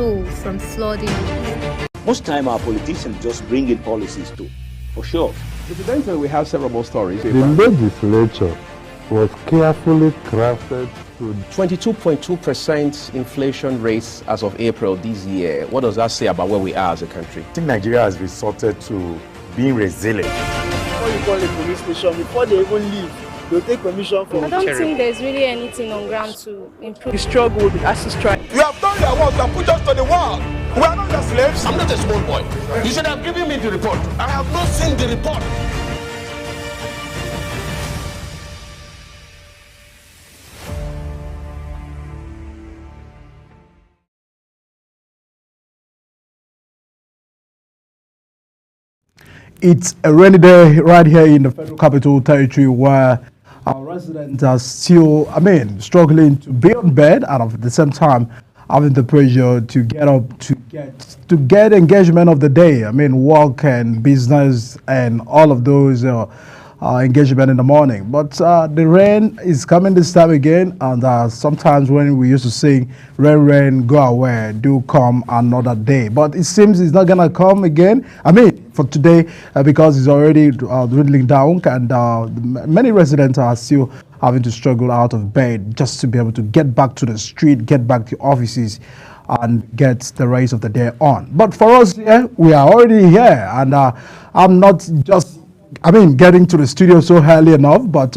toll from flooding. Most time our politicians just bring in policies too, for sure. Incidentally, we have several more stories. The legislature was carefully crafted to 22.2% inflation rate as of April this year. What does that say about where we are as a country? I think Nigeria has resorted to being resilient. Before you call a police station, before they even leave, they'll take permission from I don't think there's really anything on ground to improve. the struggle, the ASU strike. You have done your work and put us to the wall. We are not your slaves. I'm not a small boy. You should have given me the report. I have not seen the report. It's a rainy day right here in the Federal Capital Territory where our residents are still, struggling to be on bed and at the same time having the pressure to get up to get engagement of the day. Work and business and all of those engagement in the morning. But the rain is coming this time again, and sometimes when we used to sing, rain, rain, go away, do come another day. But it seems it's not gonna come again. For today, because it's already dwindling down, and many residents are still having to struggle out of bed just to be able to get back to the street, get back to offices, and get the rest of the day on. But for us here, we are already here, and I'm not just, getting to the studio so early enough, but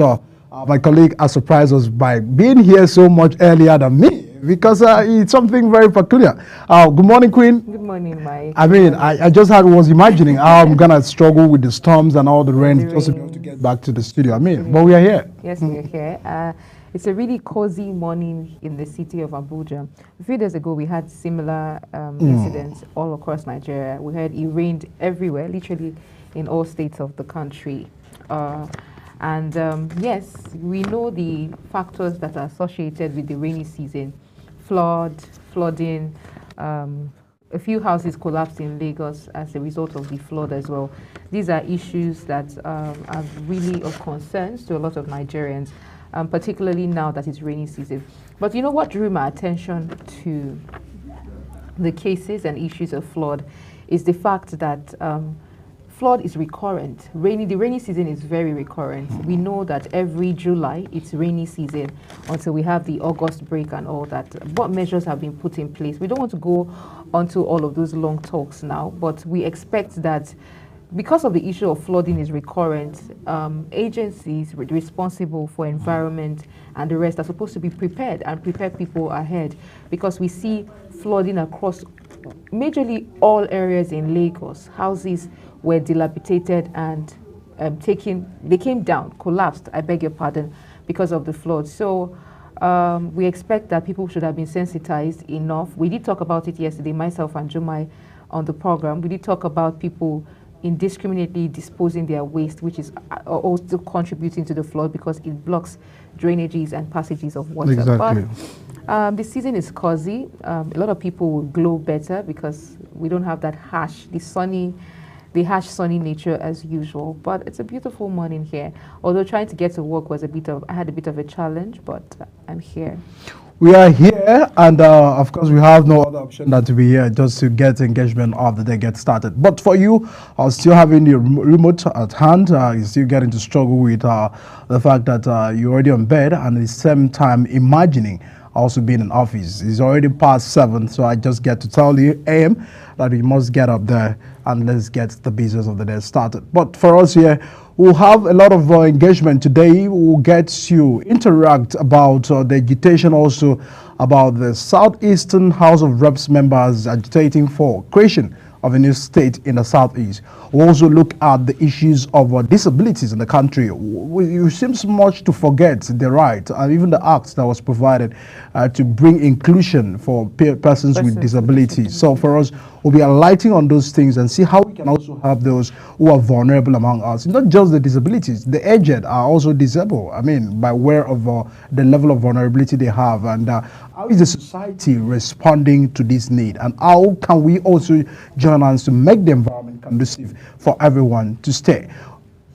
my colleague has surprised us by being here so much earlier than me, because it's something very peculiar. Good morning, Queen. Good morning, Mike. I just was imagining how I'm going to struggle with the storms and all the rain just to be able to get back to the studio. But we are here. Yes, we are here. It's a really cozy morning in the city of Abuja. A few days ago, we had similar incidents all across Nigeria. We heard it rained everywhere, literally in all states of the country. Yes, we know the factors that are associated with the rainy season: flooding. A few houses collapsed in Lagos as a result of the flood as well. These are issues that are really of concern to a lot of Nigerians, particularly now that it's rainy season. But you know what drew my attention to the cases and issues of flood is the fact that flood is recurrent. The rainy season is very recurrent. We know that every July it's rainy season until we have the August break and all that. What measures have been put in place? We don't want to go onto all of those long talks now, but we expect that because of the issue of flooding is recurrent, agencies responsible for environment and the rest are supposed to be prepared and prepare people ahead, because we see flooding across majorly all areas in Lagos. Houses were dilapidated and they came down, collapsed, I beg your pardon, because of the flood. So we expect that people should have been sensitized enough. We did talk about it yesterday, myself and Jumai on the program. We did talk about people indiscriminately disposing their waste, which is also contributing to the flood because it blocks drainages and passages of water. Exactly. But the season is cozy. A lot of people will glow better because we don't have that harsh sunny nature as usual. But it's a beautiful morning here. Although trying to get to work was I had a bit of a challenge, but I'm here. We are here, and of course we have no other option than to be here just to get engagement of the day get started. But for you, still having your remote at hand, you're still getting to struggle with the fact that you're already on bed and at the same time imagining also being in office. It's already past 7, so I just get to tell you, AM, that we must get up there and let's get the business of the day started. But for us here, we'll have a lot of engagement today. We'll get to interact about the agitation, also about the Southeastern House of Reps members agitating for creation of a new state in the Southeast. We'll also look at the issues of disabilities in the country. You seem much to forget the right and even the act that was provided to bring inclusion for persons with disabilities. So for us, we'll be enlightening on those things and see how we can also help those who are vulnerable among us. Not just the disabilities, the aged are also disabled. By way of the level of vulnerability they have, and how is the society responding to this need, and how can we also join hands to make the environment conducive for everyone to stay.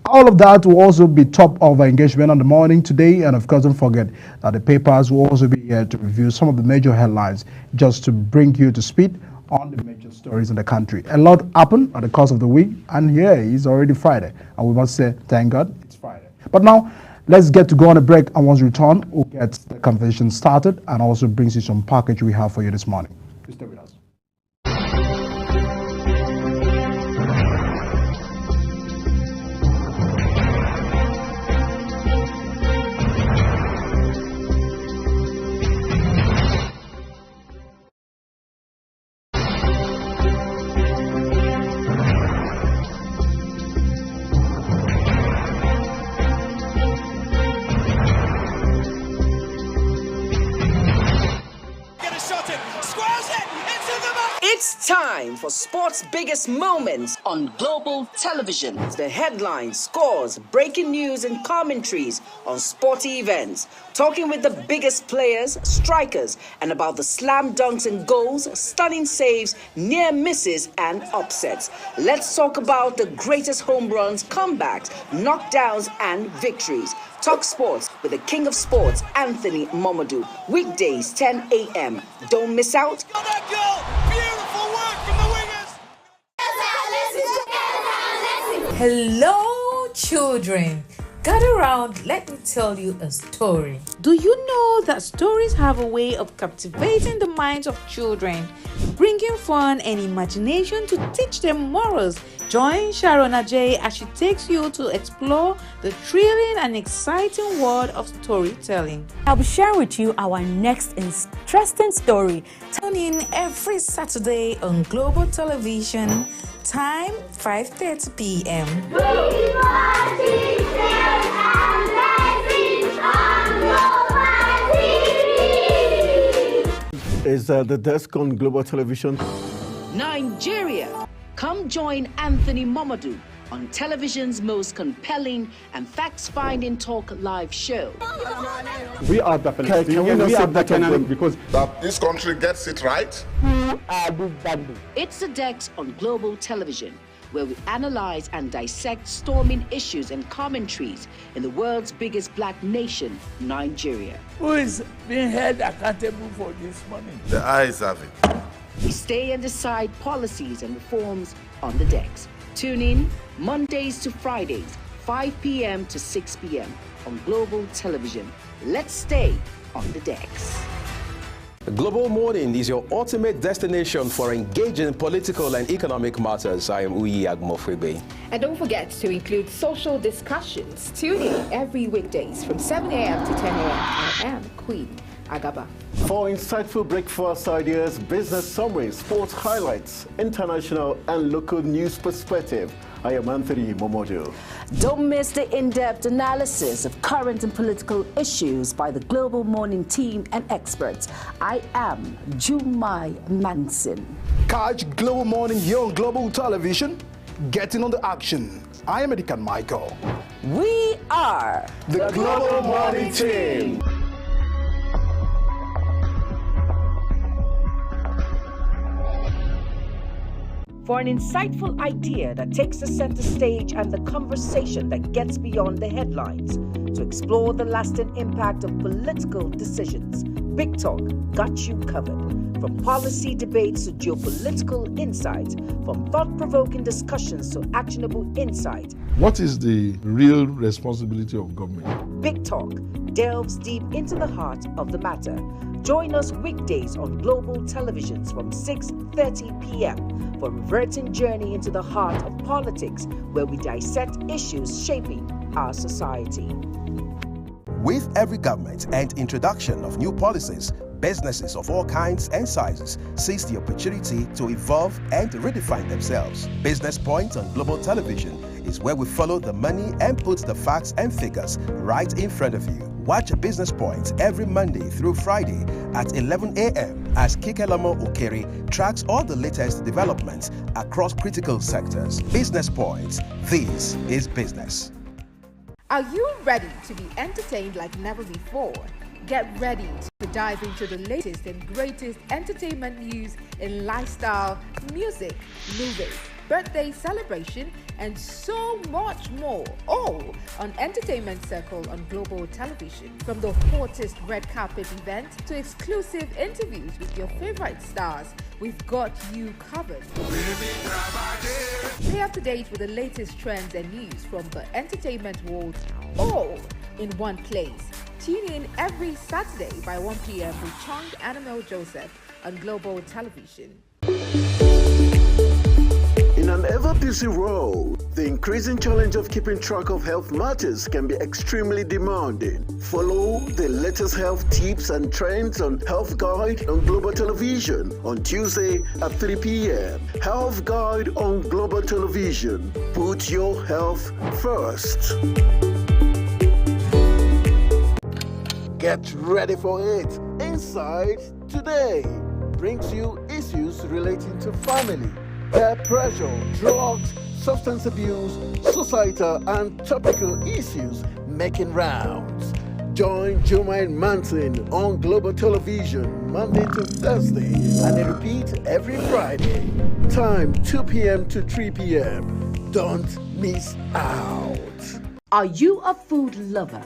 All of that will also be top of our engagement on the morning today. And of course, don't forget that the papers will also be here to review some of the major headlines just to bring you to speed on the major stories in the country. A lot happened at the course of the week, and here it's already Friday. And we must say, thank God, it's Friday. But now, let's get to go on a break, and once we return, we'll get the conversation started and also brings you some package we have for you this morning. Please stay with us. It's time for sports' biggest moments on global television. The headlines, scores, breaking news, and commentaries on sporty events. Talking with the biggest players, strikers, and about the slam dunks and goals, stunning saves, near misses, and upsets. Let's talk about the greatest home runs, comebacks, knockdowns, and victories. Talk Sports with the King of Sports, Anthony Momodou. Weekdays, 10 a.m. Don't miss out. Oh, that goal! Beautiful work from the wingers! Hello, children. Gather around, let me tell you a story. Do you know that stories have a way of captivating the minds of children, bringing fun and imagination to teach them morals? Join Sharon Ajay as she takes you to explore the thrilling and exciting world of storytelling. I'll be sharing with you our next interesting story. Tune in every Saturday on Global Television, time 5:30 p.m. Is the desk on Global Television? Nigeria. Come join Anthony Momodou on television's most compelling and facts-finding talk live show. We are definitely. Can we not say that them because that this country gets it right? It's the Dex on Global Television, where we analyze and dissect storming issues and commentaries in the world's biggest black nation, Nigeria. Who is being held accountable for this money? The eyes have it. We stay and decide policies and reforms on the Dex. Tune in Mondays to Fridays, 5 p.m. to 6 p.m. on Global Television. Let's stay on the Dex. Global Morning is your ultimate destination for engaging political and economic matters. I am Uyi Agmofwebe. And don't forget to include social discussions. Tune in every weekdays from 7 a.m. to 10 a.m. I am Queen Agaba. For insightful breakfast ideas, business summaries, sports highlights, international and local news perspective, I am Anthony Momodou. Don't miss the in-depth analysis of current and political issues by the Global Morning team and experts. I am Jumai Manson. Catch Global Morning here on Global Television. Getting on the action. I am Edikan Michael. We are the Global Morning team. For an insightful idea that takes the center stage and the conversation that gets beyond the headlines, to explore the lasting impact of political decisions, Big Talk got you covered. From policy debates to geopolitical insights, from thought-provoking discussions to actionable insight. What is the real responsibility of government? Big Talk delves deep into the heart of the matter. Join us weekdays on Global Televisions from 6:30 p.m. for a reverting journey into the heart of politics, where we dissect issues shaping our society. With every government and introduction of new policies, businesses of all kinds and sizes seize the opportunity to evolve and redefine themselves. Business Point on Global Television is where we follow the money and put the facts and figures right in front of you. Watch Business Point every Monday through Friday at 11 a.m. as Kikelamo Okeri tracks all the latest developments across critical sectors. Business Point. This is business. Are you ready to be entertained like never before? Get ready to dive into the latest and greatest entertainment news in lifestyle, music, movies, birthday celebration, and so much more. All on Entertainment Circle on Global Television. From the hottest red carpet event to exclusive interviews with your favorite stars, we've got you covered. Stay up to date with the latest trends and news from the entertainment world, all in one place. Tune in every Saturday by 1 p.m. with Chung and Emil Joseph on Global Television. In an ever-busy world, the increasing challenge of keeping track of health matters can be extremely demanding. Follow the latest health tips and trends on Health Guide on Global Television on Tuesday at 3 p.m. Health Guide on Global Television. Put your health first. Get ready for it. Inside Today brings you issues relating to family, peer pressure, drugs, substance abuse, societal and topical issues making rounds. Join Jumaine Manson on Global Television Monday to Thursday and they repeat every Friday. Time 2 p.m. to 3 p.m. Don't miss out. Are you a food lover?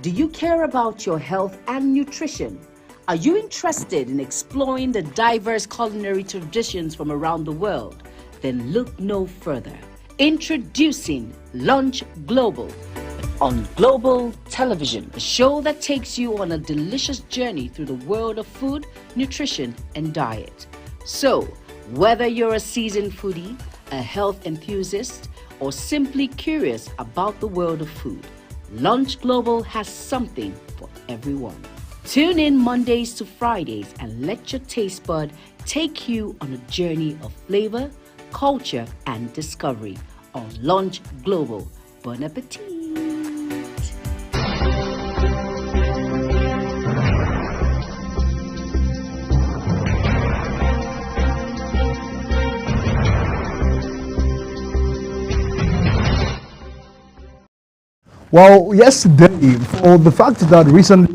Do you care about your health and nutrition? Are you interested in exploring the diverse culinary traditions from around the world? Then look no further. Introducing Lunch Global on Global Television, a show that takes you on a delicious journey through the world of food, nutrition, and diet. So, whether you're a seasoned foodie, a health enthusiast, or simply curious about the world of food, Lunch Global has something for everyone. Tune in Mondays to Fridays and let your taste bud take you on a journey of flavor, culture, and discovery on Lunch Global. Bon appetit! Well, yesterday, for the fact that recently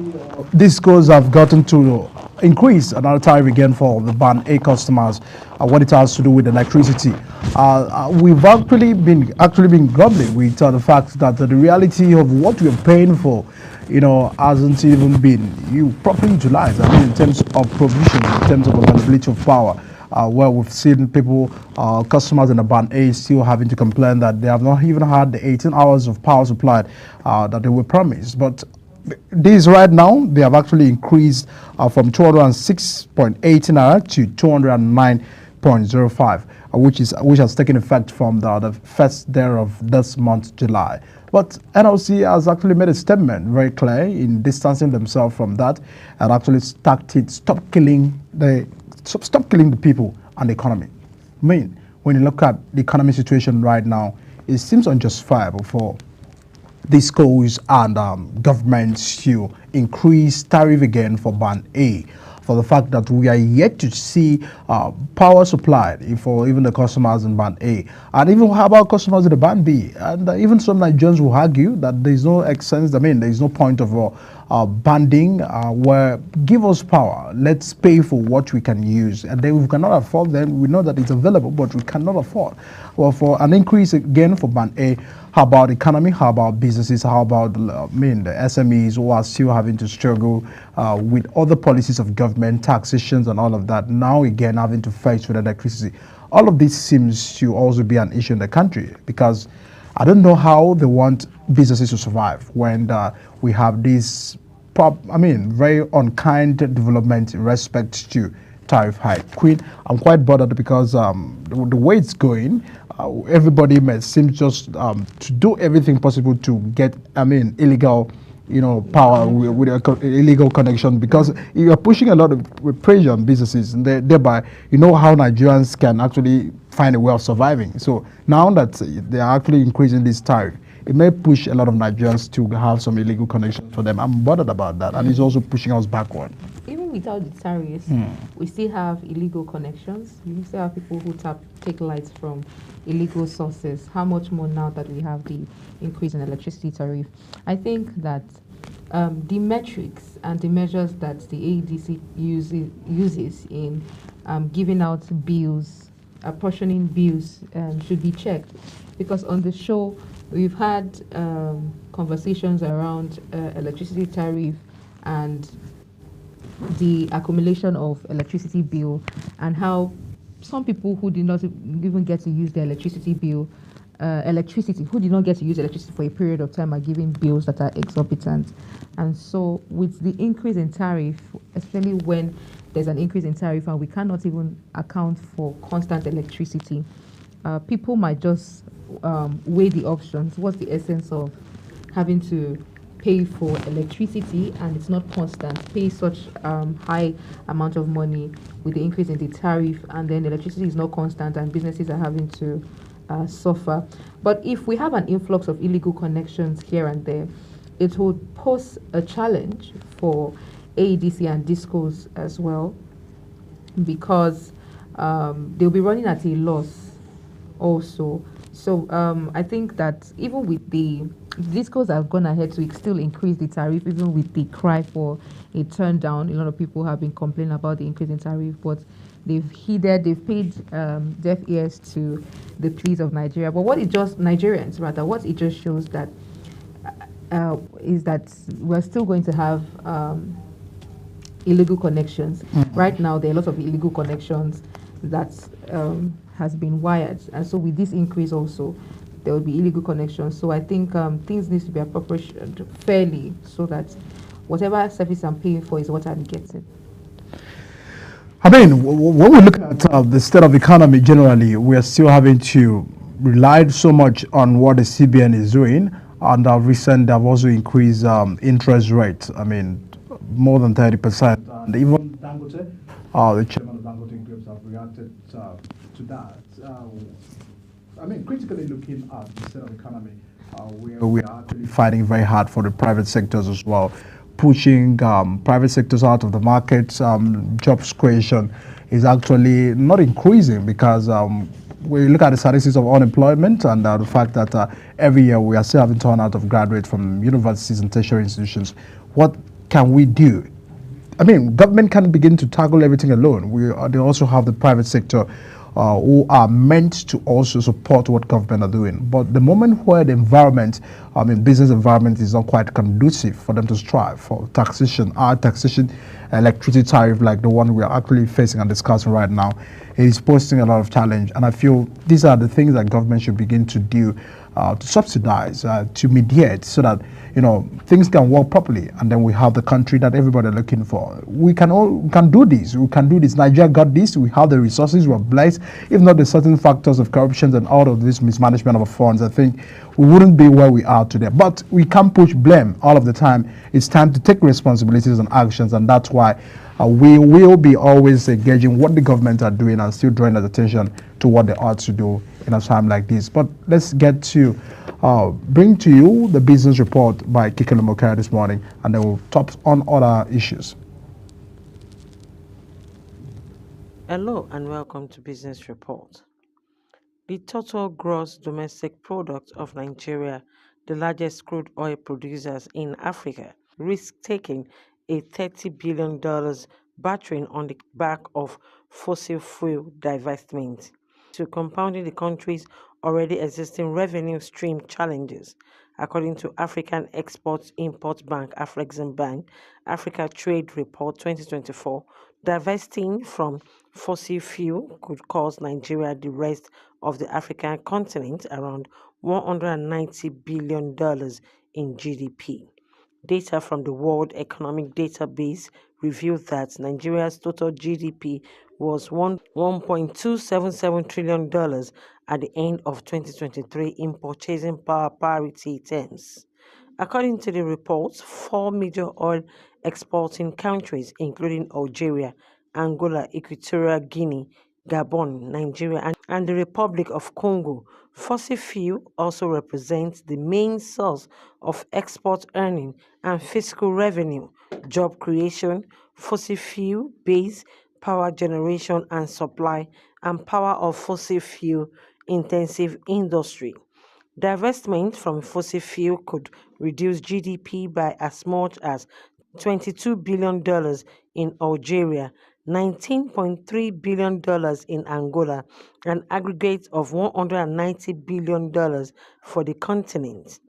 discos have gotten to increase another tariff again for the Band A customers, what it has to do with electricity. We've actually been grumbling with the fact that the reality of what we're paying for, hasn't even been properly utilized. I mean, in terms of provision, in terms of availability of power. Where we've seen people, customers in the Band A still having to complain that they have not even had the 18 hours of power supplied that they were promised. But these right now, they have actually increased from 206.18 naira to 209.05, which has taken effect from the first day of this month, July. But NLC has actually made a statement very clear in distancing themselves from that and actually stop killing the people and the economy. I mean, when you look at the economy situation right now, it seems unjustifiable for these schools and governments to increase tariff again for Band A, for the fact that we are yet to see power supplied for even the customers in Band A. And even how about customers in the Band B? And even some Nigerians will argue that there is no sense, there is no point of banding where give us power, let's pay for what we can use. And then we cannot afford, then we know that it's available, but we cannot afford. Well, for an increase again for Band A, how about economy? How about businesses? How about the SMEs who are still having to struggle with other policies of government, taxations and all of that, now again having to face with electricity? All of this seems to also be an issue in the country, because I don't know how they want businesses to survive when we have this very unkind development in respect to tariff hike. Queen, I'm quite bothered because the way it's going, everybody seems just to do everything possible to get, illegal, power with illegal connection, because you are pushing a lot of pressure on businesses, and thereby, how Nigerians can actually find a way of surviving. So now that they are actually increasing this tariff, it may push a lot of Nigerians to have some illegal connections for them. I'm bothered about that, and it's also pushing us backward. Even without the tariffs, we still have illegal connections. We still have people who take lights from illegal sources. How much more now that we have the increase in electricity tariff? I think that the metrics and the measures that the AEDC uses in giving out bills apportioning bills should be checked, because on the show we've had conversations around electricity tariff and the accumulation of electricity bill, and how some people who did not even get to use their electricity bill, who did not get to use electricity for a period of time, are giving bills that are exorbitant. And so with the increase in tariff, especially when there's an increase in tariff and we cannot even account for constant electricity, people might just weigh the options. What's the essence of having to pay for electricity and it's not constant, pay such high amount of money with the increase in the tariff, and then electricity is not constant and businesses are having to suffer. But if we have an influx of illegal connections here and there, it would pose a challenge for AEDC and DISCOs as well, because they'll be running at a loss also. So I think that even with the DISCOs have gone ahead to still increase the tariff, even with the cry for a turn down. A lot of people have been complaining about the increase in tariff, but they've paid deaf ears to the pleas of Nigeria. But what it just shows that is that we're still going to have illegal connections. Right now, there are lots of illegal connections that has been wired, and so with this increase also, there will be illegal connections. So I think things need to be appropriated fairly, so that whatever service I'm paying for is what I'm getting. I mean, when we look at the state of the economy generally, we are still having to rely so much on what the CBN is doing, and recently they've also increased interest rates. I mean, more than 30%. And even Dangote, the chairman of Dangote Groups, have reacted to that. I mean, critically looking at the state of the economy, we are actually fighting very hard for the private sectors as well, pushing private sectors out of the market. Jobs creation is actually not increasing, because we look at the statistics of unemployment and the fact that every year we are still having turnout of graduates from universities and tertiary institutions. What can we do? I mean, government can't begin to tackle everything alone. They also have the private sector who are meant to also support what government are doing. But the moment where the environment, business environment is not quite conducive for them to strive for taxation, electricity tariff like the one we are actually facing and discussing right now, it is posing a lot of challenge. And I feel these are the things that government should begin to do, to subsidize, to mediate, so that things can work properly, and then we have the country that everybody are looking for. We can do this. We can do this. Nigeria got this. We have the resources. We're blessed. If not the certain factors of corruption and all of this mismanagement of our funds, I think we wouldn't be where we are today. But we can't push blame all of the time. It's time to take responsibilities and actions, and that's why we will be always engaging what the government are doing and still drawing attention to what they ought to do in a time like this. But let's get to bring to you the business report by Kikelo Mokaya this morning, and then we'll talk on other issues. Hello and welcome to Business Report. The total gross domestic product of Nigeria, the largest crude oil producers in Africa, risk-taking a $30 billion battering on the back of fossil fuel divestment, to compounding the country's already existing revenue stream challenges. According to African Export-Import Bank, Afreximbank, Africa Trade Report 2024, divesting from fossil fuel could cost Nigeria, the rest of the African continent, around $190 billion in GDP. Data from the World Economic Database revealed that Nigeria's total GDP was $1.277 trillion at the end of 2023 in purchasing power parity terms. According to the report, 4 major oil exporting countries, including Algeria, Angola, Equatorial Guinea, Gabon, Nigeria, and the Republic of Congo, fossil fuel also represents the main source of export earning and fiscal revenue, job creation, fossil fuel-based power generation and supply, and power of fossil fuel-intensive industry. Divestment from fossil fuel could reduce GDP by as much as $22 billion in Algeria, $19.3 billion in Angola, an aggregate of $190 billion for the continent.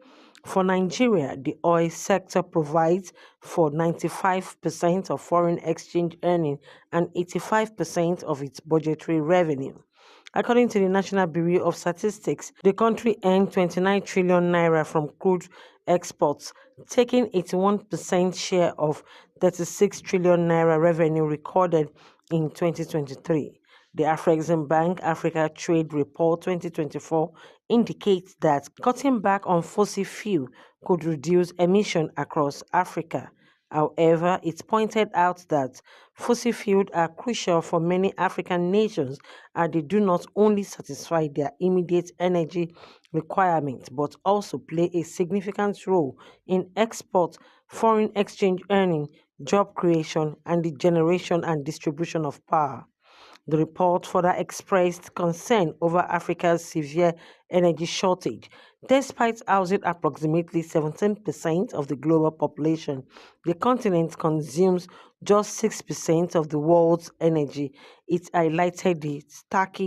For Nigeria, the oil sector provides for 95% of foreign exchange earning and 85% of its budgetary revenue. According to the National Bureau of Statistics, the country earned 29 trillion naira from crude exports, taking 81% share of 36 trillion naira revenue recorded in 2023. The Afreximbank Africa Trade Report 2024 indicates that cutting back on fossil fuel could reduce emission across Africa. However, it pointed out that fossil fuels are crucial for many African nations and they do not only satisfy their immediate energy requirements but also play a significant role in export, foreign exchange earning, job creation, and the generation and distribution of power. The report further expressed concern over Africa's severe energy shortage. Despite housing approximately 17% of the global population, the continent consumes just 6% of the world's energy. It highlighted the stark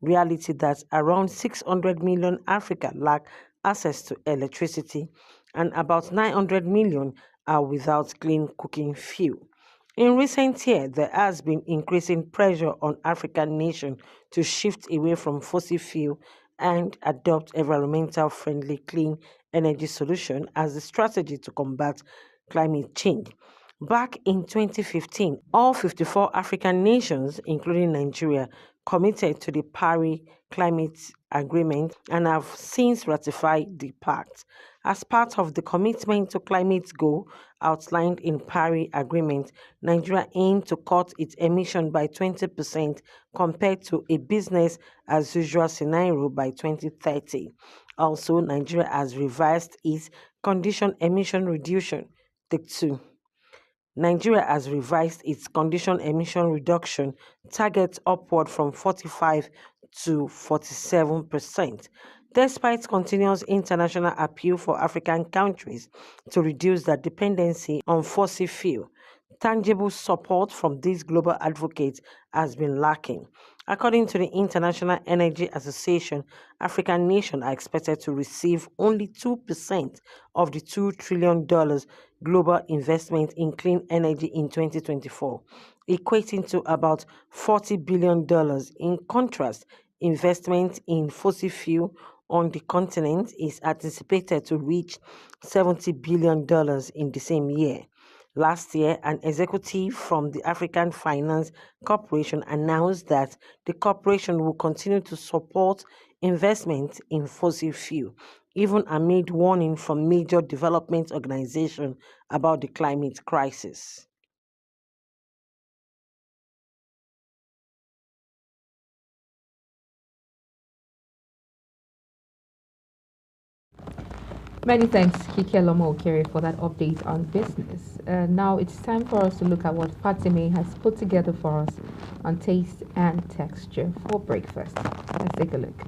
reality that around 600 million Africans lack access to electricity, and about 900 million are without clean cooking fuel. In recent years, there has been increasing pressure on African nations to shift away from fossil fuel and adopt environmental-friendly clean energy solutions as a strategy to combat climate change. Back in 2015, all 54 African nations, including Nigeria, committed to the Paris Climate Agreement and have since ratified the pact. As part of the commitment to climate goal outlined in Paris Agreement, Nigeria aimed to cut its emission by 20% compared to a business-as-usual scenario by 2030. Also, Nigeria has revised its condition emission reduction. Take 2. Nigeria has revised its condition emission reduction target upward from 45 to 47%. Despite continuous international appeal for African countries to reduce their dependency on fossil fuel, tangible support from these global advocates has been lacking. According to the International Energy Association, African nations are expected to receive only 2% of the $2 trillion global investment in clean energy in 2024, equating to about $40 billion. In contrast, investment in fossil fuel on the continent is anticipated to reach $70 billion in the same year. Last year, an executive from the African Finance Corporation announced that the corporation will continue to support investment in fossil fuel, even amid warning from major development organizations about the climate crisis. Many thanks, Kiki Alomo Okere, for that update on business. Now it's time for us to look at what Fatime has put together for us on taste and texture for breakfast. Let's take a look.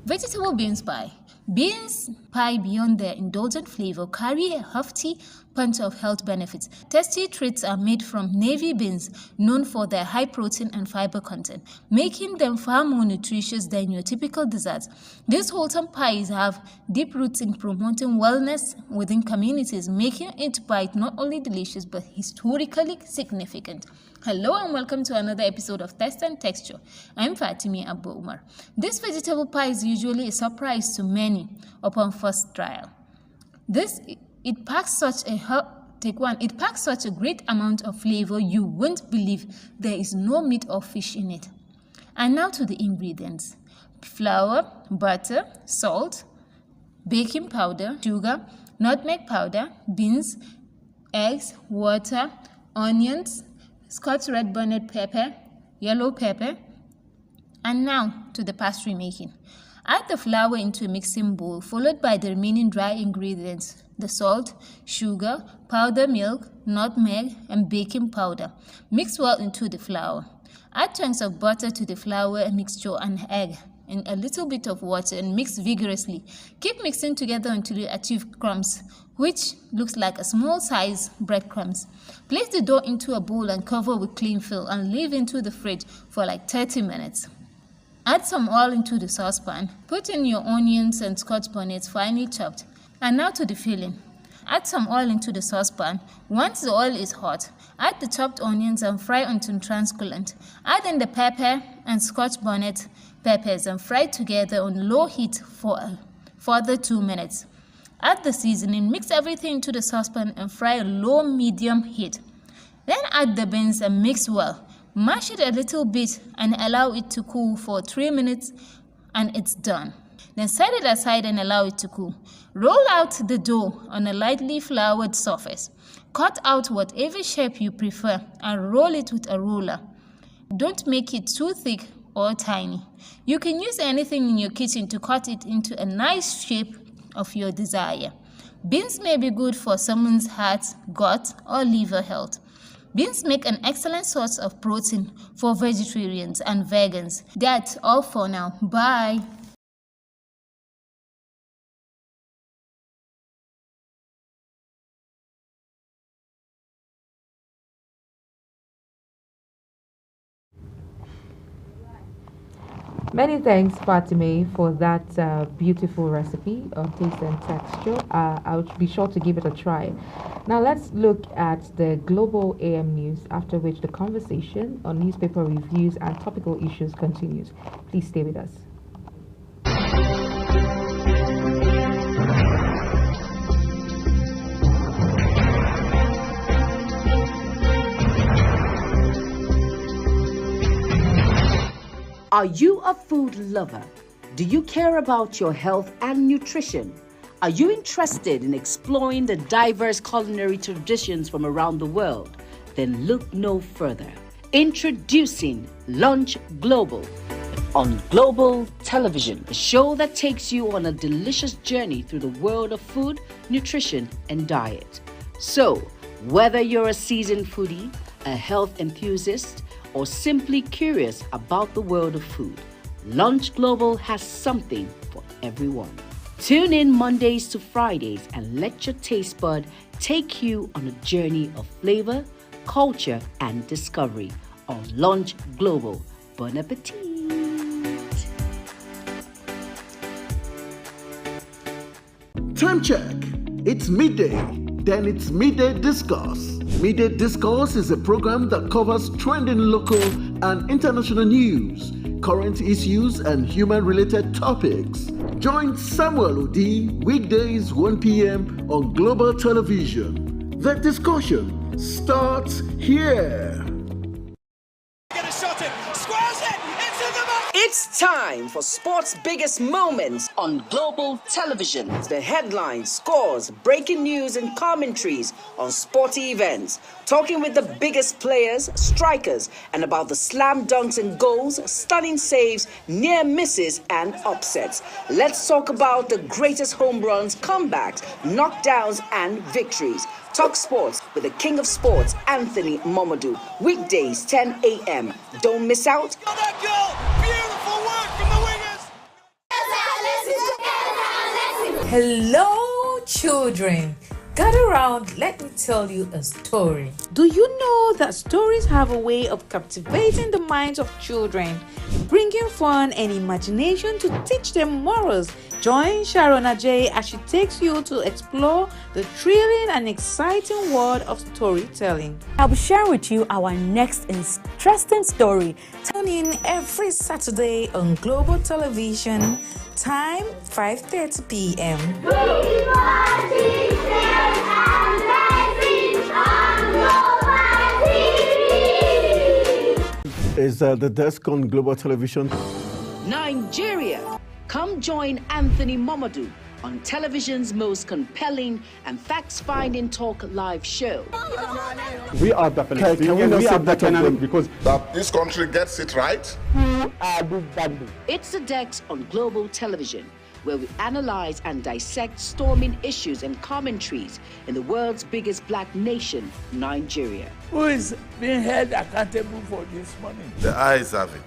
Vegetable beans pie. Beans pie, beyond their indulgent flavor, carry a hefty punch of health benefits. Tasty treats are made from navy beans, known for their high protein and fiber content, making them far more nutritious than your typical desserts. These wholesome pies have deep roots in promoting wellness within communities, making each bite not only delicious but historically significant. Hello and welcome to another episode of Taste and Texture. I'm Fatime Abba Umar. This vegetable pie is usually a surprise to many upon first trial. It packs such a great amount of flavor you won't believe there is no meat or fish in it. And now to the ingredients: flour, butter, salt, baking powder, sugar, nutmeg powder, beans, eggs, water, onions, Scotch red bonnet pepper, yellow pepper. And now to the pastry making. Add the flour into a mixing bowl, followed by the remaining dry ingredients: the salt, sugar, powdered milk, nutmeg, and baking powder. Mix well into the flour. Add chunks of butter to the flour mixture and egg, in a little bit of water and mix vigorously. Keep mixing together until you achieve crumbs, which looks like a small size breadcrumbs. Place the dough into a bowl and cover with cling film and leave into the fridge for like 30 minutes. Add some oil into the saucepan. Put in your onions and Scotch bonnets finely chopped. And now to the filling. Add some oil into the saucepan. Once the oil is hot, add the chopped onions and fry until translucent. Add in the pepper and Scotch bonnet peppers and fry together on low heat for a further 2 minutes. Add the seasoning, mix everything into the saucepan and fry a low-medium heat. Then add the beans and mix well. Mash it a little bit and allow it to cool for 3 minutes and it's done. Then set it aside and allow it to cool. Roll out the dough on a lightly floured surface. Cut out whatever shape you prefer and roll it with a ruler. Don't make it too thick or tiny. You can use anything in your kitchen to cut it into a nice shape of your desire. Beans may be good for someone's heart, gut, or liver health. Beans make an excellent source of protein for vegetarians and vegans. That's all for now. Bye. Many thanks, Fatime, for that beautiful recipe of taste and texture. I'll be sure to give it a try. Now let's look at the global AM news, after which the conversation on newspaper reviews and topical issues continues. Please stay with us. Are you a food lover? Do you care about your health and nutrition? Are you interested in exploring the diverse culinary traditions from around the world? Then look no further. Introducing Lunch Global on Global Television, a show that takes you on a delicious journey through the world of food, nutrition, and diet. So, whether you're a seasoned foodie, a health enthusiast, or simply curious about the world of food, Lunch Global has something for everyone. Tune in Mondays to Fridays and let your taste bud take you on a journey of flavor, culture, and discovery on Lunch Global. Bon appetit! Time check. It's midday. Then it's Midday Discourse. Midday Discourse is a program that covers trending local and international news, current issues, and human-related topics. Join Samuel Odi weekdays 1 p.m. on Global Television. The discussion starts here. It's time for sports' biggest moments on Global Television. The headlines, scores, breaking news, and commentaries on sporty events. Talking with the biggest players, strikers, and about the slam dunks and goals, stunning saves, near misses, and upsets. Let's talk about the greatest home runs, comebacks, knockdowns, and victories. Talk sports with the king of sports, Anthony Momadou. Weekdays, 10 a.m. Don't miss out. Hello, children. Gather round, let me tell you a story. Do you know that stories have a way of captivating the minds of children, bringing fun and imagination to teach them morals? Join Sharon Ajay as she takes you to explore the thrilling and exciting world of storytelling. I'll be sharing with you our next interesting story. Tune in every Saturday on Global Television, time 5:30 p.m. Is the desk on Global Television? Nigeria. Come join Anthony Momadou on television's most compelling and facts-finding talk live show. We are the because that this country gets it right. It's the Dex on Global Television. where we analyze and dissect storming issues and commentaries in the world's biggest black nation, Nigeria. Who is being held accountable for this money? The eyes have it.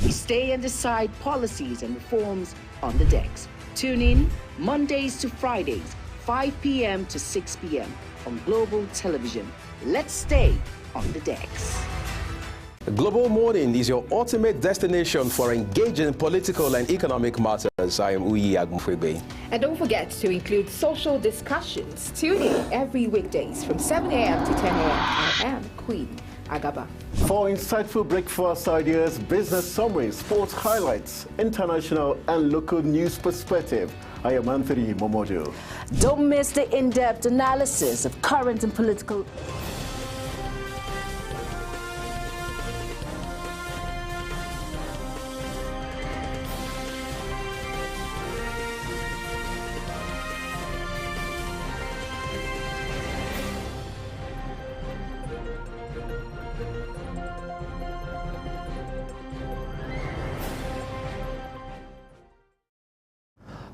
We stay and decide policies and reforms on the decks. Tune in Mondays to Fridays, 5 p.m. to 6 p.m. on Global Television. Let's stay on the decks. Global Morning is your ultimate destination for engaging political and economic matters. I am Uyi Agmufwebe. And don't forget to include social discussions. Tune in every weekdays from 7 a.m. to 10 a.m. I am Queen Agaba. For insightful breakfast ideas, business summaries, sports highlights, international and local news perspective, I am Anthony Momodu. Don't miss the in-depth analysis of current and political...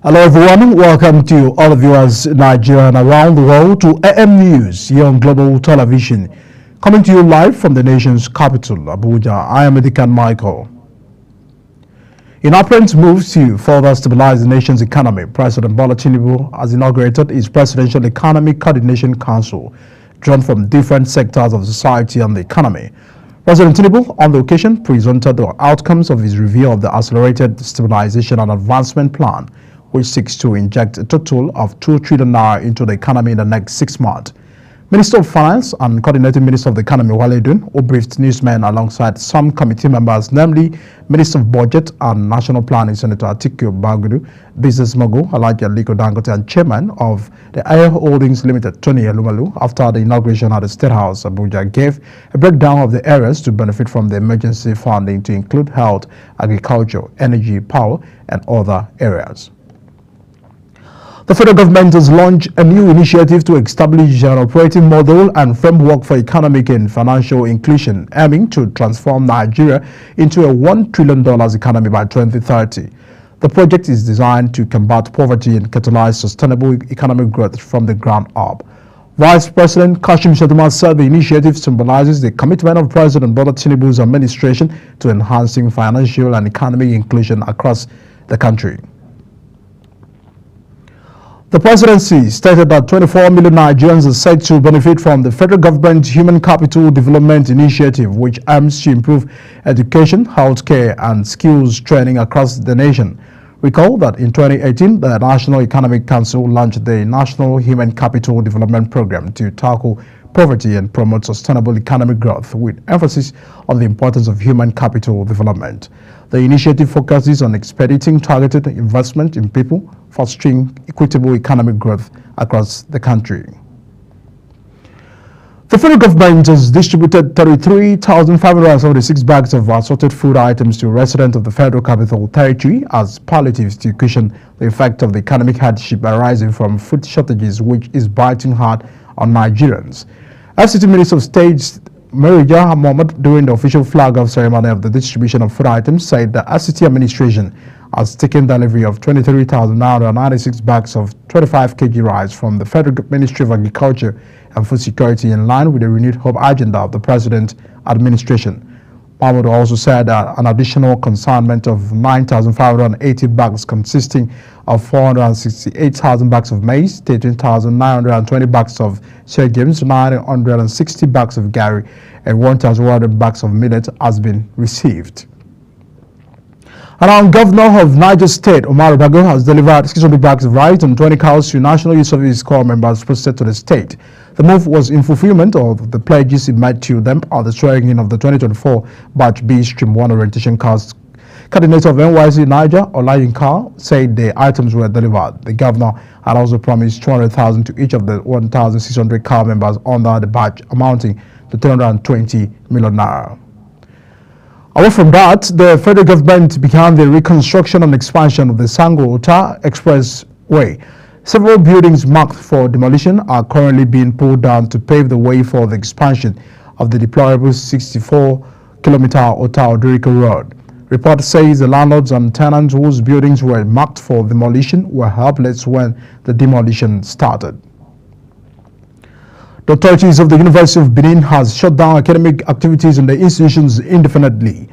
Hello everyone, welcome to all of you as Nigeria and around the world to AM News here on Global Television. Coming to you live from the nation's capital, Abuja, I am Edikan Michael. In apparent moves to further stabilize the nation's economy, President Bola Tinubu has inaugurated his Presidential Economic Coordination Council, drawn from different sectors of society and the economy. President Tinubu, on the occasion, presented the outcomes of his review of the Accelerated Stabilization and Advancement Plan, which seeks to inject a total of 2 trillion naira into the economy in the next 6 months. Minister of Finance and Coordinating Minister of the Economy, Wale Edun, who briefed newsmen alongside some committee members, namely Minister of Budget and National Planning, Senator Atiku Bagudu, Business Mogul, Alhaji Aliko Dangote, and Chairman of the Air Holdings Limited, Tony Elumalu, after the inauguration at the State House, Abuja, gave a breakdown of the areas to benefit from the emergency funding to include health, agriculture, energy, power, and other areas. The federal government has launched a new initiative to establish an operating model and framework for economic and financial inclusion, aiming to transform Nigeria into a $1 trillion economy by 2030. The project is designed to combat poverty and catalyze sustainable economic growth from the ground up. Vice President Kashim Shettima said the initiative symbolizes the commitment of President Bola Tinubu's administration to enhancing financial and economic inclusion across the country. The presidency stated that 24 million Nigerians are said to benefit from the federal government's Human Capital Development Initiative, which aims to improve education, healthcare, and skills training across the nation. Recall that in 2018, the National Economic Council launched the National Human Capital Development Program to tackle poverty and promote sustainable economic growth, with emphasis on the importance of human capital development. The initiative focuses on expediting targeted investment in people, fostering equitable economic growth across the country. The federal government has distributed 33,576 bags of assorted food items to residents of the Federal Capital Territory as palliatives to cushion the effect of the economic hardship arising from food shortages, which is biting hard on Nigerians. FCT Minister of State Marija Mohammed, during the official flag-off ceremony of the distribution of food items, said the FCT administration has taken delivery of 23,996 bags of 25 kg rice from the Federal Ministry of Agriculture and Food Security, in line with the renewed hope agenda of the President's administration. Mohammed also said that an additional consignment of 9,580 bags consisting of 468,000 bags of maize, 13,920 bags of sorghums, 960 bags of gari, and 1,100 bags of millet has been received. And Governor of Niger State, Omar Bago, has delivered 600 bags of rice and 20 cows to National Youth Service Corps members posted to the state. The move was in fulfillment of the pledges he made to them at the swearing-in of the 2024 Batch B Stream 1 orientation course. Coordinator of NYC Niger, Olayinka, said the items were delivered. The governor had also promised 200,000 to each of the 1,600 cow members under the batch, amounting to 320 million naira. Away from that, the federal government began the reconstruction and expansion of the Sango-Ota Expressway. Several buildings marked for demolition are currently being pulled down to pave the way for the expansion of the deplorable 64-kilometer Ota-Odorika Road. Report says the landlords and tenants whose buildings were marked for demolition were helpless when the demolition started. The authorities of the University of Benin has shut down academic activities in the institutions indefinitely.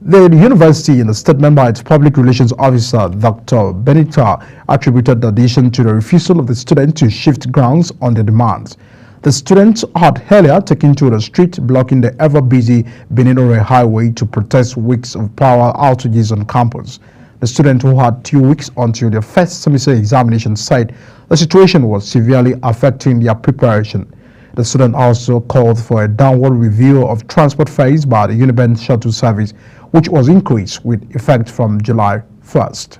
The university, in a statement by its public relations officer, Dr. Benita, attributed the decision to the refusal of the students to shift grounds on their demands. The students had earlier taken to the street, blocking the ever-busy Benin-Ore highway to protest weeks of power outages on campus. The students, who had 2 weeks until their first semester examination, said the situation was severely affecting their preparation. The student also called for a downward review of transport fares by the Uniben shuttle service, which was increased with effect from July 1st.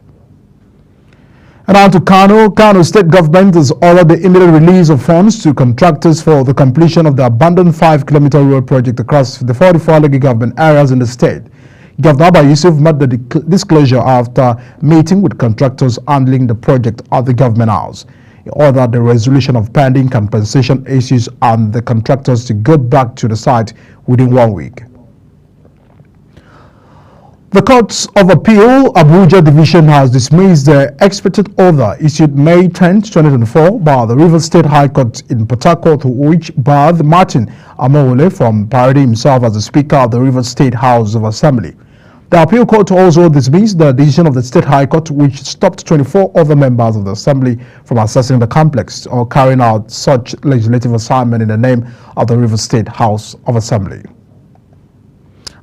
And on to Kano. Kano State Government has ordered the immediate release of funds to contractors for the completion of the abandoned 5-kilometer road project across the 44 local government areas in the state. Governor Abba Yusuf made the disclosure after meeting with contractors handling the project at the government house. He ordered the resolution of pending compensation issues and the contractors to go back to the site within 1 week. The Court of Appeal Abuja Division has dismissed the expected order issued May 10, 2024 by the Rivers State High Court in Port Harcourt, which barred Martin Amawole from parading himself as the Speaker of the Rivers State House of Assembly. The appeal court also dismissed the decision of the State High Court, which stopped 24 other members of the Assembly from accessing the complex or carrying out such legislative assignment in the name of the Rivers State House of Assembly.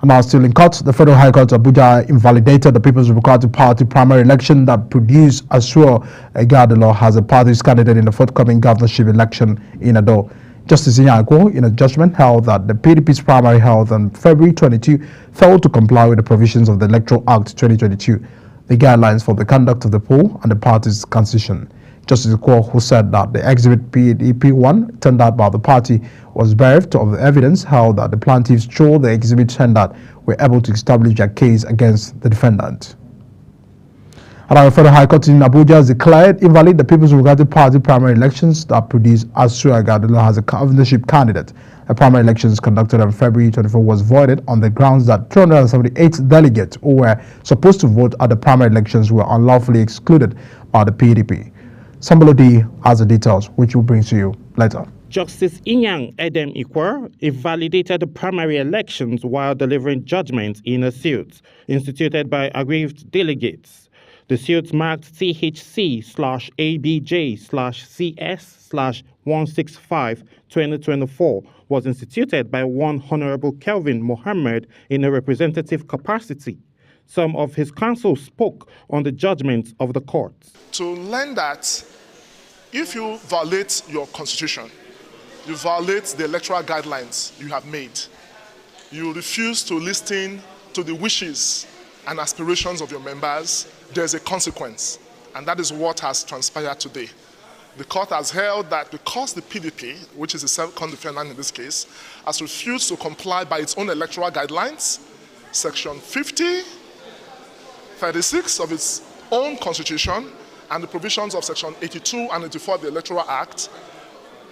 And now still in court, the Federal High Court of Abuja invalidated the People's Democratic Party primary election that produced Asua Egadolo as a party's candidate in the forthcoming governorship election in Ado. Justice Inyako, in a judgment, held that the PDP's primary held on February 22 failed to comply with the provisions of the Electoral Act 2022, the guidelines for the conduct of the poll, and the party's constitution. Justice Ikwo, who said that the exhibit PDP-1 tendered by the party was bereft of the evidence, held that the plaintiffs through the exhibit tendered were able to establish their case against the defendant. And our Federal High Court in Abuja has declared invalid the People's Democratic Party primary elections that produced Asua Egadolo as a governorship candidate. The primary elections conducted on February 24 was voided on the grounds that 378 delegates who were supposed to vote at the primary elections were unlawfully excluded by the PDP. Sambalodi has the details, which will bring to you later. Justice Inyang Edem Ikwer invalidated the primary elections while delivering judgment in a suit instituted by aggrieved delegates. The suit marked THC/ABJ/CS/165/2024 was instituted by one Honorable Kelvin Mohammed in a representative capacity. Some of his counsel spoke on the judgment of the court. To learn that if you violate your constitution, you violate the electoral guidelines you have made, you refuse to listen to the wishes and aspirations of your members, there's a consequence. And that is what has transpired today. The court has held that because the PDP, which is the second defendant in this case, has refused to comply by its own electoral guidelines, section 50, 36 of its own constitution, and the provisions of section 82 and 84 of the Electoral Act,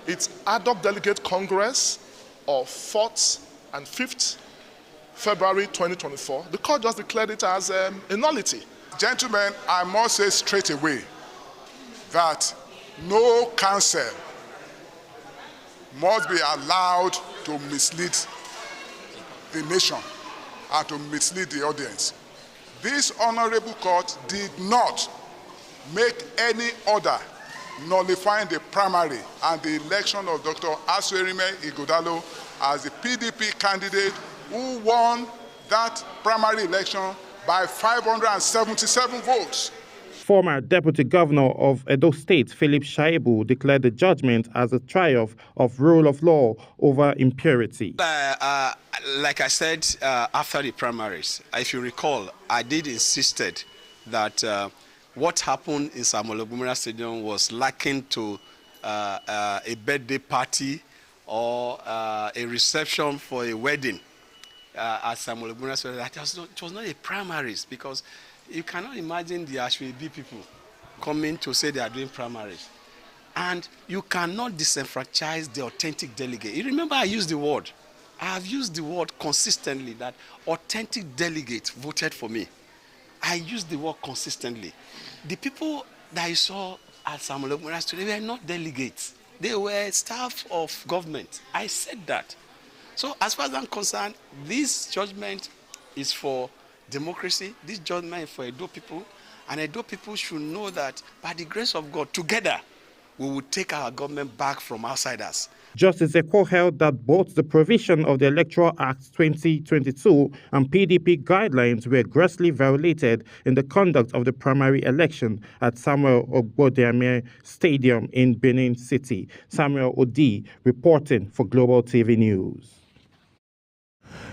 its ad hoc delegate congress of 4th and 5th February 2024, the court just declared it as a nullity. Gentlemen, I must say straight away that no counsel must be allowed to mislead the nation and to mislead the audience. This honorable court did not make any order nullifying the primary and the election of Dr. Asuerime Ighodalo as the PDP candidate who won that primary election by 577 votes. Former Deputy Governor of Edo State, Philip Shaibu, declared the judgment as a triumph of rule of law over impurity. Like I said after the primaries, if you recall, I did insisted that what happened in Samuel Ogumiloro Stadium was lacking to a birthday party or a reception for a wedding at Samuel Ogumiloro Stadium. It was not a primaries, because you cannot imagine the Ashwebi people coming to say they are doing primaries. And you cannot disenfranchise the authentic delegate. You remember I used the word I have used the word consistently that authentic delegates voted for me. I used the word consistently. The people that I saw at Samuel Ogumiloro today were not delegates. They were staff of government. I said that. So as far as I'm concerned, this judgment is for democracy. This judgment is for Edo people. And Edo people should know that by the grace of God, together, we will take our government back from outsiders. Justice Ekwo held that both the provision of the Electoral Act 2022 and PDP guidelines were grossly violated in the conduct of the primary election at Samuel Ogbodiame Stadium in Benin City. Samuel Odi reporting for Global TV News.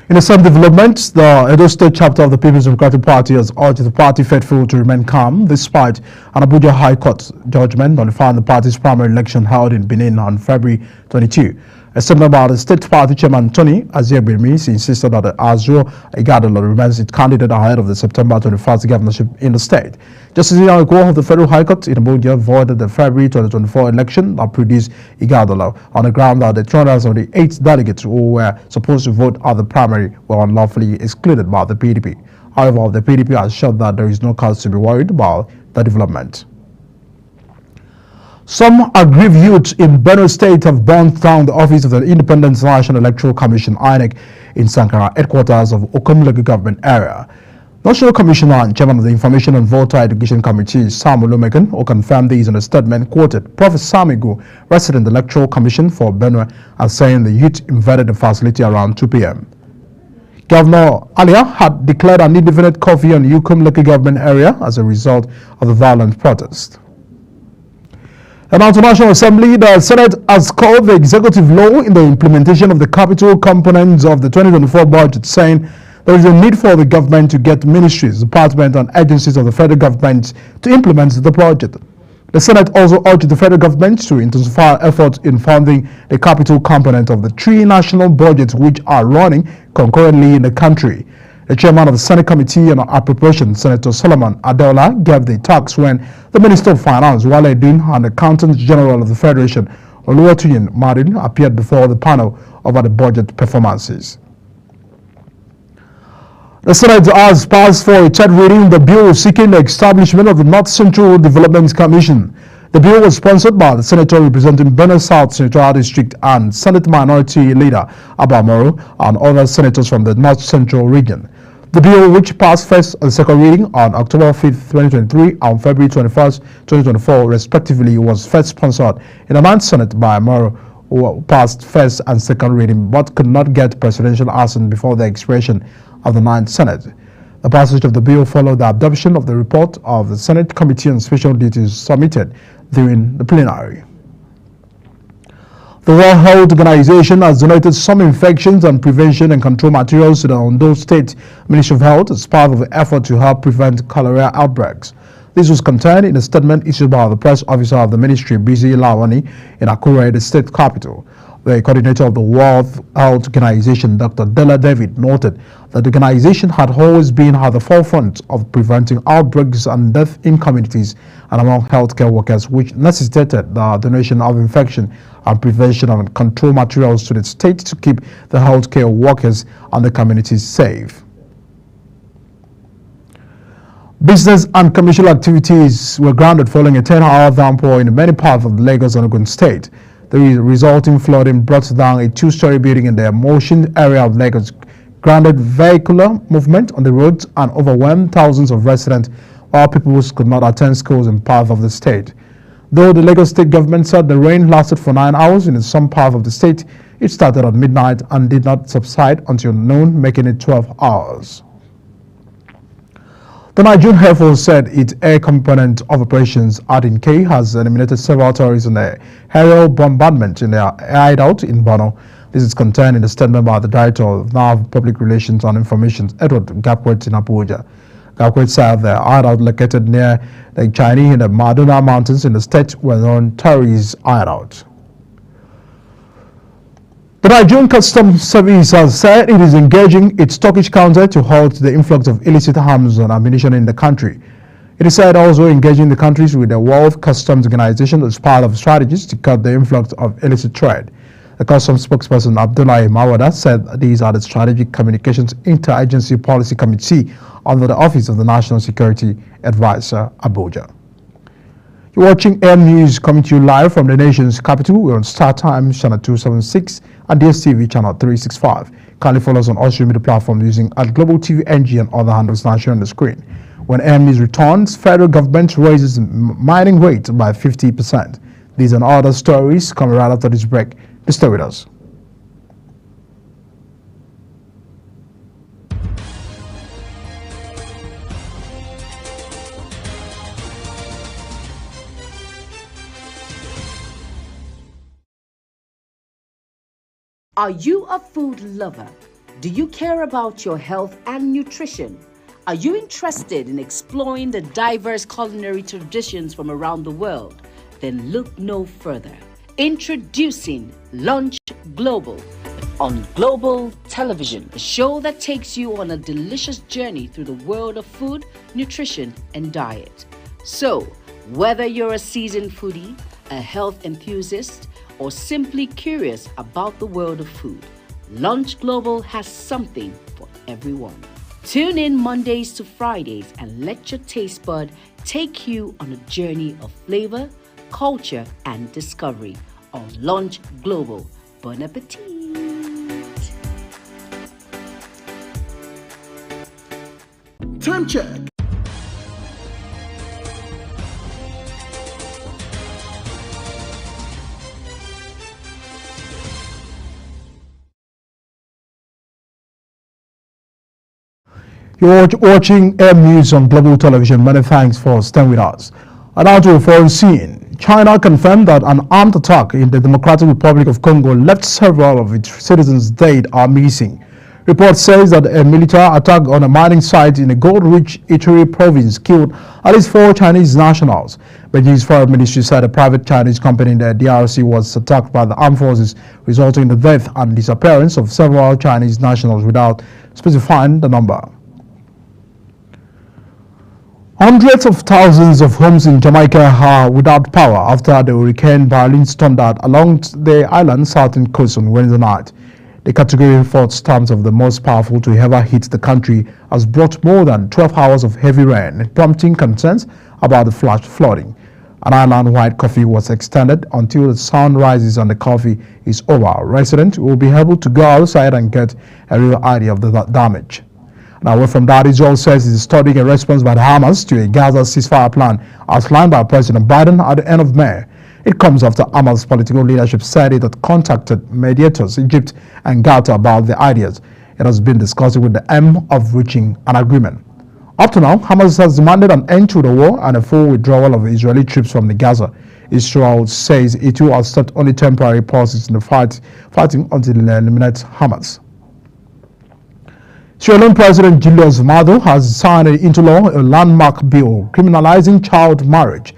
In the same development, the Edo State chapter of the People's Democratic Party has urged the party faithful to remain calm despite an Abuja High Court judgment nullifying the party's primary election held in Benin on February 22. A statement by the state party chairman Tony Aziagbemi insisted that Azuo Ighodalo remains its candidate ahead of the September 21st governorship in the state. Justice Ian Ekwo of the Federal High Court in Abuja voided the February 2024 election that produced Ighodalo on the ground that the 278 delegates who were supposed to vote at the primary were unlawfully excluded by the PDP. However, the PDP has shown that there is no cause to be worried about the development. Some aggrieved youths in Benue State have burnt down the office of the Independent National Electoral Commission (INEC) in Sankara, headquarters of Okomlege government area. National Commissioner and Chairman of the Information and Voter Education Committee, Sam Olumegan, who confirmed these in a statement, quoted Professor Samigu, resident Electoral Commission for Benue, as saying the youth invaded the facility around 2 p.m. Governor Alia had declared an indefinite curfew on Okomlege government area as a result of the violent protest. And now to National Assembly, the Senate has called the executive law in the implementation of the capital components of the 2024 budget, saying there is a need for the government to get ministries, departments, and agencies of the federal government to implement the project. The Senate also urged the federal government to intensify efforts in funding the capital component of the 3 national budgets which are running concurrently in the country. The chairman of the Senate Committee on Appropriations, Senator Solomon Adeola, gave the talks when the Minister of Finance, Wale Edun, and the Accountant General of the Federation, Oluwatoyin Marin, appeared before the panel over the budget performances. The Senate has passed for a third reading the bill seeking the establishment of the North Central Development Commission. The bill was sponsored by the senator representing Benue South Senatorial District and Senate Minority Leader Abba Moro and other senators from the North Central region. The bill, which passed first and second reading on October 5, 2023 and February 21, 2024 respectively, was first sponsored in the 9th Senate by Moro, who passed first and second reading but could not get presidential assent before the expiration of the 9th Senate. The passage of the bill followed the adoption of the report of the Senate Committee on Special Duties submitted during the plenary. The World Health Organization has donated some infections and prevention and control materials to the Ondo State Ministry of Health as part of the effort to help prevent cholera outbreaks. This was contained in a statement issued by the press officer of the ministry, Bisi Lawani, in Akure, the state capital. The coordinator of the World Health Organization, Dr. Della David, noted that the organization had always been at the forefront of preventing outbreaks and death in communities and among healthcare workers, which necessitated the donation of infection and prevention and control materials to the state to keep the healthcare workers and the communities safe. Business and commercial activities were grounded following a 10-hour downpour in many parts of Lagos and Ogun State. The resulting flooding brought down a 2-story building in the Motion area of Lagos, grounded vehicular movement on the roads, and overwhelmed thousands of residents, while people could not attend schools in parts of the state. Though the Lagos state government said the rain lasted for 9 hours in some parts of the state, it started at midnight and did not subside until noon, making it 12 hours. The Nigerian Air Force said its air component of operations (ADIN-K) has eliminated several terrorists in the aerial bombardment in their hideout in Borno. This is contained in a statement by the Director of NAV Public Relations and Information, Edward Gapwet, in Abuja. Gapwet said the hideout located near Lake Chani in the Maduna Mountains in the state were known terrorist hideout. The Nigerian Customs Service has said it is engaging its Turkish counter to halt the influx of illicit arms and ammunition in the country. It is said also engaging the countries with the World Customs Organization as part of strategies to cut the influx of illicit trade. A customs spokesperson, Abdullahi Mawada, said these are the Strategic Communications Interagency Policy Committee under the Office of the National Security Advisor, Abuja. You're watching AM News coming to you live from the nation's capital. We're on Star Times Channel 276 and DSTV Channel 365. Kindly follow us on all social media platforms using Global TV NG and other handles now shown on the screen. When AM News returns, federal government raises mining rate by 50%. These and other stories coming right after this break. Stay with us. Are you a food lover? Do you care about your health and nutrition? Are you interested in exploring the diverse culinary traditions from around the world? Then look no further. Introducing Lunch Global on Global Television, a show that takes you on a delicious journey through the world of food, nutrition, and diet. So, whether you're a seasoned foodie, a health enthusiast, or simply curious about the world of food, Lunch Global has something for everyone. Tune in Mondays to Fridays and let your taste bud take you on a journey of flavor, culture, and discovery on Lunch Global. Bon appetit! Time check. You're watching AM News on Global Television. Many thanks for staying with us. And now to a foreign scene. China confirmed that an armed attack in the Democratic Republic of Congo left several of its citizens dead or missing. Report says that a military attack on a mining site in the gold-rich Ituri province killed at least 4 Chinese nationals. Beijing's foreign ministry said a private Chinese company in the DRC was attacked by the armed forces, resulting in the death and disappearance of several Chinese nationals without specifying the number. Hundreds of thousands of homes in Jamaica are without power after the hurricane violence thundered along the island's southern coast on Wednesday night. The Category 4 storms of the most powerful to ever hit the country has brought more than 12 hours of heavy rain, prompting concerns about the flash flooding. An island-wide curfew was extended until the sun rises and the curfew is over. Residents will be able to go outside and get a real idea of the damage. Now, away from that, Israel says it's studying a response by the Hamas to a Gaza ceasefire plan outlined by President Biden at the end of May. It comes after Hamas political leadership said it had contacted mediators, Egypt and Qatar, about the ideas. It has been discussing with the aim of reaching an agreement. Up to now, Hamas has demanded an end to the war and a full withdrawal of Israeli troops from the Gaza. Israel says it will accept only temporary pauses in the fighting until it eliminates Hamas. Sierra Leone President Julius Maado has signed into law a landmark bill criminalizing child marriage.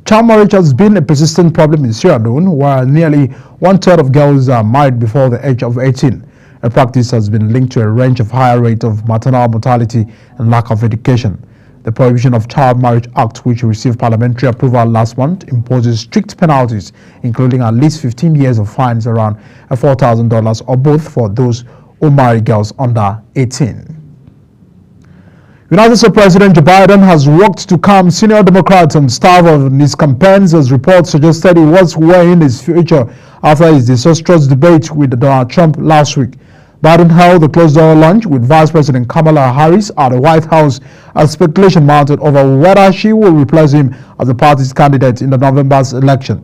Child marriage has been a persistent problem in Sierra Leone, where nearly 1/3 of girls are married before the age of 18. A practice has been linked to a range of higher rate of maternal mortality and lack of education. The Prohibition of Child Marriage Act, which received parliamentary approval last month, imposes strict penalties, including at least 15 years of fines around $4,000 or both for those who marry girls under 18. United States President Joe Biden has worked to calm senior Democrats and staff of his campaigns as reports suggested he was weighing his future after his disastrous debate with Donald Trump last week. Biden held a closed-door lunch with Vice President Kamala Harris at the White House as speculation mounted over whether she will replace him as the party's candidate in the November's election.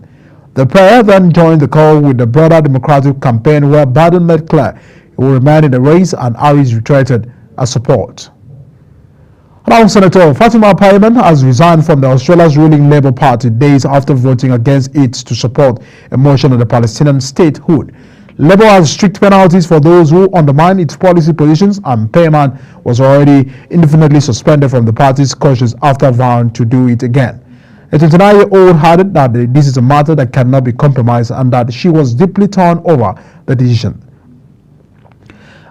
The pair then joined the call with the broader Democratic campaign, where Biden made clear he will remain in the race and Harris reiterated her support. Now, Senator Fatima Payman has resigned from the Australia's ruling Labour Party days after voting against it to support a motion on the Palestinian statehood. Labour has strict penalties for those who undermine its policy positions, and Payman was already indefinitely suspended from the party's caucus after vowing to do it again. A 29-year-old added that this is a matter that cannot be compromised and that she was deeply torn over the decision.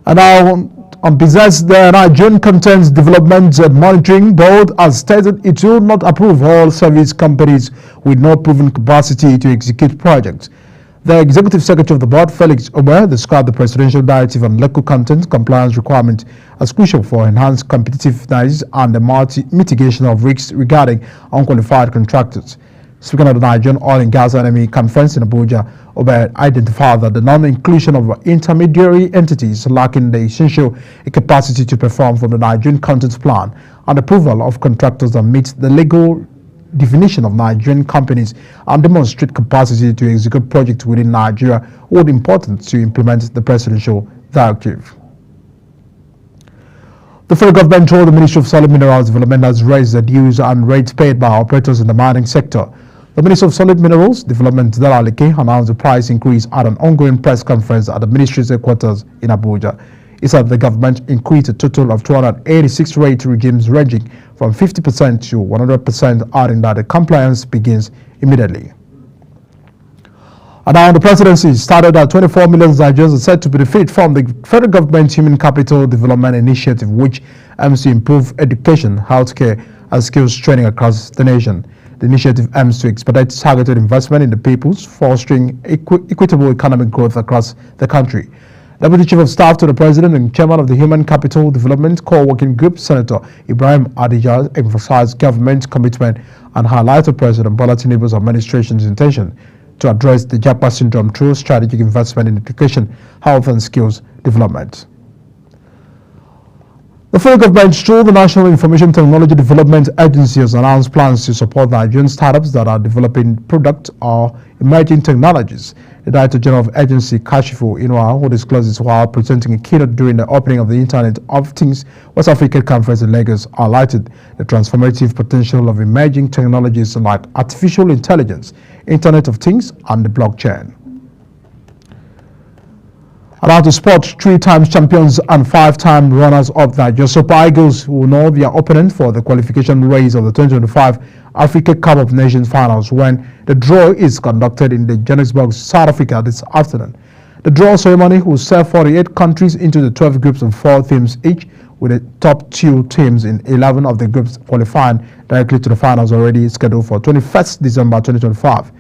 And now, on business, the Nigerian Contents Development and Monitoring Board has stated it will not approve all service companies with no proven capacity to execute projects. The executive secretary of the board, Felix Omer, described the presidential directive on local content compliance requirement as crucial for enhanced competitiveness and the mitigation of risks regarding unqualified contractors. Speaking at the Nigerian Oil and Gas Enemy Conference in Abuja, Ober identified that the non-inclusion of intermediary entities lacking the essential capacity to perform from the Nigerian content plan and approval of contractors that meet the legal definition of Nigerian companies and demonstrate capacity to execute projects within Nigeria would be important to implement the presidential directive. The federal government told the Ministry of Solid Minerals Development has raised the dues and rates paid by operators in the mining sector. The Minister of Solid Minerals Development, Dela Alike, announced the price increase at an ongoing press conference at the ministry's headquarters in Abuja. He said the government increased a total of 286 rate regimes ranging from 50% to 100%, adding that the compliance begins immediately. And now the presidency started that 24 million Nigerians are said to benefit from the federal government Human Capital Development Initiative, which aims to improve education, healthcare, and skills training across the nation. The initiative aims to expedite targeted investment in the peoples, fostering equitable economic growth across the country. Deputy Chief of Staff to the President and Chairman of the Human Capital Development Core Working Group, Senator Ibrahim Adija, emphasized government commitment and highlighted President Bola Tinubu's administration's intention to address the Japa syndrome through strategic investment in education, health, and skills development. The federal government, through the National Information Technology Development Agency, has announced plans to support Nigerian startups that are developing product or emerging technologies. The Director General of Agency, Kashifu Inua, who disclosed this while presenting a keynote during the opening of the Internet of Things West African Conference in Lagos, highlighted the transformative potential of emerging technologies like artificial intelligence, Internet of Things, and the blockchain. About the sport, 3-time champions and 5-time runners-up Nigeria Super Eagles will know their opponent for the qualification race of the 2025 Africa Cup of Nations finals when the draw is conducted in the Johannesburg, South Africa this afternoon. The draw ceremony will serve 48 countries into the 12 groups of 4 teams each, with the top 2 teams in 11 of the groups qualifying directly to the finals already scheduled for 21st December 2025.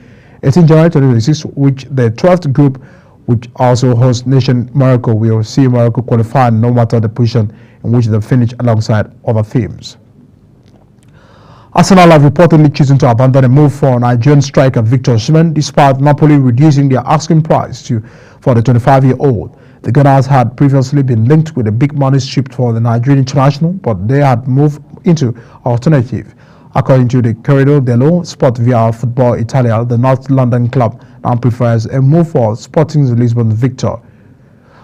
18 January 2026, which the 12th group, which also hosts nation Morocco, will see Morocco qualify no matter the position in which they finish alongside other teams. Arsenal have reportedly chosen to abandon a move for Nigerian striker Victor Osimhen, despite Napoli reducing their asking price for the 25-year-old. The Gunners had previously been linked with a big money strip for the Nigerian international, but they had moved into alternative. According to the Corriere dello Sport via Football Italia, the North London club now prefers a move for Sporting Lisbon Victor.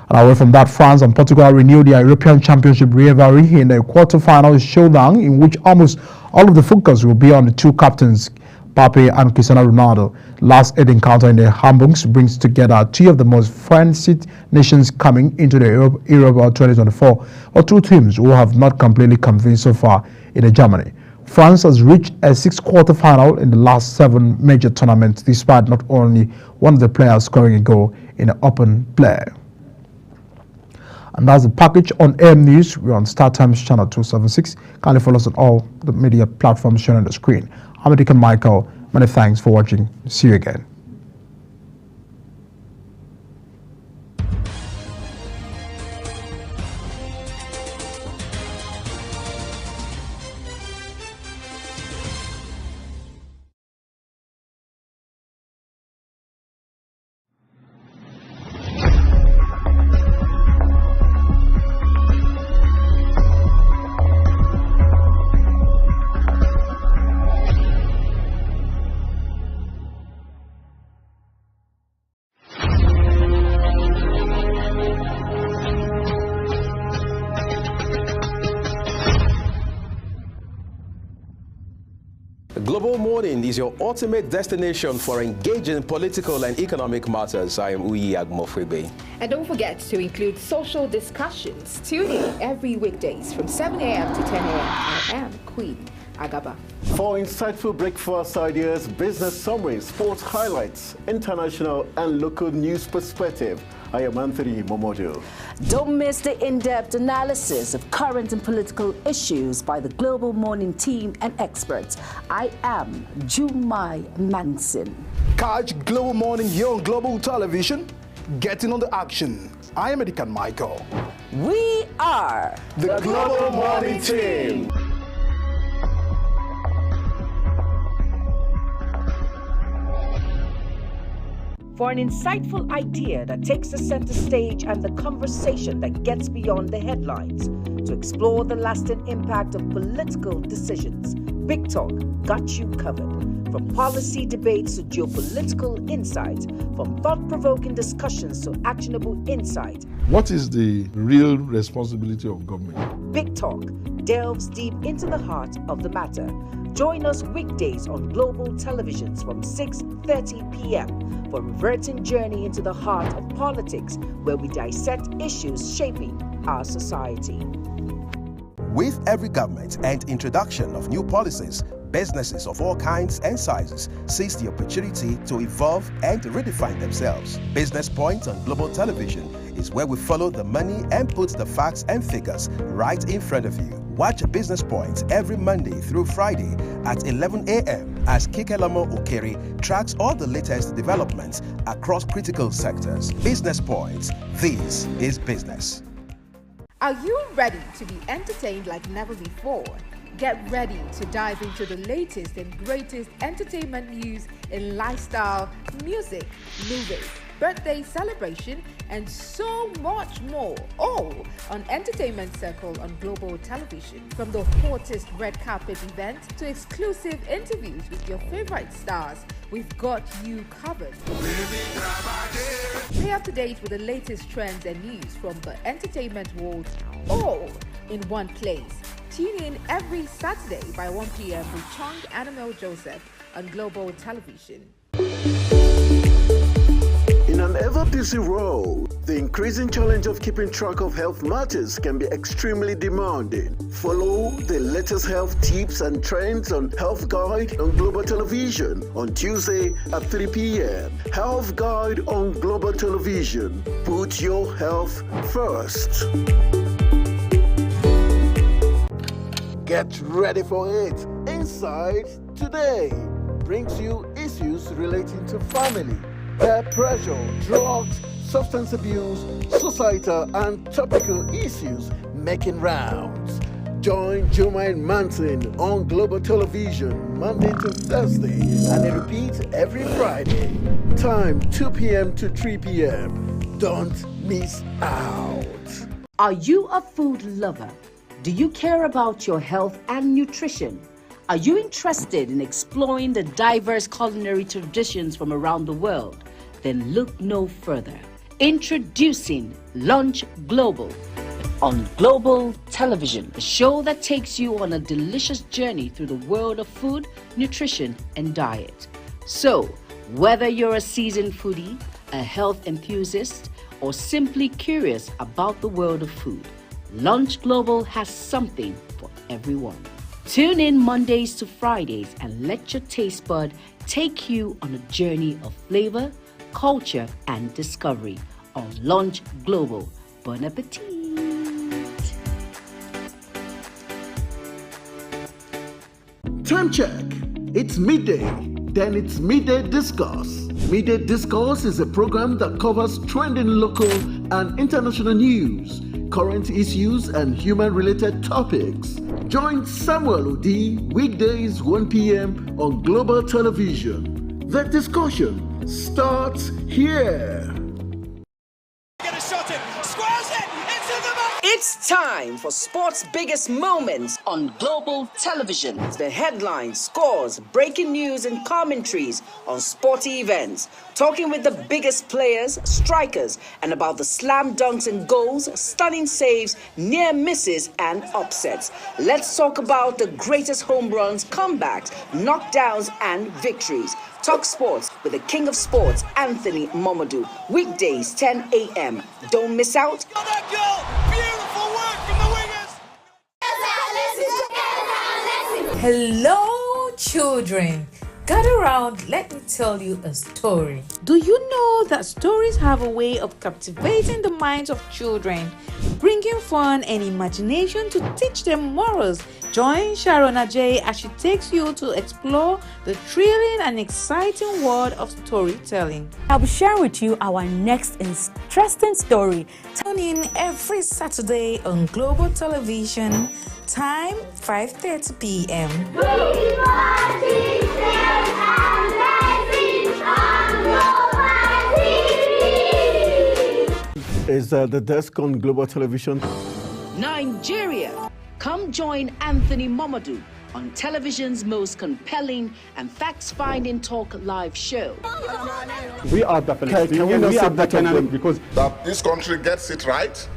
And away from that, France and Portugal renewed their European Championship rivalry in a quarter-final showdown in which almost all of the focus will be on the 2 captains, Mbappe and Cristiano Ronaldo. Last 8 encounter in the Hamburgs brings together 2 of the most fancied nations coming into the Euro 2024, or 2 teams who have not completely convinced so far in Germany. France has reached a 6th quarter-final in the last 7 major tournaments, despite not only one of the players scoring a goal in an open play. And that's the package on AM News. We're on Star Times channel 276. Kindly follow us on all the media platforms shown on the screen. I'm Deacon Michael. Many thanks for watching. See you again. Global Morning is your ultimate destination for engaging political and economic matters. I am Uyi Agmofwebe. And don't forget to include social discussions. Tune in every weekdays from 7 a.m. to 10 a.m. I am Queen Agaba. For insightful breakfast ideas, business summaries, sports highlights, international and local news perspective, I am Anthony Momodu. Don't miss the in-depth analysis of current and political issues by the Global Morning team and experts. I am Jumai Manson. Catch Global Morning here on Global Television. Getting on the action. I am Edikan Michael. We are the Global Morning team. For an insightful idea that takes the center stage and the conversation that gets beyond the headlines, to explore the lasting impact of political decisions, Big Talk got you covered. From policy debates to geopolitical insights, from thought-provoking discussions to actionable insight. What is the real responsibility of government? Big Talk delves deep into the heart of the matter. Join us weekdays on Global Televisions from 6:30 p.m. for a reverting journey into the heart of politics, where we dissect issues shaping our society. With every government and introduction of new policies, businesses of all kinds and sizes seize the opportunity to evolve and redefine themselves. Business Point on Global Television is where we follow the money and put the facts and figures right in front of you. Watch Business Point every Monday through Friday at 11 a.m. as Kikelamo Okeri tracks all the latest developments across critical sectors. Business Point. This is business. Are you ready to be entertained like never before? Get ready to dive into the latest and greatest entertainment news in lifestyle, music, movies, birthday celebration, and so much more. All on Entertainment Circle on Global Television. From the hottest red carpet event to exclusive interviews with your favorite stars, we've got you covered. Stay up to date with the latest trends and news from the entertainment world, all in one place. Tune in every Saturday by 1 p.m. with Chong Annabelle Joseph on Global Television. In an ever-busy world, the increasing challenge of keeping track of health matters can be extremely demanding. Follow the latest health tips and trends on Health Guide on Global Television on Tuesday at 3 p.m. Health Guide on Global Television. Put your health first. Get ready for it. Inside Today brings you issues relating to family, peer pressure, drugs, substance abuse, societal and topical issues making rounds. Join Jumai Manson on Global Television Monday to Thursday and it repeats every Friday. Time 2 p.m. to 3 p.m. Don't miss out. Are you a food lover? Do you care about your health and nutrition? Are you interested in exploring the diverse culinary traditions from around the world? Then look no further. Introducing Lunch Global on Global Television, a show that takes you on a delicious journey through the world of food, nutrition, and diet. So, whether you're a seasoned foodie, a health enthusiast, or simply curious about the world of food, Lunch Global has something for everyone. Tune in Mondays to Fridays and let your taste bud take you on a journey of flavor, culture, and discovery on Lunch Global. Bon appetit! Time check. It's midday. Then it's Midday Discourse. Midday Discourse is a program that covers trending local and international news, current issues, and human-related topics. Join Samuel Odi weekdays 1 p.m. on Global Television. The discussion starts here. It's time for sports' biggest moments on Global Television. The headlines, scores, breaking news, and commentaries on sporty events. Talking with the biggest players, strikers, and about the slam dunks and goals, stunning saves, near misses, and upsets. Let's talk about the greatest home runs, comebacks, knockdowns, and victories. Talk sports with the king of sports, Anthony Momodu. Weekdays, 10 a.m. Don't miss out. Hello, children. Gather round, let me tell you a story. Do you know that stories have a way of captivating the minds of children, bringing fun and imagination to teach them morals? Join Sharon Ajay as she takes you to explore the thrilling and exciting world of storytelling. I'll be sharing with you our next interesting story. Tune in every Saturday on Global Television, time 5:30 p.m. Is the desk on Global Television? Nigeria. Come join Anthony Momodu on television's most compelling and facts-finding talk live show. We are the because that this country gets it right.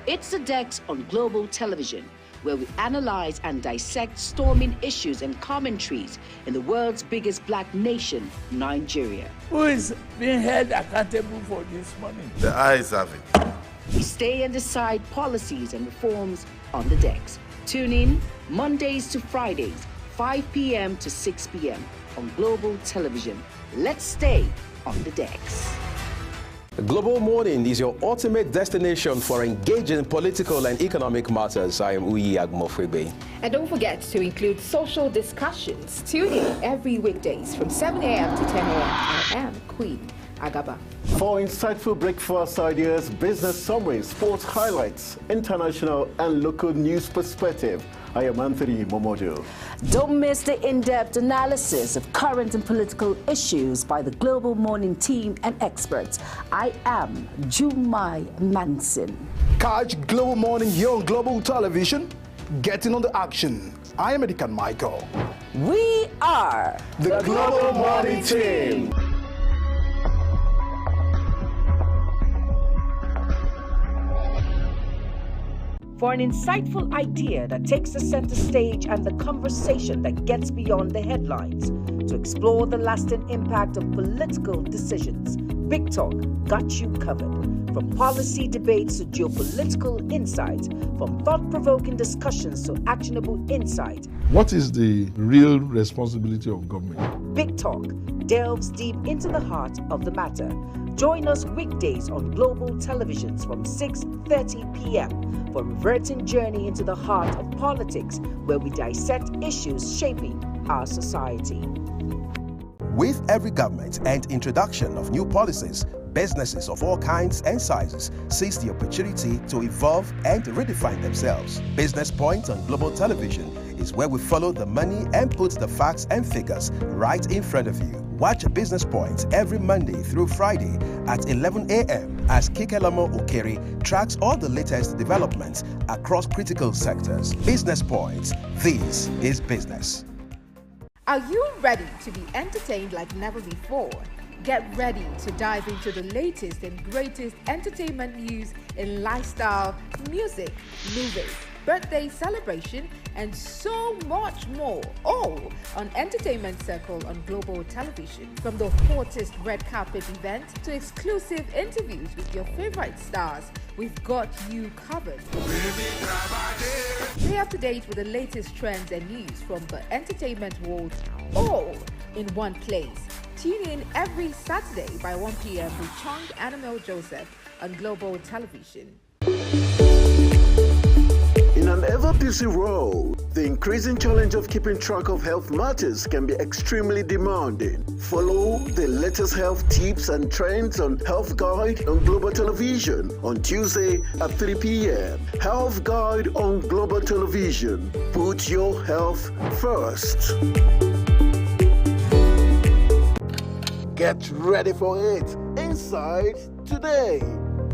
It's the Dex on Global Television, where we analyze and dissect storming issues and commentaries in the world's biggest black nation, Nigeria. Who is being held accountable for this money? The eyes have it. We stay and decide policies and reforms on the Dex. Tune in Mondays to Fridays, 5 p.m. to 6 p.m. on Global Television. Let's stay on the Dex. Global Morning is your ultimate destination for engaging political and economic matters. I am Uyi Agmofwebe. And don't forget to include social discussions. Tune in every weekdays from 7 a.m. to 10 a.m. I am Queen Agaba. For insightful breakfast ideas, business summaries, sports highlights, international and local news perspective, I am Anthony Momodu. Don't miss the in-depth analysis of current and political issues by the Global Morning team and experts. I am Jumai Manson. Catch Global Morning here on Global Television, getting on the action. I am Edikan Michael. We are the Global Morning team. For an insightful idea that takes the center stage and the conversation that gets beyond the headlines, to explore the lasting impact of political decisions, Big Talk got you covered. From policy debates to geopolitical insights, from thought-provoking discussions to actionable insight. What is the real responsibility of government? Big Talk delves deep into the heart of the matter. Join us weekdays on Global Televisions from 6:30 p.m. for a reverting journey into the heart of politics, where we dissect issues shaping our society. With every government and introduction of new policies, businesses of all kinds and sizes seize the opportunity to evolve and redefine themselves. Business Point on Global Television is where we follow the money and put the facts and figures right in front of you. Watch Business Point every Monday through Friday at 11 a.m. as Kikelamo Okeri tracks all the latest developments across critical sectors. Business Point. This is business. Are you ready to be entertained like never before? Get ready to dive into the latest and greatest entertainment news in lifestyle, music, movies, birthday celebration, and so much more. All on Entertainment Circle on Global Television. From the hottest red carpet event to exclusive interviews with your favorite stars, we've got you covered. Stay up to date with the latest trends and news from the entertainment world, all in one place. Tune in every Saturday by 1 p.m. with Chong Annabelle Joseph on Global Television. In an ever-busy world, the increasing challenge of keeping track of health matters can be extremely demanding. Follow the latest health tips and trends on Health Guide on Global Television on Tuesday at 3 p.m. Health Guide on Global Television. Put your health first. Get ready for it. Inside Today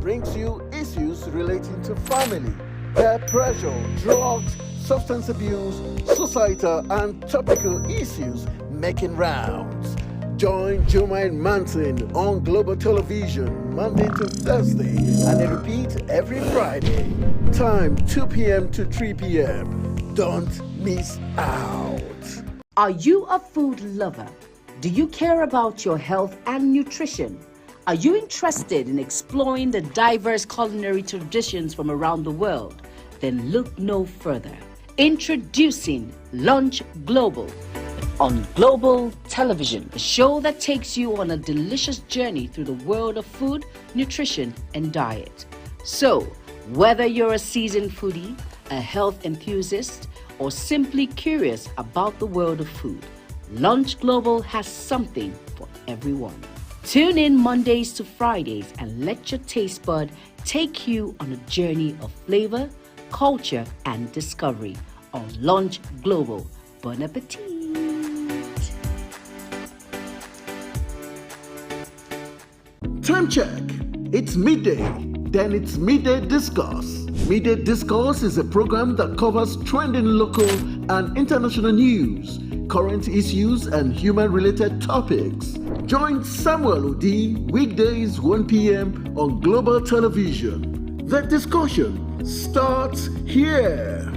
brings you issues relating to family, peer pressure, drugs, substance abuse, societal and topical issues making rounds. Join Jumain Manson on Global Television Monday to Thursday and they repeat every Friday. Time 2 p.m. to 3 p.m. Don't miss out. Are you a food lover? Do you care about your health and nutrition? Are you interested in exploring the diverse culinary traditions from around the world? Then look no further. Introducing Lunch Global, on Global Television, a show that takes you on a delicious journey through the world of food, nutrition, and diet. So, whether you're a seasoned foodie, a health enthusiast, or simply curious about the world of food, Lunch Global has something for everyone. Tune in Mondays to Fridays and let your taste bud take you on a journey of flavor, culture, and discovery on Lunch Global. Bon appetit! Time check. It's midday. Then it's Midday Discourse. Midday Discourse is a program that covers trending local and international news, current issues, and human-related topics. Join Samuel Odi weekdays 1 p.m. on Global Television. The discussion starts here.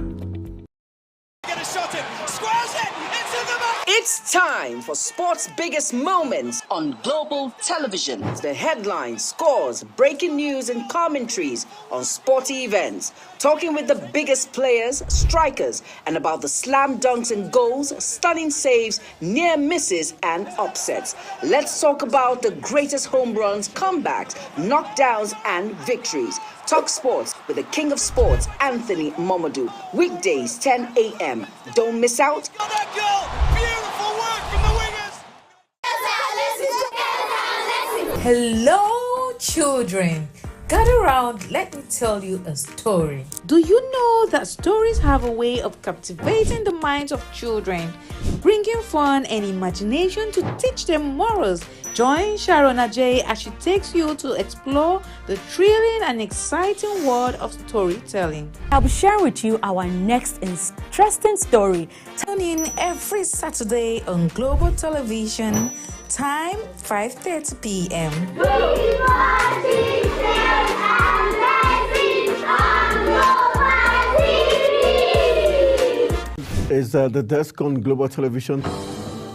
It's time for sports' biggest moments on Global Television. The headlines, scores, breaking news, and commentaries on sporty events. Talking with the biggest players, strikers, and about the slam dunks and goals, stunning saves, near misses, and upsets. Let's talk about the greatest home runs, comebacks, knockdowns, and victories. Talk sports with the king of sports, Anthony Momodu. Weekdays, 10 a.m. Don't miss out. Hello, children. Gather around, let me tell you a story. Do you know that stories have a way of captivating the minds of children, bringing fun and imagination to teach them morals? Join Sharon Ajay as she takes you to explore the thrilling and exciting world of storytelling. I'll be sharing with you our next interesting story. Tune in every Saturday on Global Television, time 5:30 p.m. Is the desk on Global Television?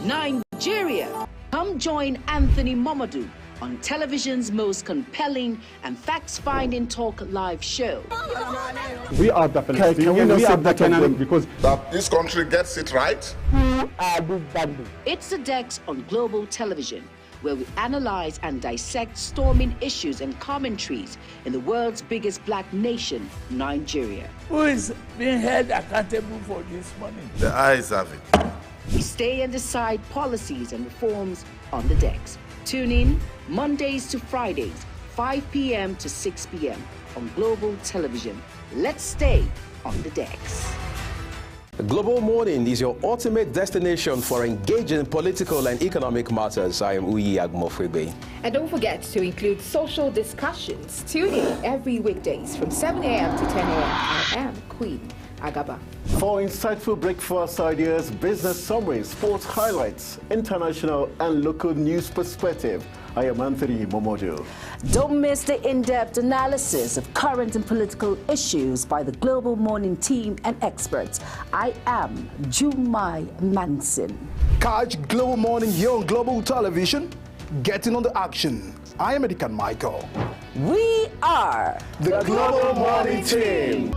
Nigeria. Come join Anthony Momodu on television's most compelling and facts-finding talk live show. We are definitely. Can we not say that because that this country gets it right? It's the Dex on Global Television, where we analyze and dissect storming issues and commentaries in the world's biggest black nation, Nigeria. Who is being held accountable for this money? The eyes have it. We stay and decide policies and reforms on the Dex. Tune in Mondays to Fridays, 5 p.m. to 6 p.m. on Global Television. Let's stay on the Dex. Global Morning is your ultimate destination for engaging political and economic matters. I am Uyi Agmofwebe. And don't forget to include social discussions. Tune in every weekdays from 7 a.m. to 10 a.m. I am Queen Agaba. For insightful breakfast ideas, business summaries, sports highlights, international and local news perspective, I am Anthony Momodu. Don't miss the in-depth analysis of current and political issues by the Global Morning team and experts. I am Jumai Manson. Catch Global Morning here on Global Television. Getting on the action. I am Edikan Michael. We are the Global Morning team.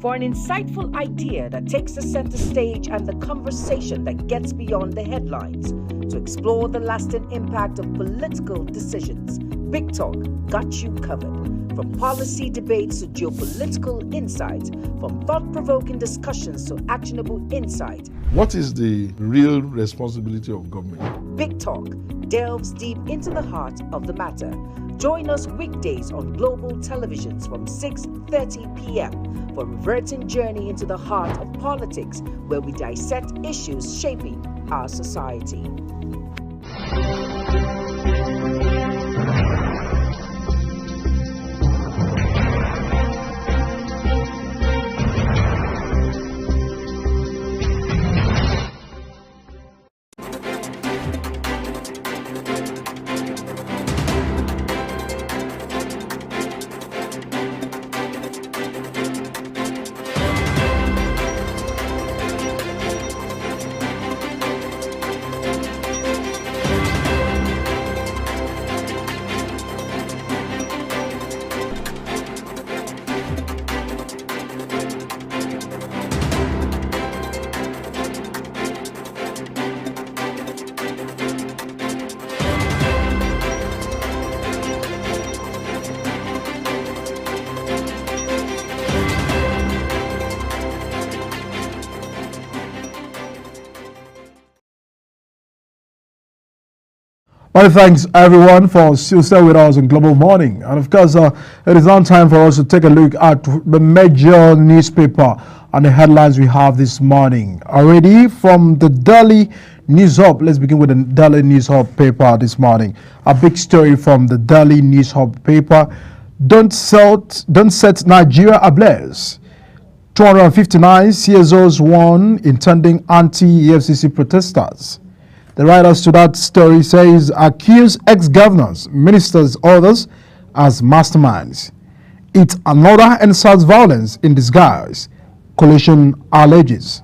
For an insightful idea that takes the center stage and the conversation that gets beyond the headlines, to explore the lasting impact of political decisions, Big Talk got you covered. From policy debates to geopolitical insights, from thought-provoking discussions to actionable insight. What is the real responsibility of government? Big Talk delves deep into the heart of the matter. Join us weekdays on Global Televisions from 6:30 p.m. for a reverting journey into the heart of politics, where we dissect issues shaping our society. Well, thanks everyone for still staying with us in Global Morning. And of course, it is now time for us to take a look at the major newspaper and the headlines we have this morning. Already from the Daily News Hub, let's begin with the Daily News Hub paper this morning. A big story from the Daily News Hub paper. Don't set Nigeria ablaze. 259 CSOs warn intending anti-EFCC protesters. The writers to that story says accuse ex-governors, ministers, others as masterminds. It's another NSAS violence in disguise, coalition alleges.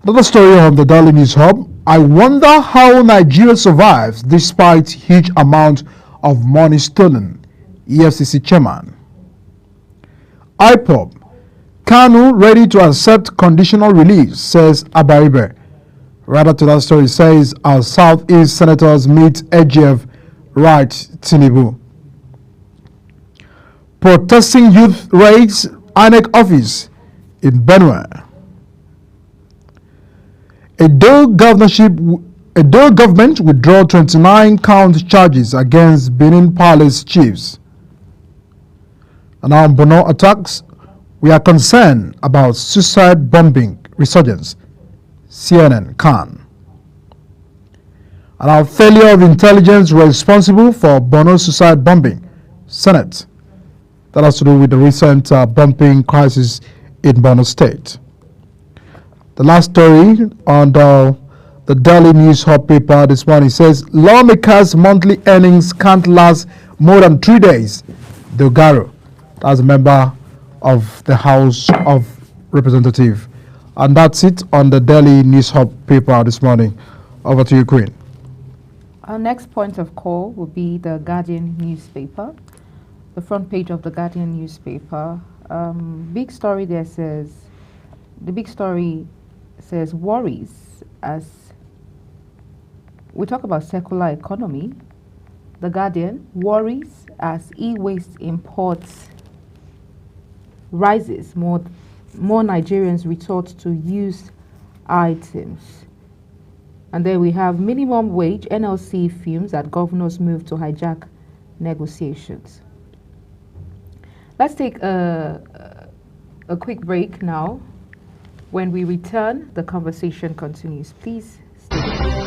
Another story on the Daily News Hub. I wonder how Nigeria survives despite huge amount of money stolen. EFCC chairman. IPOB. Kanu ready to accept conditional release, says Abaribe. Rather to that story says our Southeast senators meet AGF, right Tinubu. Protesting youth raids INEC office in Benue. Edo government withdraw 29 count charges against Benin Palace chiefs. And now Bono attacks. We are concerned about suicide bombing resurgence. CNN Khan. And our failure of intelligence responsible for Bono suicide bombing. Senate. That has to do with the recent bombing crisis in Borno State. The last story on the Daily News Hub paper this morning says lawmakers' monthly earnings can't last more than 3 days. Dogaro, that's a member of the House of Representatives. And that's it on the Daily News Hub paper this morning. Over to you, Queen. Our next point of call will be the Guardian newspaper. The front page of the Guardian newspaper. Big story there says, the big story says worries as we talk about circular economy. The Guardian worries as e-waste imports rises, more Nigerians resort to used items. And then we have minimum wage, NLC fumes that governors move to hijack negotiations. Let's take a quick break now. When we return, the conversation continues. Please stay with us.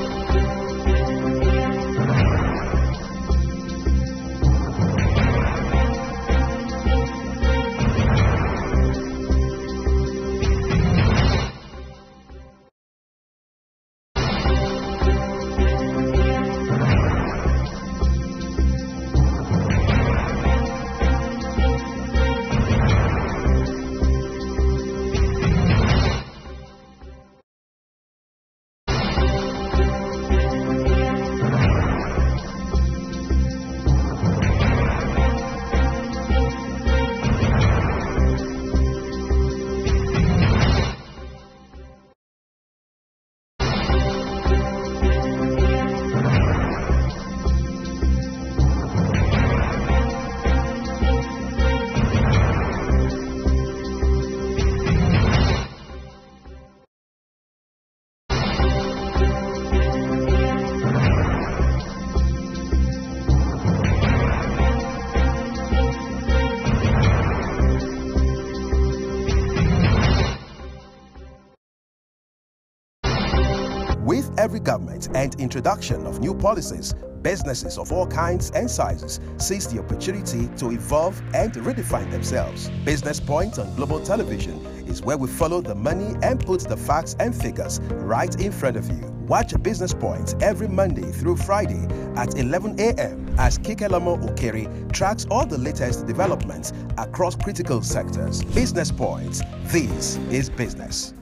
With every government and introduction of new policies, businesses of all kinds and sizes seize the opportunity to evolve and redefine themselves. Business Point on Global Television is where we follow the money and put the facts and figures right in front of you. Watch Business Point every Monday through Friday at 11 a.m. as Kikelamo Okeri tracks all the latest developments across critical sectors. Business Point. This is business.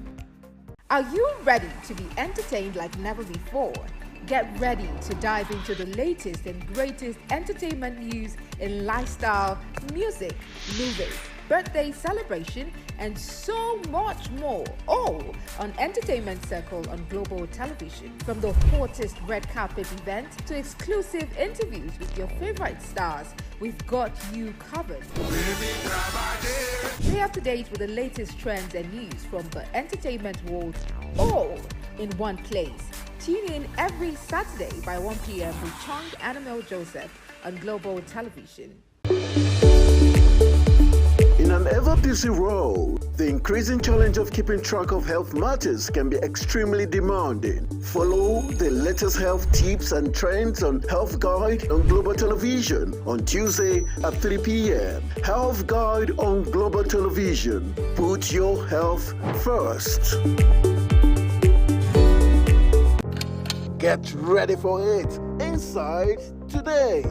Are you ready to be entertained like never before? Get ready to dive into the latest and greatest entertainment news in lifestyle, music, movies, birthday celebration, and so much more, all on Entertainment Circle on Global Television. From the hottest red carpet events to exclusive interviews with your favorite stars, we've got you covered. Stay up to date with the latest trends and news from the entertainment world, all in one place. Tune in every Saturday by 1 p.m. with Chong and Emil Joseph on Global Television. In an ever-busy world, the increasing challenge of keeping track of health matters can be extremely demanding. Follow the latest health tips and trends on Health Guide on Global Television on Tuesday at 3 p.m. Health Guide on Global Television. Put your health first. Get ready for it. Inside Today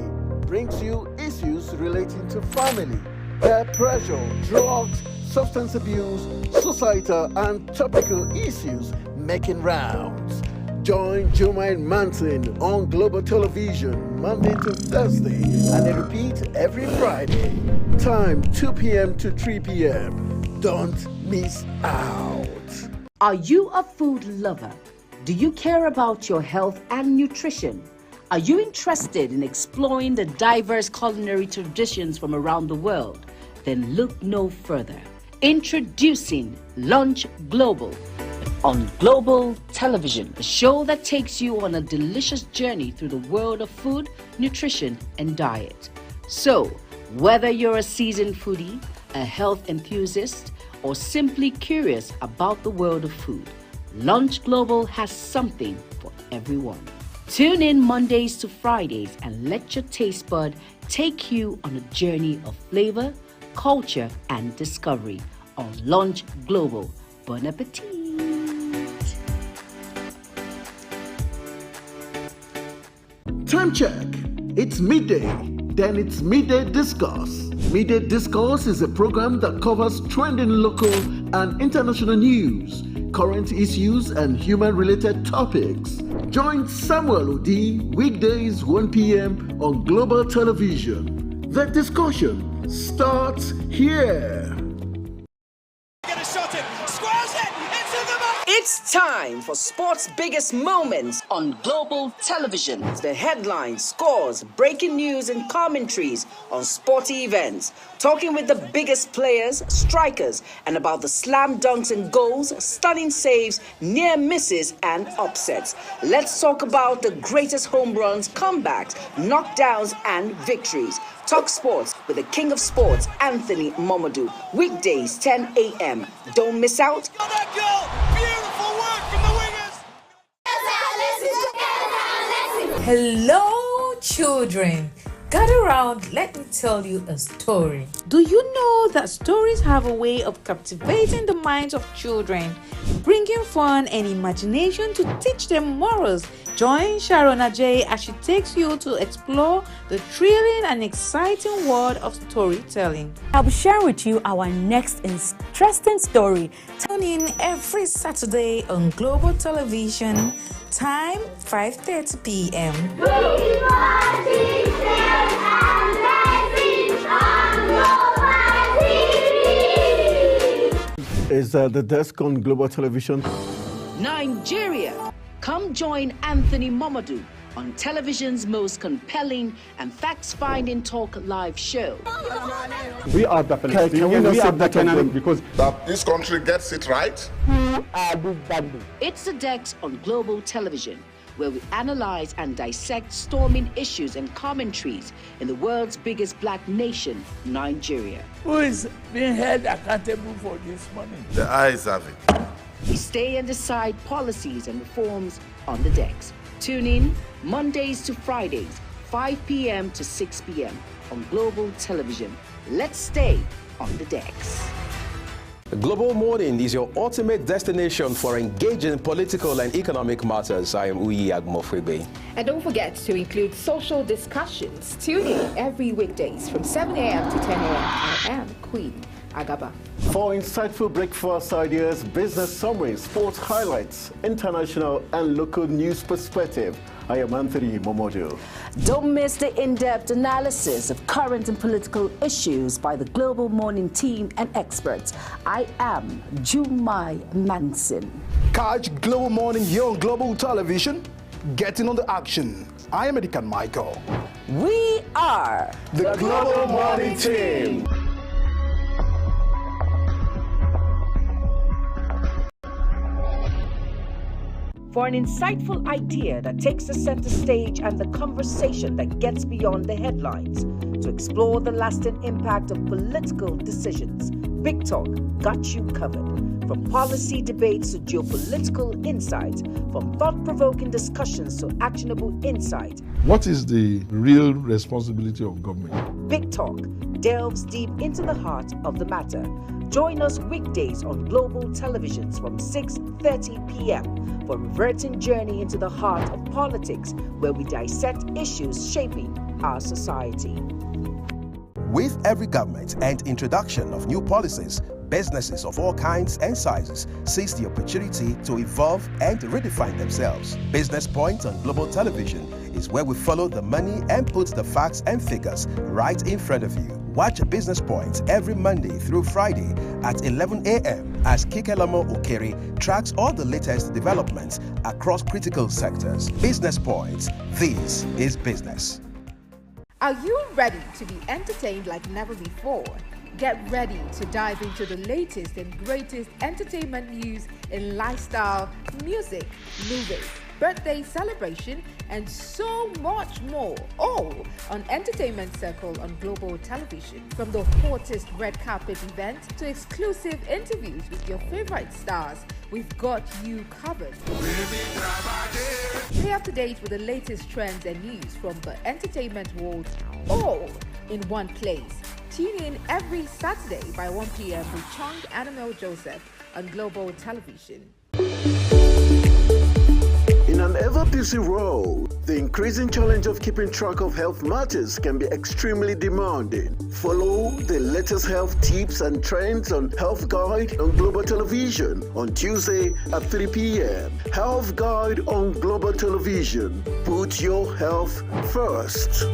brings you issues relating to family, peer pressure, drugs, substance abuse, societal and topical issues making rounds. Join Jumaine Manson on Global Television Monday to Thursday and they repeat every Friday. Time 2 p.m. to 3 p.m. Don't miss out. Are you a food lover? Do you care about your health and nutrition? Are you interested in exploring the diverse culinary traditions from around the world? Then look no further. Introducing Lunch Global on Global Television, a show that takes you on a delicious journey through the world of food, nutrition, and diet. So, whether you're a seasoned foodie, a health enthusiast, or simply curious about the world of food, Lunch Global has something for everyone. Tune in Mondays to Fridays and let your taste bud take you on a journey of flavor, culture, and discovery on Lunch Global. Bon appetit! Time check. It's midday. Then it's Midday Discourse. Midday Discourse is a program that covers trending local and international news, current issues, and human-related topics. Join Samuel Odi weekdays 1 p.m. on Global Television. The discussion starts here. It's time for sports' biggest moments on Global Television. The headlines, scores, breaking news, and commentaries on sporty events. Talking with the biggest players, strikers, and about the slam dunks and goals, stunning saves, near misses, and upsets. Let's talk about the greatest home runs, comebacks, knockdowns, and victories. Talk sports with the king of sports, Anthony Momodu. Weekdays, 10 a.m. Don't miss out. Hello, children. Gather around, let me tell you a story. Do you know that stories have a way of captivating the minds of children, bringing fun and imagination to teach them morals? Join Sharon Ajay as she takes you to explore the thrilling and exciting world of storytelling. I'll be sharing with you our next interesting story. Tune in every Saturday on Global Television, time 5:30 p.m. Is the desk on Global Television? Nigeria. Come join Anthony Momodu on television's most compelling and facts-finding talk live show. We are the because that this country gets it right. It's the Dex on Global Television, where we analyze and dissect storming issues and commentaries in the world's biggest black nation, Nigeria. Who is being held accountable for this money? The eyes have it. We stay and decide policies and reforms on the Dex. Tune in Mondays to Fridays, 5 p.m. to 6 p.m. on Global Television. Let's stay on the Dex. Global Morning is your ultimate destination for engaging political and economic matters. I am Uyi Agmofwebe. And don't forget to include social discussions. Tune in every weekdays from 7 a.m. to 10 a.m. I am Queen Agaba. For insightful breakfast ideas, business summaries, sports highlights, international and local news perspective, I am Anthony Momodu. Don't miss the in-depth analysis of current and political issues by the Global Morning team and experts. I am Jumaine Manson. Catch Global Morning here on Global Television, getting on the action. I am Edikan Michael. We are the Global Morning team. for an insightful idea that takes the center stage and the conversation that gets beyond the headlines, to explore the lasting impact of political decisions. Big Talk got you covered. From policy debates to geopolitical insights, from thought-provoking discussions to actionable insight, What is the real responsibility of government? Big Talk delves deep into the heart of the matter. Join us weekdays on Global Televisions from 6:30 p.m. for a reverting journey into the heart of politics, where we dissect issues shaping our society. With every government and introduction of new policies, businesses of all kinds and sizes seize the opportunity to evolve and redefine themselves. Business Point on Global Television is where we follow the money and put the facts and figures right in front of you. Watch Business Point every Monday through Friday at 11 a.m. as Kikelamo Okere tracks all the latest developments across critical sectors. Business Point, this is business. Are you ready to be entertained like never before? Get ready to dive into the latest and greatest entertainment news in lifestyle, music, movies, birthday celebration, and so much more. All on Entertainment Circle on Global Television. From the hottest red carpet event to exclusive interviews with your favorite stars, we've got you covered. Stay up to date with the latest trends and news from the entertainment world, all in one place. Tune in every Saturday by 1 p.m. with Chung Annabelle Joseph on Global Television. In an ever-busy world, the increasing challenge of keeping track of health matters can be extremely demanding. Follow the latest health tips and trends on Health Guide on Global Television on Tuesday at 3 p.m. Health Guide on Global Television. Put your health first.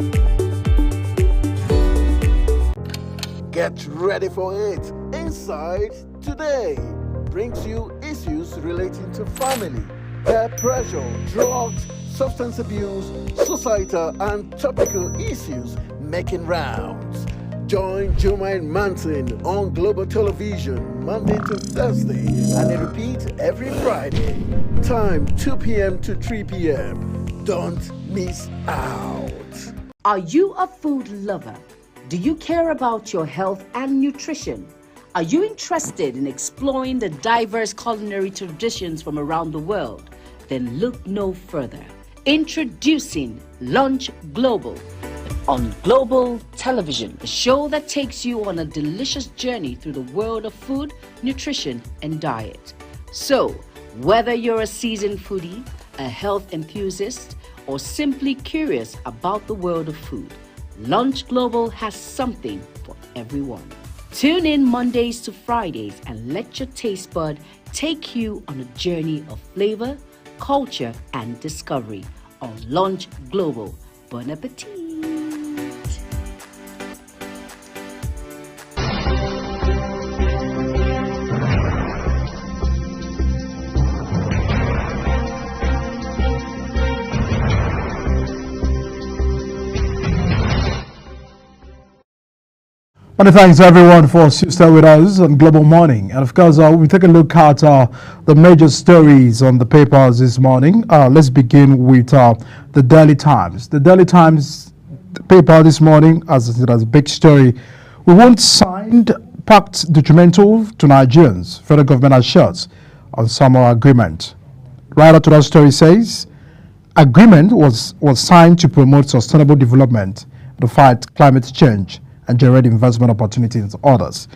Get ready for it. Inside Today brings you issues relating to family, peer pressure, drugs, substance abuse, societal and topical issues making rounds. Join Jumaine Manson on Global Television Monday to Thursday and it repeats every Friday. Time 2 p.m. to 3 p.m. Don't miss out. Are you a food lover? Do you care about your health and nutrition? Are you interested in exploring the diverse culinary traditions from around the world? Then look no further. Introducing Lunch Global on Global Television, a show that takes you on a delicious journey through the world of food, nutrition, and diet. So, whether you're a seasoned foodie, a health enthusiast, or simply curious about the world of food, Lunch Global has something for everyone. Tune in Mondays to Fridays and let your taste bud take you on a journey of flavor, culture, and discovery on Lunch Global. Bon appetit! Many thanks everyone for staying with us on Global Morning. And of course, we take a look at the major stories on the papers this morning. Let's begin with the Daily Times. The Daily Times paper this morning has a big story. We won't sign pact detrimental to Nigerians. Federal government assures on Samoa agreement. Writer to that story says, agreement was signed to promote sustainable development, to fight climate change, and generate investment opportunities in others.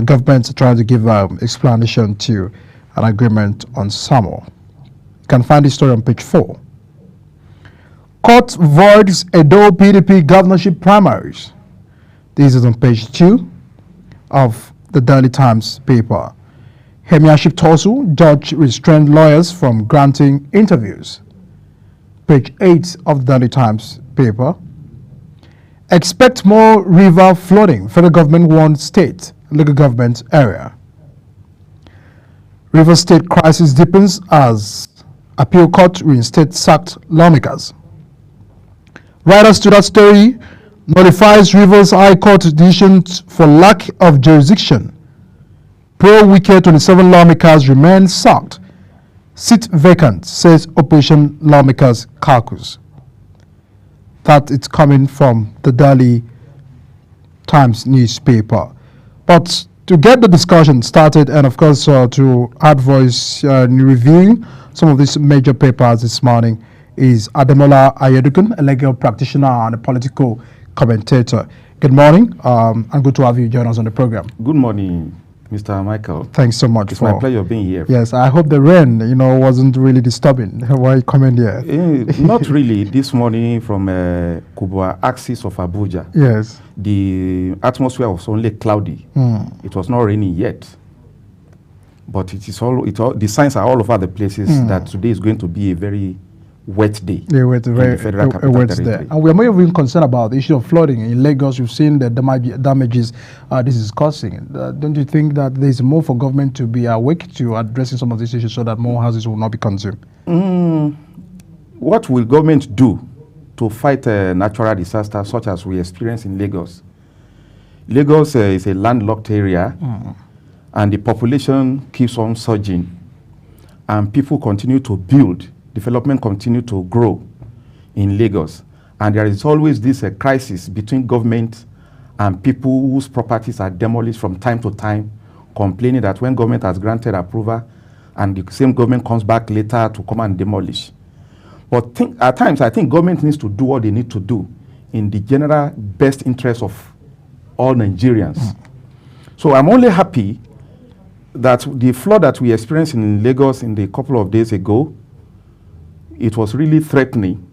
Government are trying to give explanation to an agreement on Samoa. You can find this story on page 4. Court voids Edo PDP governorship primaries. This is on page 2 of the Daily Times paper. Hemiaship Tosu, judge restrained lawyers from granting interviews. Page 8 of the Daily Times paper. Expect more river flooding. Federal government warns state, local government area. River State crisis deepens as appeal court reinstates sacked lawmakers. Writers to that story notifies Rivers High Court decision for lack of jurisdiction. Pro-Wike 27 lawmakers remain sacked. Seat vacant, says opposition lawmakers caucus. That it's coming from the Daily Times newspaper. But to get the discussion started and of course to add voice in reviewing some of these major papers this morning is Ademola Ayedokun, a legal practitioner and a political commentator. Good morning and good to have you join us on the program. Good morning, Mr. Michael. Thanks so much. It's my pleasure being here. Yes, I hope the rain, wasn't really disturbing while you come in here. Not really. This morning from Kubwa axis of Abuja. Yes. The atmosphere was only cloudy. It was not raining yet. But it is the signs are all over the places that today is going to be a very wet day. A wet day. And we are more even concerned about the issue of flooding in Lagos. You've seen the damages this is causing. Don't you think that there is more for government to be awake to addressing some of these issues so that more houses will not be consumed? What will government do to fight natural disasters such as we experience in Lagos? Lagos is a landlocked area and the population keeps on surging and people continue to build. Development continue to grow in Lagos. And there is always this crisis between government and people whose properties are demolished from time to time, complaining that when government has granted approval and the same government comes back later to come and demolish. But at times, I think government needs to do what they need to do in the general best interest of all Nigerians. So I'm only happy that the flood that we experienced in Lagos in the couple of days ago, it was really threatening.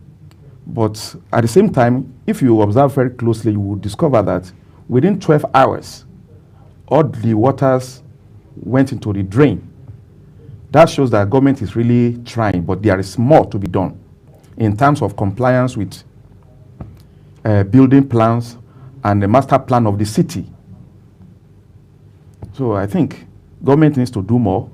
But at the same time, if you observe very closely, you will discover that within 12 hours, all the waters went into the drain. That shows that government is really trying, but there is more to be done in terms of compliance with building plans and the master plan of the city. So I think government needs to do more,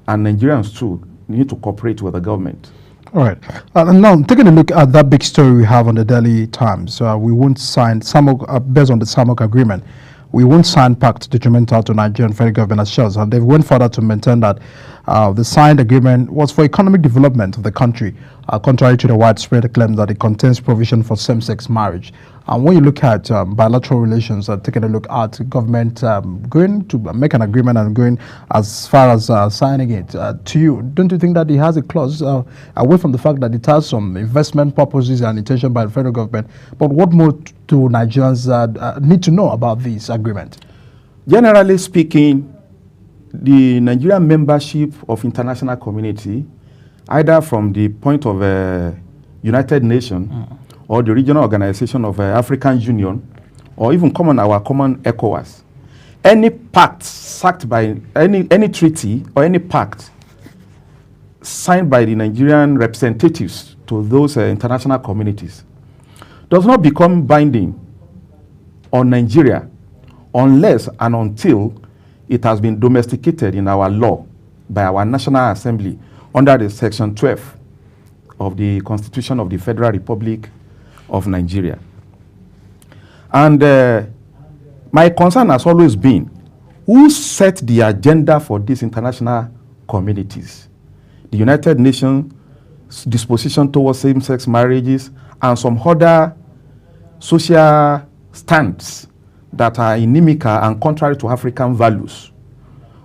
and Nigerians too need to cooperate with the government. All right. Now, taking a look at that big story we have on the Daily Times, we won't sign, based on the SAMOK agreement, we won't sign pact detrimental to Nigerian federal government as shows. And they went further to maintain that the signed agreement was for economic development of the country, contrary to the widespread claim that it contains provision for same-sex marriage. And when you look at bilateral relations, taking a look at government going to make an agreement and going as far as signing it, to you, don't you think that it has a clause, away from the fact that it has some investment purposes and intention by the federal government, but what more do Nigerians need to know about this agreement? Generally speaking, the Nigerian membership of international community, either from the point of United Nations, or the regional organization of African Union, or even our common ECOWAS. Any pact sacked by any treaty or any pact signed by the Nigerian representatives to those international communities does not become binding on Nigeria unless and until it has been domesticated in our law by our National Assembly under the Section 12 of the Constitution of the Federal Republic of Nigeria. And my concern has always been, who set the agenda for these international communities? The United Nations disposition towards same-sex marriages and some other social stands that are inimical and contrary to African values.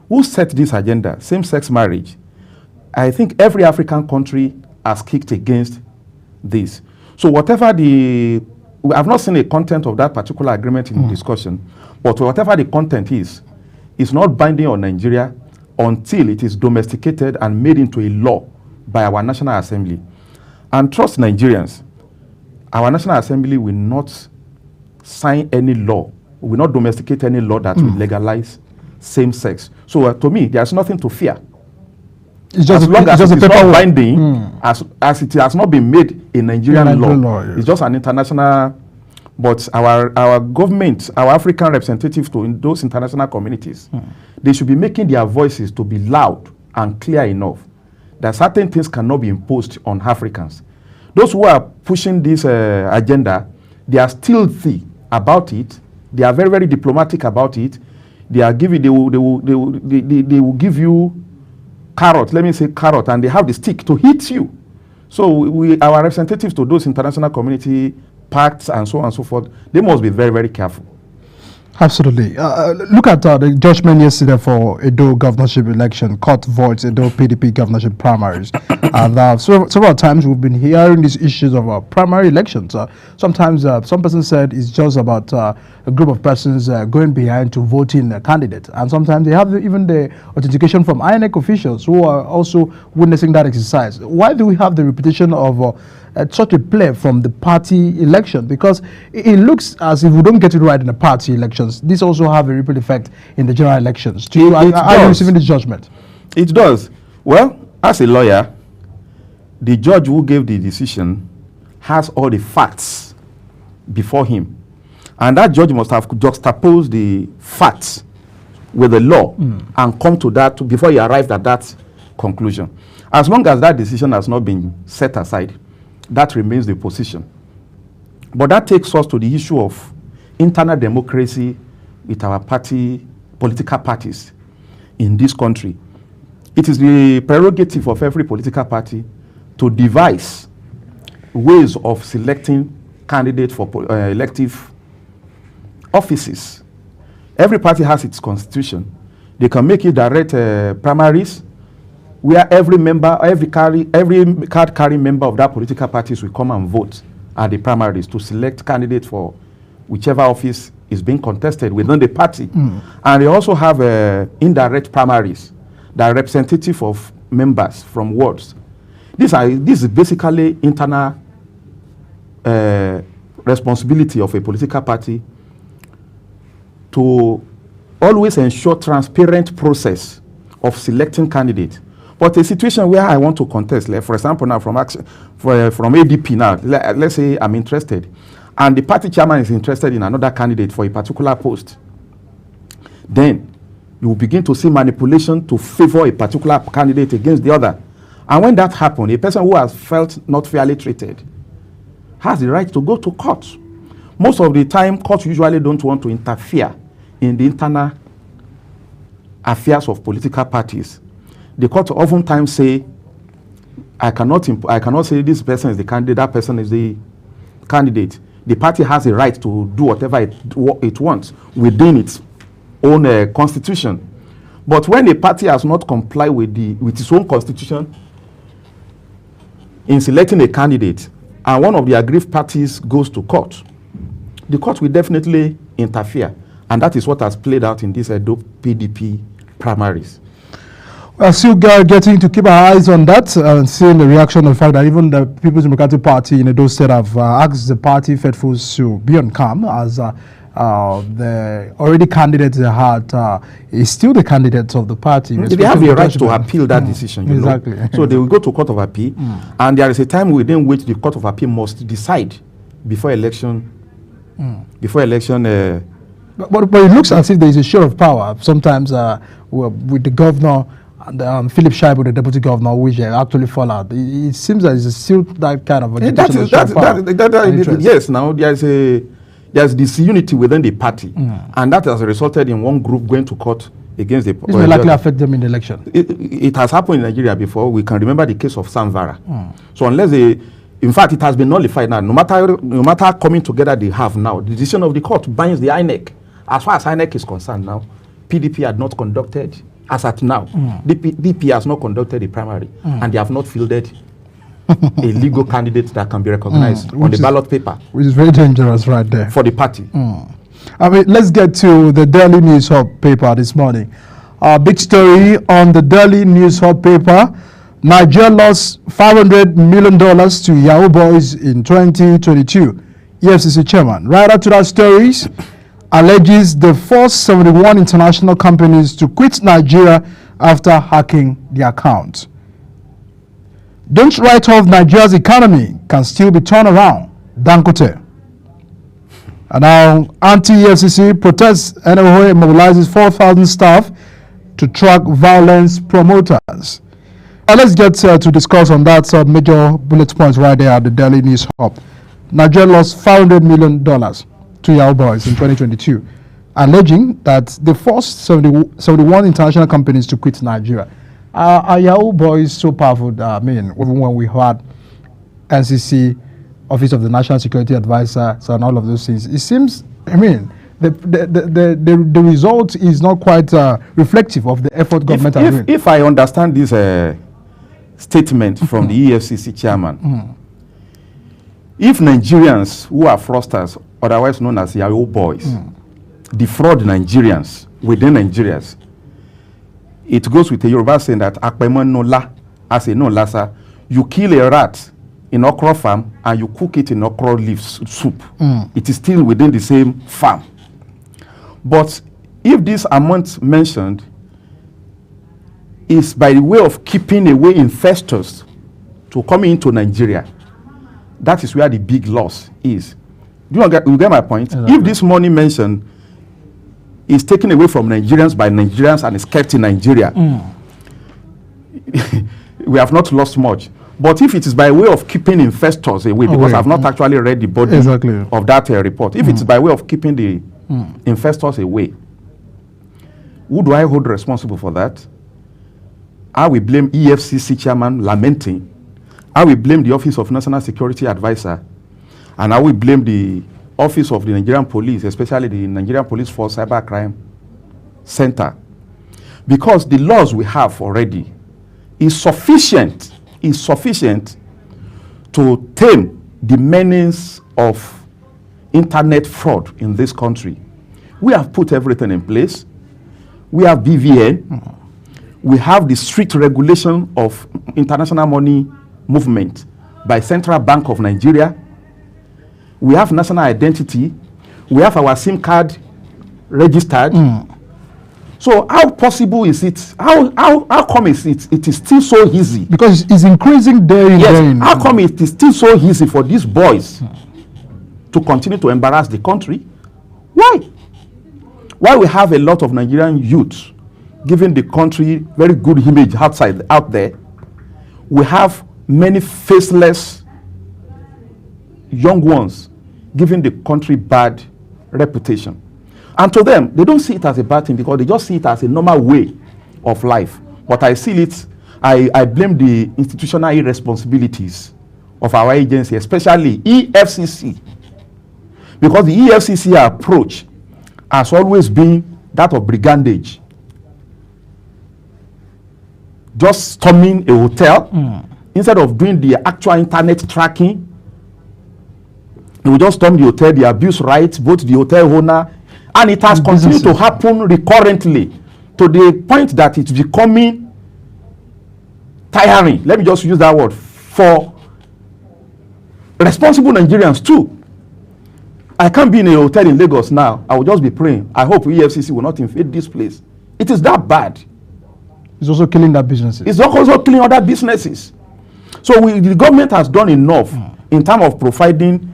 Who set this agenda? Same-sex marriage. I think every African country has kicked against this. So whatever I've not seen a content of that particular agreement in discussion, but whatever the content is, it's not binding on Nigeria until it is domesticated and made into a law by our National Assembly. And trust Nigerians, our National Assembly will not sign any law, will not domesticate any law that will legalize same-sex. So to me, there's nothing to fear. It's just as long as it's not binding, as it has not been made a Nigerian law, it's just an international. But our government, our African representatives in those international communities, they should be making their voices to be loud and clear enough that certain things cannot be imposed on Africans. Those who are pushing this agenda, they are stealthy about it. They are very, very diplomatic about it. They are giving. They will give you carrot, let me say carrot, and they have the stick to hit you. So our representatives to those international community pacts and so on and so forth, they must be very, very careful. Absolutely. Look at the judgment yesterday for Edo governorship election. Court voids Edo PDP governorship primaries. And several times we've been hearing these issues of primary elections. Sometimes some person said it's just about a group of persons going behind to voting a candidate. And sometimes they have even the authentication from INEC officials who are also witnessing that exercise. Why do we have the repetition of such a play from the party election? Because it looks as if we don't get it right in the party elections, this also have a ripple effect in the general elections. Are you receiving this judgment? It does. Well, as a lawyer, the judge who gave the decision has all the facts before him. And that judge must have juxtaposed the facts with the law and come to that before he arrived at that conclusion. As long as that decision has not been set aside, that remains the position. But that takes us to the issue of internal democracy with our political parties in this country. It is the prerogative of every political party to devise ways of selecting candidates for elective offices. Every party has its constitution. They can make it direct primaries, where every card-carrying member of that political parties will come and vote at the primaries to select candidates for whichever office is being contested within the party. And they also have indirect primaries that are representative of members from wards. This is basically internal responsibility of a political party to always ensure transparent process of selecting candidates. But a situation where I want to contest, like for example, now from ADP now, let's say I'm interested, and the party chairman is interested in another candidate for a particular post, then you will begin to see manipulation to favor a particular candidate against the other. And when that happens, a person who has felt not fairly treated has the right to go to court. Most of the time, courts usually don't want to interfere in the internal affairs of political parties. The court oftentimes say, I cannot say this person is the candidate, that person is the candidate. The party has a right to do whatever it wants within its own constitution. But when a party has not complied with its own constitution in selecting a candidate, and one of the aggrieved parties goes to court, the court will definitely interfere. And that is what has played out in this Edo PDP primaries. We're still getting to keep our eyes on that and seeing the reaction of the fact that even the People's Democratic Party in Edo State have asked the party faithfuls to be on calm, as the already candidate they had is still the candidate of the party. They have the right to appeal that decision. Exactly. So they will go to Court of Appeal, and there is a time within which the Court of Appeal must decide before election. But it looks as if there is a show of power sometimes with the governor and Philip Shaibu, the deputy governor, which actually fall out. It seems that it's still that kind of yes, now there's disunity within the party, and that has resulted in one group going to court against the. This will likely affect them in the election. It has happened in Nigeria before. We can remember the case of Samvara. So unless in fact, it has been nullified now. No matter coming together they have now, the decision of the court binds the INEC. As far as INEC is concerned now, PDP had not conducted, as at now, DP has not conducted a primary, and they have not fielded a legal candidate that can be recognized on the ballot paper. Which is very dangerous right there. For the party. I mean, let's get to the Daily News Hub paper this morning. Big story on the Daily News Hub paper. Nigeria lost $500 million to Yahoo Boys in 2022. EFCC chairman. Right after that stories, alleges the forced 71 international companies to quit Nigeria after hacking the account. Don't write off Nigeria's economy, can still be turned around. Dangote. And now, anti-EFCC protests NOA mobilizes 4,000 staff to track violence promoters. Let's get to discuss on that major bullet points right there at the Daily News Hub. Nigeria lost $500 million to Yahoo Boys in 2022, alleging that they forced 71 international companies to quit Nigeria Are Yahoo boys so powerful? I mean, even when we had NCC, Office of the National Security Advisor, and all of those things, it seems, I mean, the result is not quite reflective of the effort government are doing. If I understand this statement from the EFCC chairman, if Nigerians who are fraudsters, otherwise known as Yahoo boys, defraud Nigerians within Nigerians, it goes with the Yoruba saying that Akpema no la, as a no lasa, you kill a rat in okra farm and you cook it in okra leaf soup. It is still within the same farm. But if this amount mentioned is by the way of keeping away investors to coming into Nigeria, that is where the big loss is. Do you get my point? Exactly. If this money mentioned is taken away from Nigerians by Nigerians and is kept in Nigeria, we have not lost much. But if it is by way of keeping investors away, because I've not actually read the body of that report, if it is by way of keeping the investors away, who do I hold responsible for that? I will blame EFCC chairman lamenting. I will blame the Office of National Security Advisor, and I will blame the Office of the Nigerian Police, especially the Nigerian Police Force Cybercrime Center, because the laws we have already is sufficient to tame the menace of internet fraud in this country. We have put everything in place. We have BVN. We have the strict regulation of international money movement by Central Bank of Nigeria. We have national identity. We have our SIM card registered. So how possible is it? How come it is still so easy? Because it's increasing day in day. How come it is still so easy for these boys to continue to embarrass the country? Why? Why we have a lot of Nigerian youth giving the country very good image out there, we have many faceless young ones giving the country bad reputation. And to them, they don't see it as a bad thing because they just see it as a normal way of life. But I see it, I blame the institutional irresponsibilities of our agency, especially EFCC. Because the EFCC approach has always been that of brigandage. Just storming a hotel, instead of doing the actual internet tracking, they will just storm the hotel, they abuse rights, both the hotel owner, and it has continued to happen recurrently to the point that it's becoming tiring. Let me just use that word for responsible Nigerians too. I can't be in a hotel in Lagos now. I will just be praying. I hope EFCC will not invade this place. It is that bad. It's also killing that businesses. It's also killing other businesses. So the government has done enough in terms of providing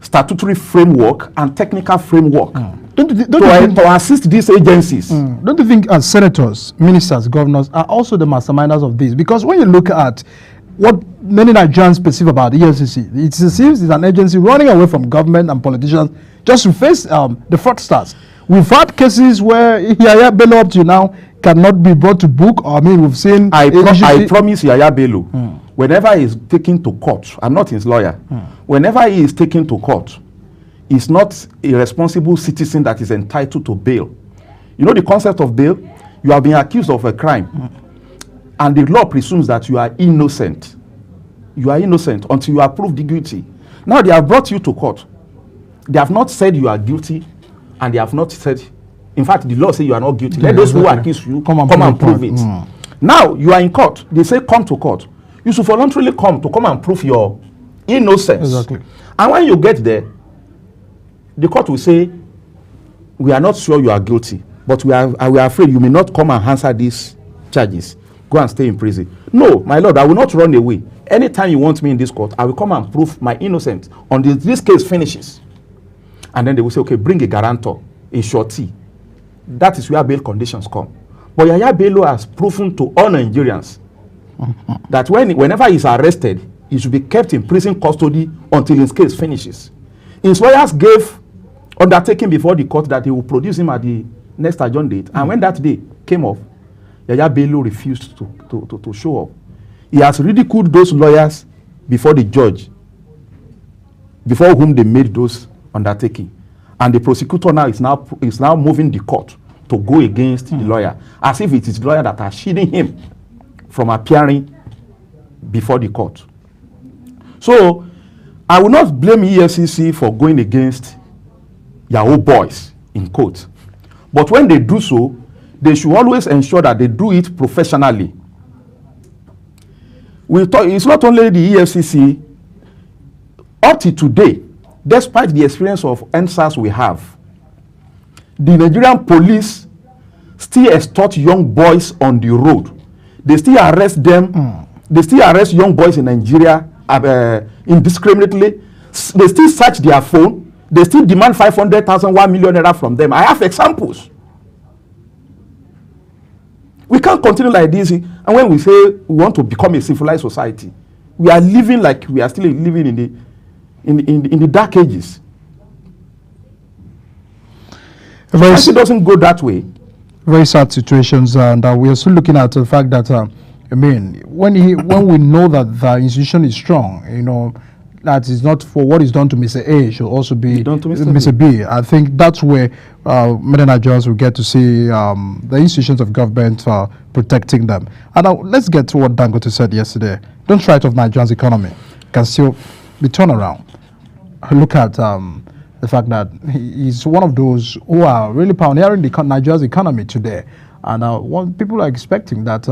statutory framework and technical framework to assist these agencies. Don't you think as senators, ministers, governors are also the masterminders of this? Because when you look at what many Nigerians perceive about the EFCC, it seems it's an agency running away from government and politicians just to face the fraudsters. We've had cases where Yahaya Bello up to now cannot be brought to book. I mean, we've seen... I promise Yahaya Bello, whenever he is taken to court, I'm not his lawyer, whenever he is taken to court, he's not a responsible citizen that is entitled to bail. You know the concept of bail? You have been accused of a crime, and the law presumes that you are innocent. You are innocent until you are proved guilty. Now they have brought you to court. They have not said you are guilty, and they have not said, in fact, the law says you are not guilty. Let those who accuse you come and prove it. Now you are in court. They say come to court. You should voluntarily come and prove your innocence. Exactly. And when you get there, the court will say, we are not sure you are guilty, but we are afraid you may not come and answer these charges. Go and stay in prison. No, my lord, I will not run away. Anytime you want me in this court, I will come and prove my innocence until this case finishes. And then they will say, okay, bring a guarantor, a surety. That is where bail conditions come. But Yahaya Bello has proven to all Nigerians that whenever he's arrested, he should be kept in prison custody until his case finishes. His lawyers gave undertaking before the court that he will produce him at the next adjourned date. And when that day came off, Yaya Bello refused to show up. He has ridiculed those lawyers before the judge, before whom they made those undertaking. And the prosecutor now is now moving the court to go against the lawyer, as if it is the lawyer that are shielding him from appearing before the court. So I will not blame EFCC for going against Yahoo boys, in quotes. But when they do so, they should always ensure that they do it professionally. It's not only the EFCC. Up to today, despite the experience of NSAS we have, the Nigerian police still extort young boys on the road. They still arrest them. They still arrest young boys in Nigeria indiscriminately. They still search their phone. They still demand 500,000, 1 million naira from them. I have examples. We can't continue like this. And when we say we want to become a civilized society, we are living like we are still living in the dark ages. It doesn't go that way. Very sad situations, and we are still looking at the fact that I mean, when we know that the institution is strong, you know, that is not for what is done to Mr. A should also be done to Mr. B. I think that's where many Nigerians will get to see the institutions of government protecting them. And now let's get to what Dangote said yesterday. Don't write off Nigeria's economy. It can still be turned around. Look at the fact that he's one of those who are really pioneering Nigeria's economy today. And people are expecting that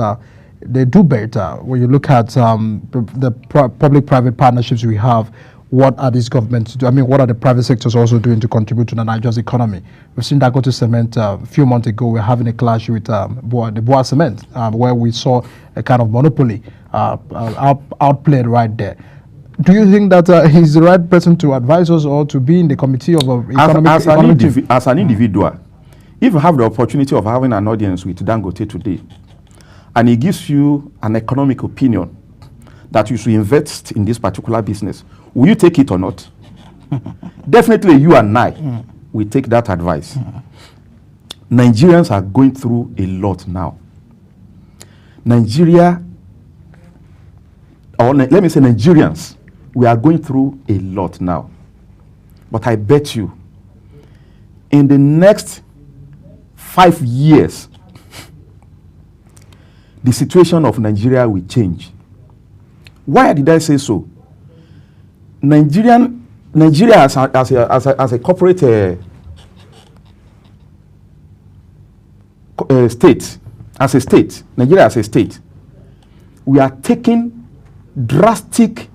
they do better. When you look at the public-private partnerships we have, what are these governments doing? I mean, what are the private sectors also doing to contribute to the Nigeria's economy? We've seen Dangote Cement a few months ago. We're having a clash with the Boa Cement, where we saw a kind of monopoly outplayed right there. Do you think that he's the right person to advise us or to be in the committee of economic as an individual, if you have the opportunity of having an audience with Dangote today, and he gives you an economic opinion that you should invest in this particular business, will you take it or not? Definitely you and I will take that advice. Nigerians are going through a lot now. Nigeria, or let me say Nigerians, we are going through a lot now. But I bet you, in the next 5 years, the situation of Nigeria will change. Why did I say so? Nigeria as a corporate state, Nigeria as a state, we are taking drastic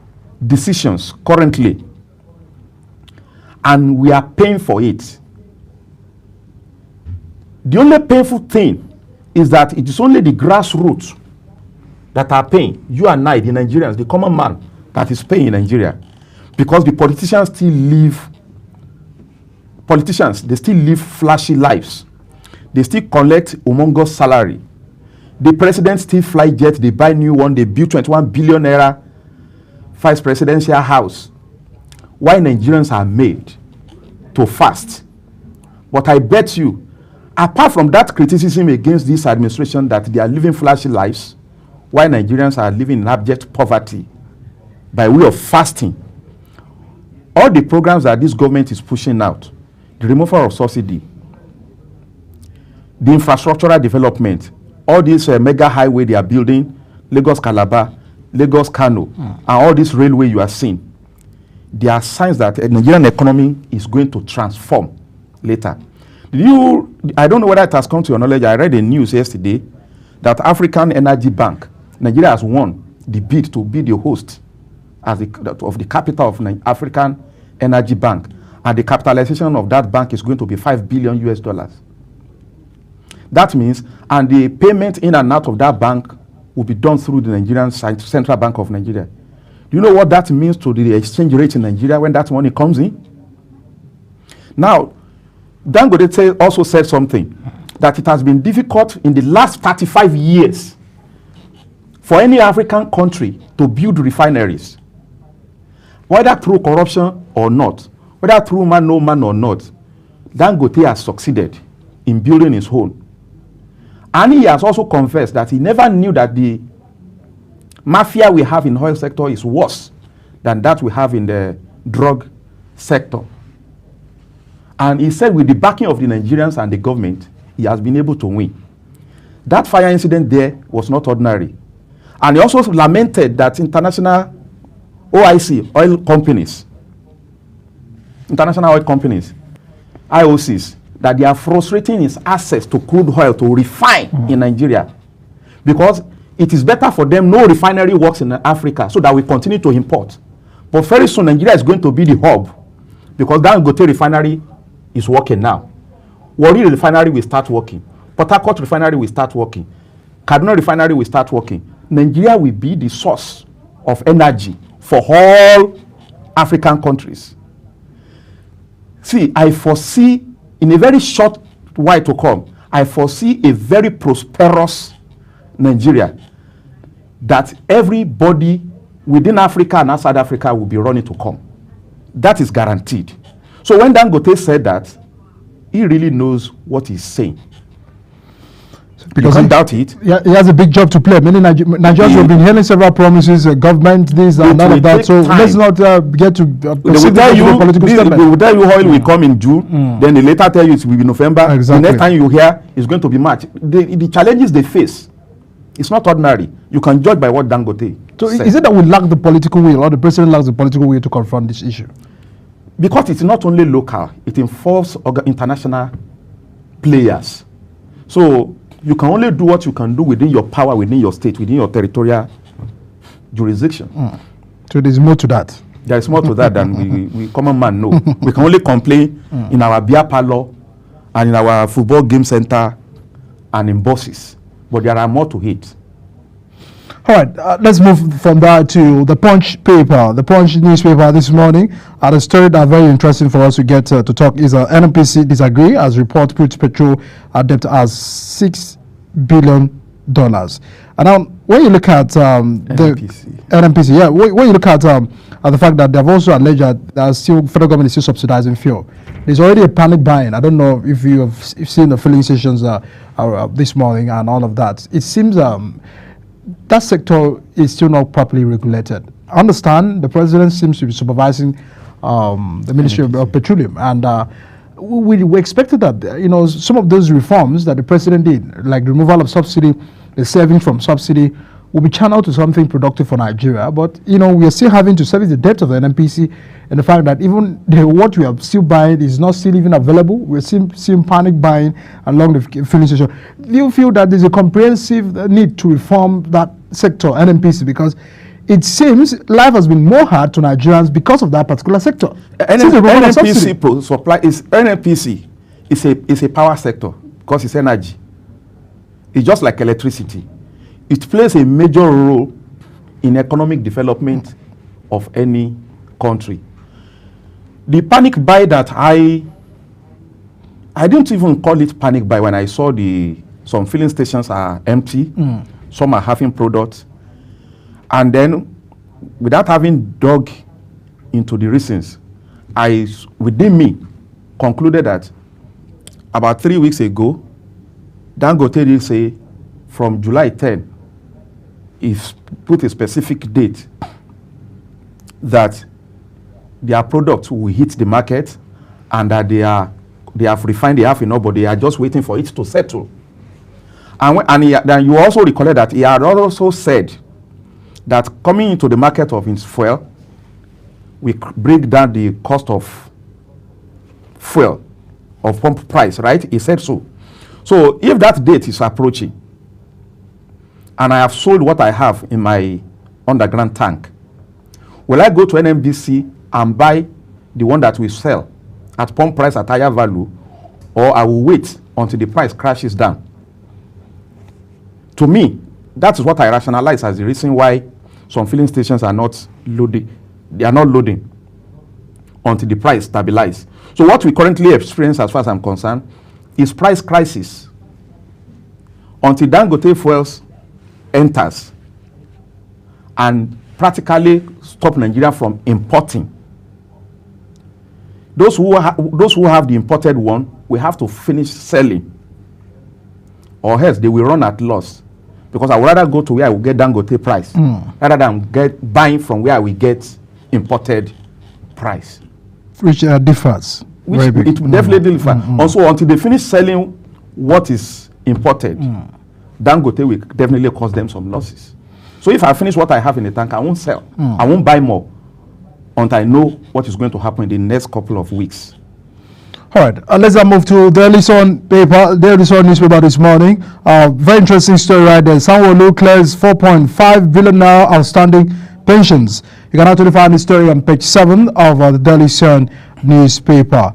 decisions currently, and we are paying for it. The only painful thing is that it is only the grassroots that are paying. You and I, the Nigerians, the common man that is paying in Nigeria. Because the politicians, they still live flashy lives. They still collect humongous salary. The president still fly jet, they buy new one, they build 21 billion naira vice presidential house. Why Nigerians are made to fast. But I bet you, apart from that criticism against this administration that they are living flashy lives, why Nigerians are living in abject poverty by way of fasting, all the programs that this government is pushing out, the removal of subsidy, the infrastructural development, all this mega highway they are building, Lagos-Calabar, Lagos-Kano, and all this railway you are seeing, there are signs that the Nigerian economy is going to transform later. I don't know whether it has come to your knowledge. I read the news yesterday that African Energy Bank, Nigeria has won the bid to be the host of the capital of African Energy Bank, and the capitalization of that bank is going to be $5 billion US. That means, and the payment in and out of that bank will be done through the Nigerian Central Bank of Nigeria. Do you know what that means to the exchange rate in Nigeria when that money comes in? Now, Dangote also said something, that it has been difficult in the last 35 years for any African country to build refineries, whether through corruption or not, whether through no man or not. Dangote has succeeded in building his own. And he has also confessed that he never knew that the mafia we have in the oil sector is worse than that we have in the drug sector. And he said with the backing of the Nigerians and the government, he has been able to win. That fire incident there was not ordinary. And he also lamented that international OIC, oil companies, international oil companies, IOCs, that they are frustrating his access to crude oil to refine in Nigeria. Because it is better for them, no refinery works in Africa, so that we continue to import. But very soon, Nigeria is going to be the hub, because Dangote refinery is working now. Warri refinery will start working. Port Harcourt refinery will start working. Kaduna refinery will start working. Nigeria will be the source of energy for all African countries. See, I foresee, in a very short while to come, I foresee a very prosperous Nigeria that everybody within Africa and outside Africa will be running to come. That is guaranteed. So when Dangote said that, he really knows what he's saying. Because you can't doubt it. Yeah, he has a big job to play. Many Nigerians have been hearing several promises, government, this and all of that. So let's not get to they will tell you oil will come in June, then they later tell you it will be November. Exactly. The next time you hear it's going to be March. The challenges they face, it's not ordinary. You can judge by what Dangote said. Is it that we lack the political will, or the president lacks the political will to confront this issue? Because it's not only local, it involves international players. So you can only do what you can do within your power, within your state, within your territorial jurisdiction. So there's more to that. There is more to that than we common man know. We can only complain in our beer parlor and in our football game center and in buses. But there are more to it. All right, let's move from that to the Punch paper. The Punch newspaper this morning. The story that very interesting for us to get to talk is NNPC disagree as report puts petrol debt as $6 billion. And now, when you look at the NNPC, yeah, when you look at the fact that they've also alleged that federal government is still subsidizing fuel, there's already a panic buying. I don't know if you have seen the filling stations this morning and all of that. It seems that sector is still not properly regulated. I understand the president seems to be supervising the Ministry of Petroleum, and we expected that some of those reforms that the president did, like the removal of subsidy, the saving from subsidy, will be channeled to something productive for Nigeria. But we are still having to service the debt of the NNPC, and the fact that even what we are still buying is not still even available. We're seeing panic buying along the filling station. Do you feel that there's a comprehensive need to reform that sector, NNPC, because it seems life has been more hard to Nigerians because of that particular sector? NNPC supply is NNPC is a power sector because it's energy. It's just like electricity. It plays a major role in economic development of any country. The panic buy that I didn't even call it panic buy when I saw some filling stations are empty, some are having products, and then without having dug into the reasons, within me concluded that about 3 weeks ago, Dangote did say from July 10, he put a specific date that their products will hit the market and that they have refined, they have enough, but they are just waiting for it to settle. Then you also recollect that he had also said that coming into the market of his fuel, we break down the cost of fuel, of pump price, right? He said so. So if that date is approaching, and I have sold what I have in my underground tank, will I go to NNPC and buy the one that we sell at pump price at higher value, or I will wait until the price crashes down? To me, that is what I rationalize as the reason why some filling stations are not loading. They are not loading until the price stabilizes. So what we currently experience, as far as I'm concerned, is price crisis until Dangote Fuels enters and practically stop Nigeria from importing. Those who have the imported one, we have to finish selling or else they will run at loss. Because I would rather go to where I will get Dangote price rather than buying from where I will get imported price. Which differs. Which it will definitely differ. Also, until they finish selling what is imported, Dangote will definitely cause them some losses. So if I finish what I have in the tank, I won't sell. I won't buy more until I know what is going to happen in the next couple of weeks. All right, let's move to Daily Sun paper, Daily Sun newspaper this morning. Very interesting story right there. Sanwo-Olu clears 4.5 billion now outstanding pensions. You can actually find the story on page 7 of the Daily Sun newspaper.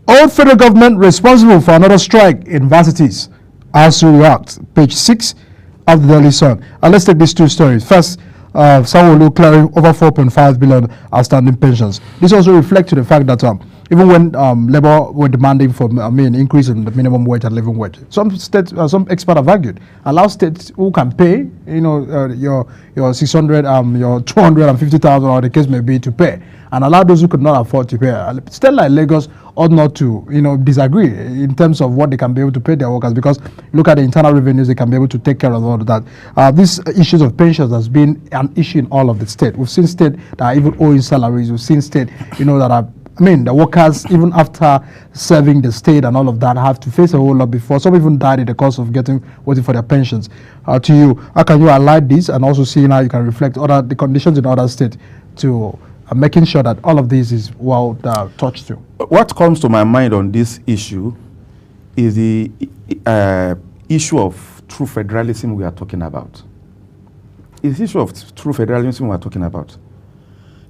Old federal government responsible for another strike in universities. ASUU react. Page 6 of the Daily Sun. Let's take these two stories. First, Sanwo-Olu clearing over 4.5 billion outstanding pensions. This also reflects to the fact that even when Labour were demanding for increase in the minimum wage and living wage, some states, some experts have argued, allow states who can pay, your 600, your 250,000, or the case may be, to pay, and allow those who could not afford to pay. State like Lagos ought not to, disagree in terms of what they can be able to pay their workers, because look at the internal revenues they can be able to take care of all of that. These issues of pensions has been an issue in all of the state. We've seen state that are even owing salaries. We've seen state, that are, the workers, even after serving the state and all of that, have to face a whole lot before. Some even died in the course of waiting for their pensions. To you, how can you highlight this and also see how you can reflect the conditions in other states to making sure that all of this is well touched to? What comes to my mind on this issue is the issue of true federalism we are talking about. It's the issue of true federalism we are talking about.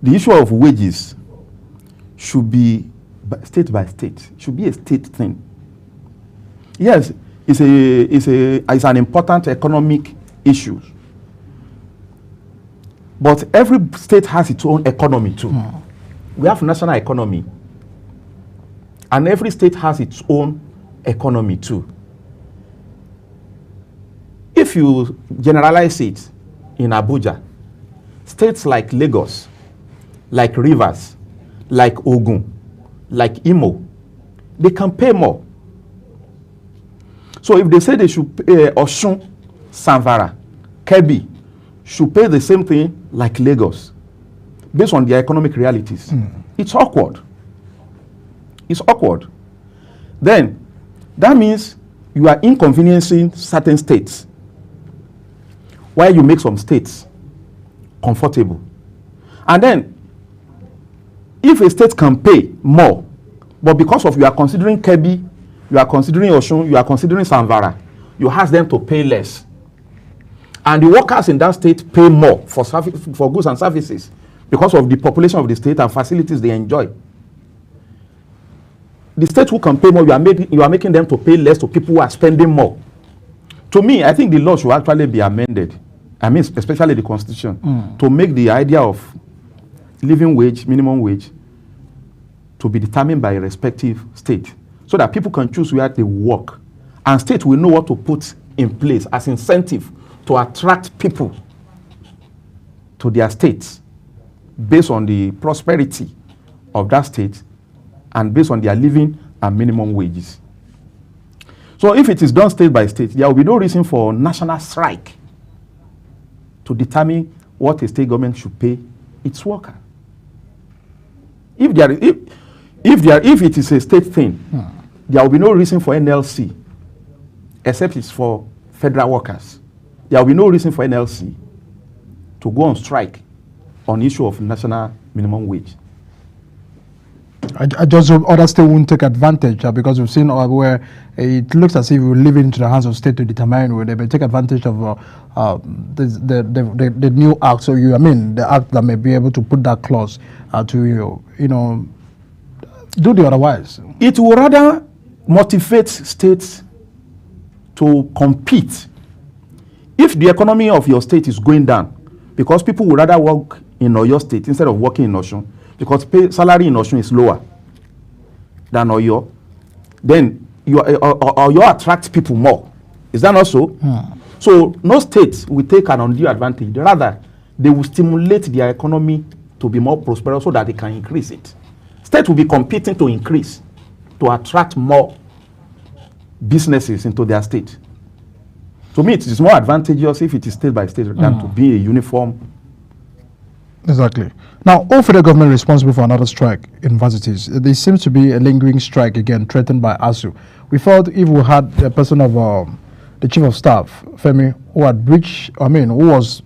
The issue of wages should be state by state. It should be a state thing. Yes, it's an important economic issue. But every state has its own economy too. We have national economy. And every state has its own economy too. If you generalize it in Abuja, states like Lagos, like Rivers, like Ogun, like Imo, they can pay more. So if they say they should pay Osun, Samvara, Kebbi should pay the same thing like Lagos, based on their economic realities, it's awkward. It's awkward. Then that means you are inconveniencing certain states, while you make some states comfortable. And then if a state can pay more, but because of you are considering Kebbi, you are considering Osun, you are considering Samvara, you ask them to pay less. And the workers in that state pay more for goods and services because of the population of the state and facilities they enjoy. The state who can pay more, you are making them to pay less to people who are spending more. To me, I think the law should actually be amended. Especially the constitution, to make the idea of living wage, minimum wage, to be determined by a respective state, so that people can choose where they work, and state will know what to put in place as incentive to attract people to their states based on the prosperity of that state and based on their living and minimum wages. So if it is done state by state, there will be no reason for national strike to determine what a state government should pay its worker. If it is a state thing, there will be no reason for NLC, except it's for federal workers. There will be no reason for NLC to go on strike on issue of national minimum wage. I just hope other states won't take advantage because we've seen where it looks as if we leave it into the hands of state to determine where they may take advantage of the new act. So the act that may be able to put that clause to do the otherwise. It will rather motivate states to compete. If the economy of your state is going down, because people would rather work in Oyo State instead of working in Osun, because salary in Osun is lower than Oyo, then Oyo attracts people more. Is that not so? So no state will take an undue advantage. Rather, they will stimulate their economy to be more prosperous so that they can increase it. States will be competing to increase, to attract more businesses into their state. To me, it is more advantageous if it is state by state than to be a uniform. Exactly. Now, all federal government responsible for another strike in universities. There seems to be a lingering strike again threatened by ASU. We felt if we had a person of the chief of staff, Femi, who had breached, who was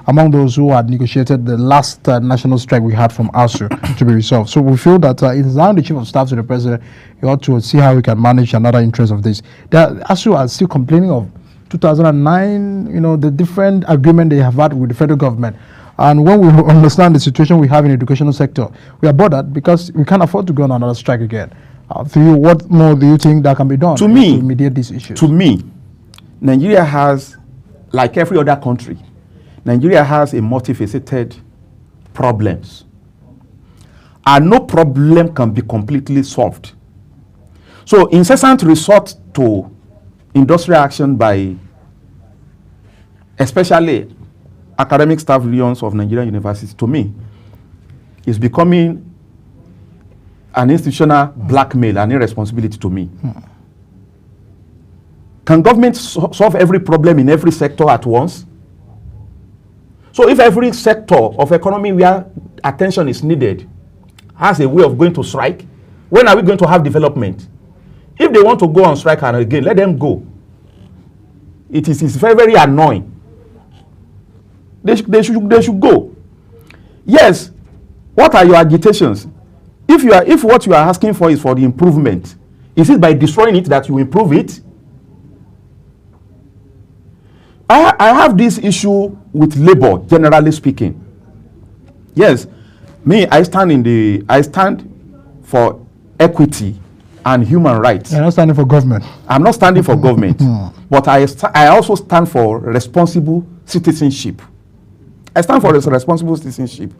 among those who had negotiated the last national strike we had from ASU to be resolved. So we feel that it is now the chief of staff to the president. He ought to see how we can manage another interest of this. ASU are still complaining of 2009, the different agreement they have had with the federal government. And when we understand the situation we have in the educational sector, we are bothered because we can't afford to go on another strike again. For you, what more do you think that can be done to mediate these issues? To me, Nigeria has, like every other country, Nigeria has a multifaceted problems. And no problem can be completely solved. So incessant resort to industrial action by especially academic staff unions of Nigerian universities, to me, is becoming an institutional blackmail and irresponsibility to me. Can government solve every problem in every sector at once? So if every sector of economy where attention is needed has a way of going to strike, when are we going to have development? If they want to go on strike and again, let them go. It's very, very annoying. They should go. Yes, what are your agitations? If what you are asking for is for the improvement, is it by destroying it that you improve it? I have this issue with labor, generally speaking. Yes, I stand for equity and human rights. You're not standing for government. I'm not standing for government, but I also stand for responsible citizenship. I stand for responsible citizenship.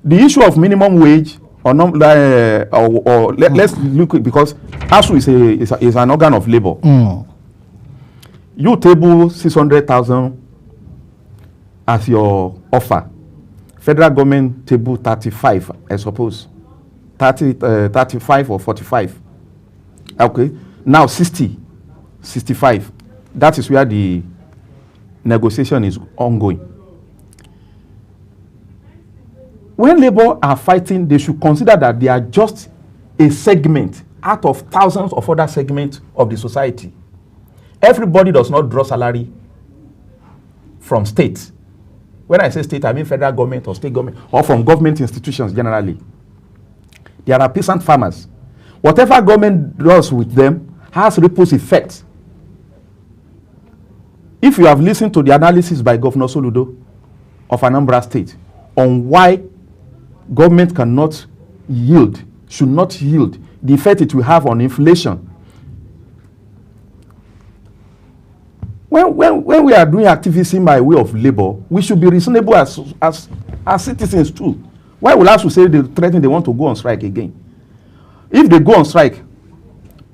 The issue of minimum wage let's look at, because ASU is an organ of labor. You table 600,000 as your offer. Federal government table 35, I suppose. 35 or 45. Okay. Now 60, 65. That is where the negotiation is ongoing. When labor are fighting, they should consider that they are just a segment out of thousands of other segments of the society. Everybody does not draw salary from state. When I say state, I mean federal government or state government, or from government institutions generally. There are peasant farmers. Whatever government does with them has ripples effects. If you have listened to the analysis by Governor Soludo of Anambra State on why government cannot yield, should not yield, the effect it will have on inflation. When we are doing activism by way of labor, we should be reasonable as citizens too. Why will ASU say they threaten they want to go on strike again? If they go on strike,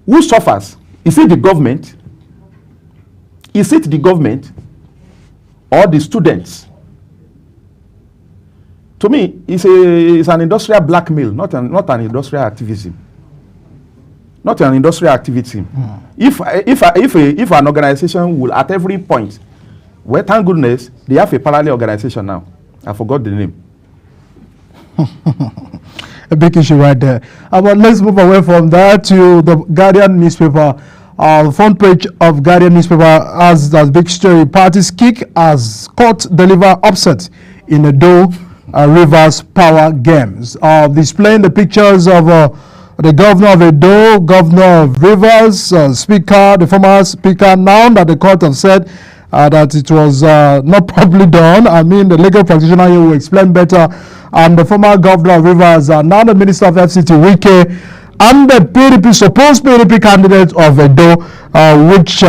who suffers? Is it the government? Is it the government or the students? To me, it's an industrial blackmail, not an industrial activism. Not an industrial activity. If an organization will at every point, well, thank goodness they have a parallel organization now. I forgot the name. A big issue right there. But let's move away from that to the Guardian newspaper. The front page of Guardian newspaper has that big story. Party's kick as court deliver upset in Edo Rivers Power Games. Displaying the pictures of the governor of Edo, governor of Rivers, speaker, the former speaker, now that the court have said that it was not properly done. I mean, the legal practitioner here will explain better. And the former governor of Rivers, now the minister of FCT, Wike, and the PDP, supposed PDP candidate of Edo, which,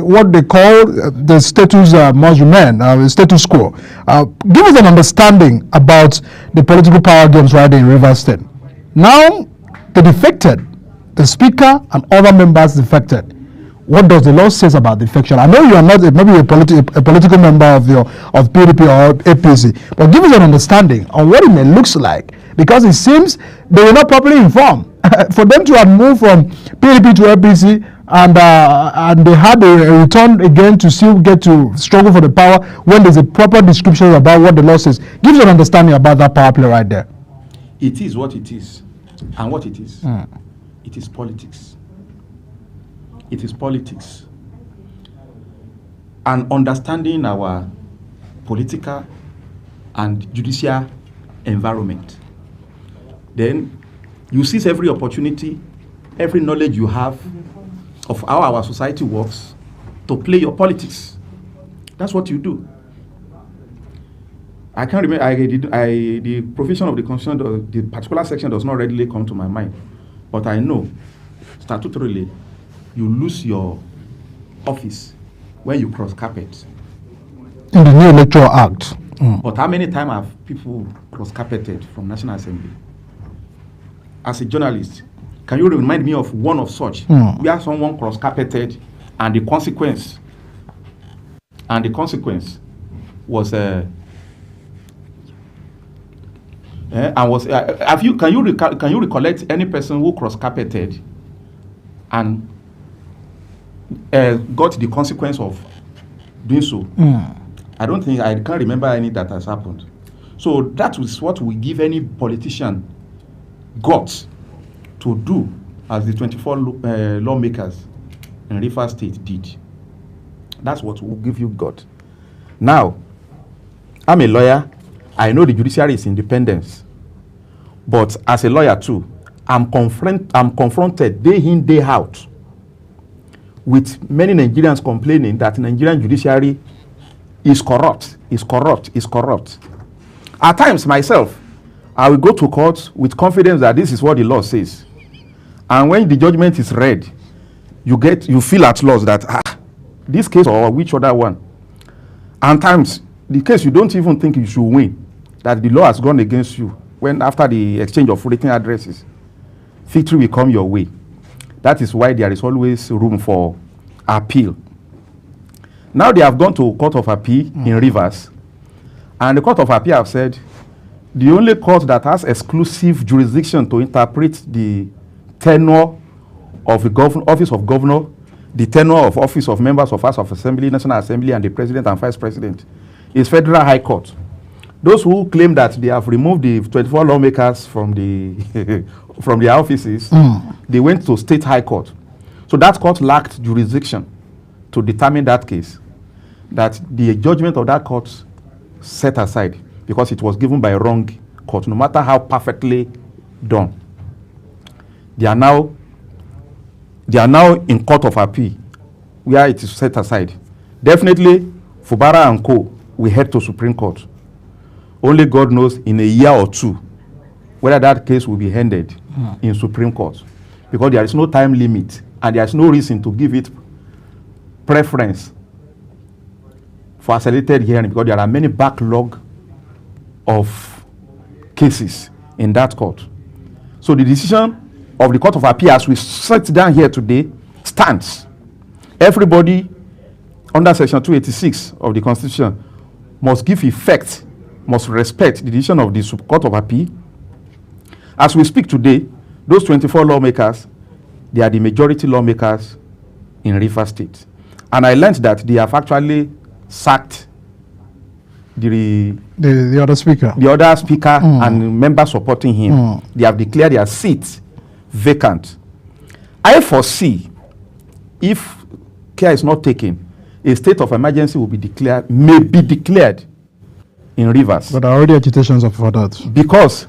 what they call the status must remain, status quo. Give us an understanding about the political power games right in Rivers State. Now, they defected, the speaker and other members defected. What does the law say about defection? I know you are not maybe a political member of PDP or APC, but give us an understanding on what it may look like, because it seems they were not properly informed. For them to have moved from PDP to APC, and they had a return again to still get to struggle for the power when there's a proper description about what the law says. Gives an understanding about that power play right there. It is what it is, and what it is. It is politics. It is politics. And understanding our political and judicial environment. Then you seize every opportunity, every knowledge you have of how our society works to play your politics. That's what you do. I can't remember, the provision of the Constitution, the particular section does not readily come to my mind. But I know, statutorily, you lose your office when you cross carpet. In the new Electoral Act. But how many times have people cross-carpeted from National Assembly? As a journalist, can you remind me of one of such where someone cross-carpeted and the consequence was can you recollect any person who cross-carpeted and got the consequence of doing so? I can't remember any that has happened. So that is what we give any politician guts to do, as the 24 lawmakers in Rivers State did. That's what will give you guts. Now, I'm a lawyer. I know the judiciary is independent. But as a lawyer too, I'm confronted day in, day out with many Nigerians complaining that Nigerian judiciary is corrupt. At times, myself, I will go to court with confidence that this is what the law says. And when the judgment is read, you feel at loss that, this case or which other one. And times, the case you don't even think you should win, that the law has gone against you, when after the exchange of written addresses, victory will come your way. That is why there is always room for appeal. Now they have gone to Court of Appeal in Rivers, and the Court of Appeal have said the only court that has exclusive jurisdiction to interpret the tenure of the office of governor, the tenure of office of members of House of Assembly, National Assembly, and the President and Vice President is Federal High Court. Those who claim that they have removed the 24 lawmakers from the from their offices, they went to State High Court. So that court lacked jurisdiction to determine that case, that the judgment of that court set aside because it was given by a wrong court, no matter how perfectly done. They are now in Court of Appeal, where it is set aside. Definitely, Fubara and Co. will head to Supreme Court. Only God knows in a year or two whether that case will be handed in Supreme Court, because there is no time limit and there is no reason to give it preference for accelerated hearing, because there are many backlog of cases in that court. So the decision of the Court of Appeal, as we sit down here today, stands. Everybody under Section 286 of the Constitution must give effect, must respect the decision of the Court of Appeal. As we speak today, those 24 lawmakers, they are the majority lawmakers in Rivers State. And I learned that they have actually sacked the other speaker. The other speaker and members supporting him. They have declared their seats vacant. I foresee, if care is not taken, a state of emergency will be declared, may be declared in Rivers. But there are already agitations for that. Because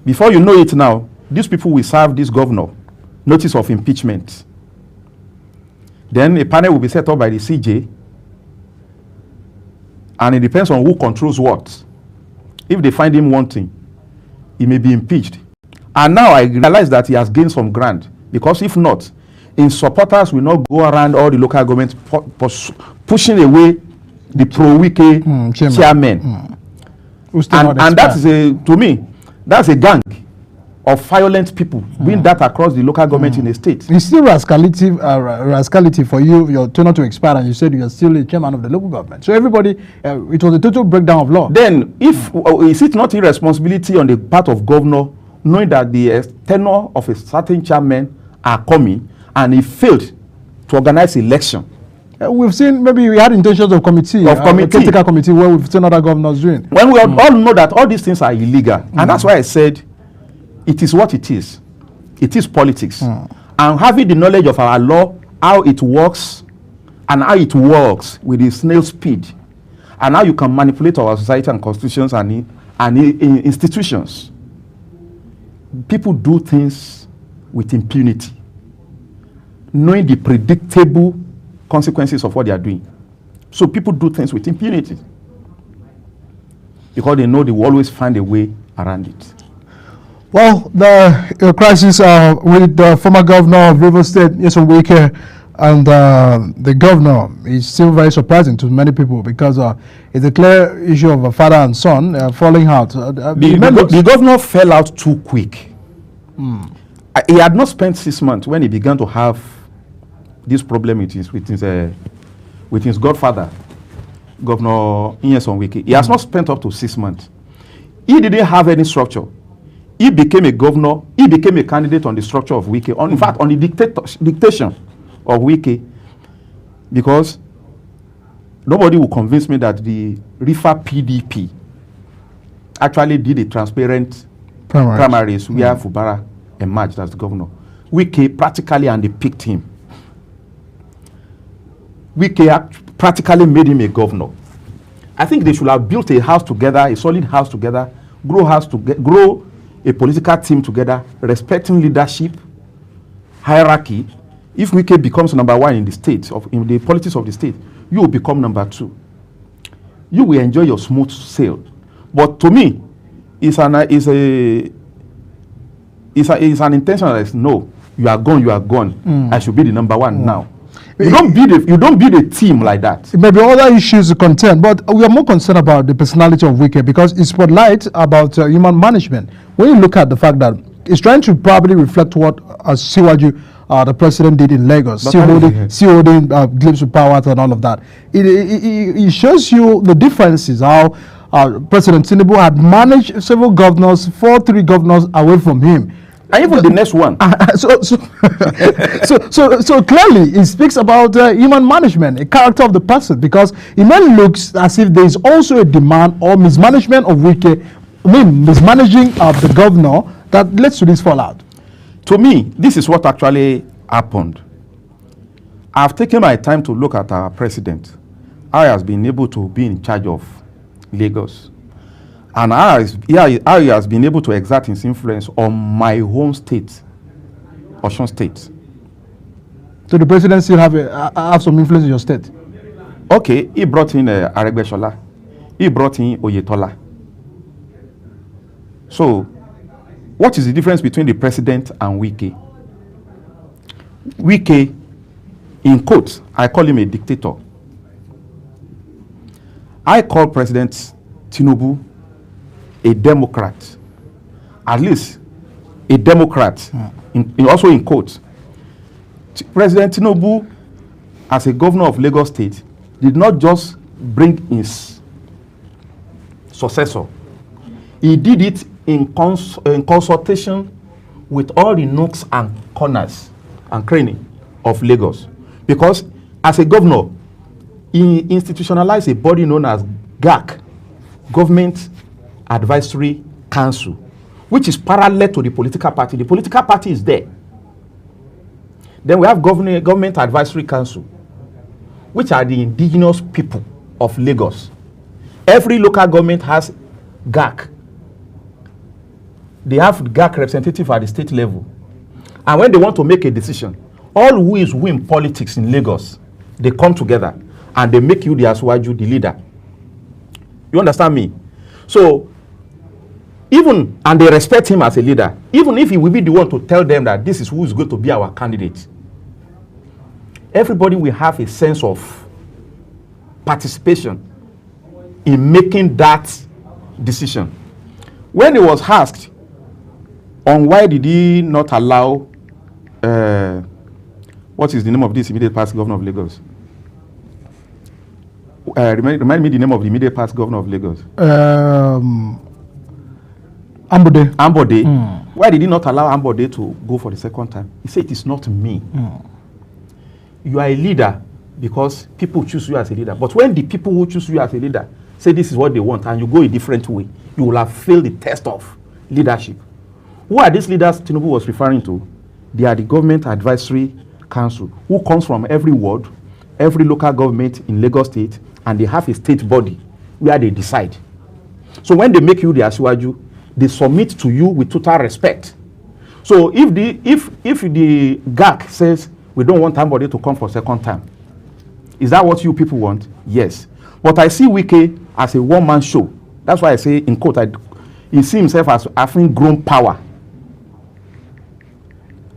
before you know it now, these people will serve this governor notice of impeachment. Then a panel will be set up by the CJ, and it depends on who controls what. If they find him wanting, he may be impeached. And now I realize that he has gained some ground, because if not, his supporters will not go around all the local governments pushing away the pro-Wike chairman. And that is to me, that's a gang of violent people doing that across the local government in a state. It's still rascality for you, your tenure to expire, and you said you are still a chairman of the local government. So everybody, it was a total breakdown of law. Then, is it not irresponsibility on the part of governor, knowing that the tenure of a certain chairman are coming, and he failed to organize election. We've seen, maybe we had intentions of committee, political committee, where we've seen other governors doing. When we all know that all these things are illegal, and that's why I said it is what it is. It is politics. And having the knowledge of our law, how it works, and how it works with the snail speed, and how you can manipulate our society and constitutions and institutions. People do things with impunity, knowing the predictable consequences of what they are doing. So people do things with impunity because they know they will always find a way around it. Well, the crisis with the former governor of Rivers State, Nyesom Wike, and the governor is still very surprising to many people because it's a clear issue of a father and son falling out. The governor fell out too quick. He had not spent 6 months when he began to have this problem with his godfather, Governor Nyesom Wike. He has not spent up to 6 months. He didn't have any structure. He became a governor. He became a candidate on the structure of Wike. In fact, on the dictation of Wike, because nobody will convince me that the Rifa PDP actually did a transparent primaries where Fubara emerged as the governor. Wike practically handpicked him. Wike practically made him a governor. I think they should have built a house together, a solid house together, grow a political team together, respecting leadership, hierarchy. If Wike becomes number one in the state, in the politics of the state, you will become number two. You will enjoy your smooth sail. But to me, it's an intention that is, no, you are gone. I should be the number one now. You don't build a team like that. It may be other issues to contend, but we are more concerned about the personality of Wike because it's spotlight about human management. When you look at the fact that it's trying to probably reflect what Siwaju, the president, did in Lagos, still holding glimpse of power and all of that. It shows you the differences, how President Tinubu had managed several governors, 3 governors away from him. And even the next one. So clearly, it speaks about human management, a character of the person, because it may look as if there is also a demand or mismanagement of Wike, mismanaging of the governor that leads to this fallout. To me, this is what actually happened. I've taken my time to look at our president. How he has been able to be in charge of Lagos. And how he has been able to exert his influence on my home state, Osun State. So the president still have some influence in your state? Okay, he brought in Aregbesola. He brought in Oyetola. So, what is the difference between the president and Wike? Wike, in quotes, I call him a dictator. I call President Tinubu a Democrat, at least a Democrat, also in quotes. President Tinubu, as a governor of Lagos State, did not just bring his successor. He did it in consultation with all the nooks and corners and crannies of Lagos. Because as a governor, he institutionalized a body known as GAC, Government Advisory Council, which is parallel to the political party. The political party is there. Then we have Government Advisory Council, which are the indigenous people of Lagos. Every local government has GAC. They have GAC representative at the state level. And when they want to make a decision, all who is who in politics in Lagos, they come together and they make you the Asiwaju, the leader. You understand me? So, and they respect him as a leader, even if he will be the one to tell them that this is who is going to be our candidate. Everybody will have a sense of participation in making that decision. When he was asked on why did he not allow, what is the name of this immediate past governor of Lagos? Remind me the name of the immediate past governor of Lagos. Ambode. Why did he not allow Ambode to go for the second time? He said, it is not me. you are a leader because people choose you as a leader. But when the people who choose you as a leader say this is what they want and you go a different way, you will have failed the test of leadership. Who are these leaders Tinubu was referring to? They are the Government Advisory Council, who comes from every ward, every local government in Lagos State, and they have a state body where they decide. So when they make you the Asiwaju, they submit to you with total respect. So if the GAC says we don't want somebody to come for second time, is that what you people want? Yes. But I see Wike as a one-man show. That's why I say, in quote, he sees himself as having grown power.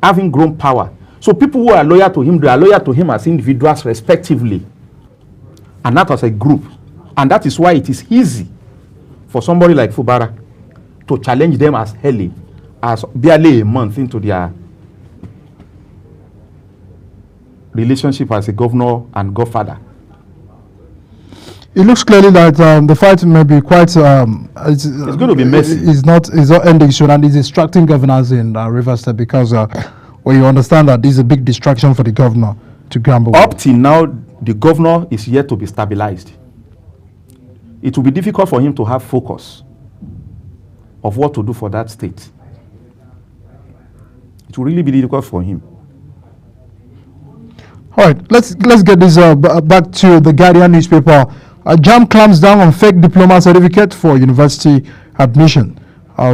Having grown power. So people who are loyal to him, they are loyal to him as individuals respectively, and not as a group. And that is why it is easy for somebody like Fubara to challenge them as early as barely a month into their relationship as a governor and godfather. It looks clearly that the fight may be quite. It's going to be messy. It's not ending soon, and it's distracting governors in Rivers State because when you understand that this is a big distraction for the governor to gamble. Up till now, the governor is yet to be stabilized. It will be difficult for him to have focus of what to do for that state. It will really be difficult for him. All right, let's get this back to the Guardian newspaper. JAMB clamps down on fake diploma certificate for university admission.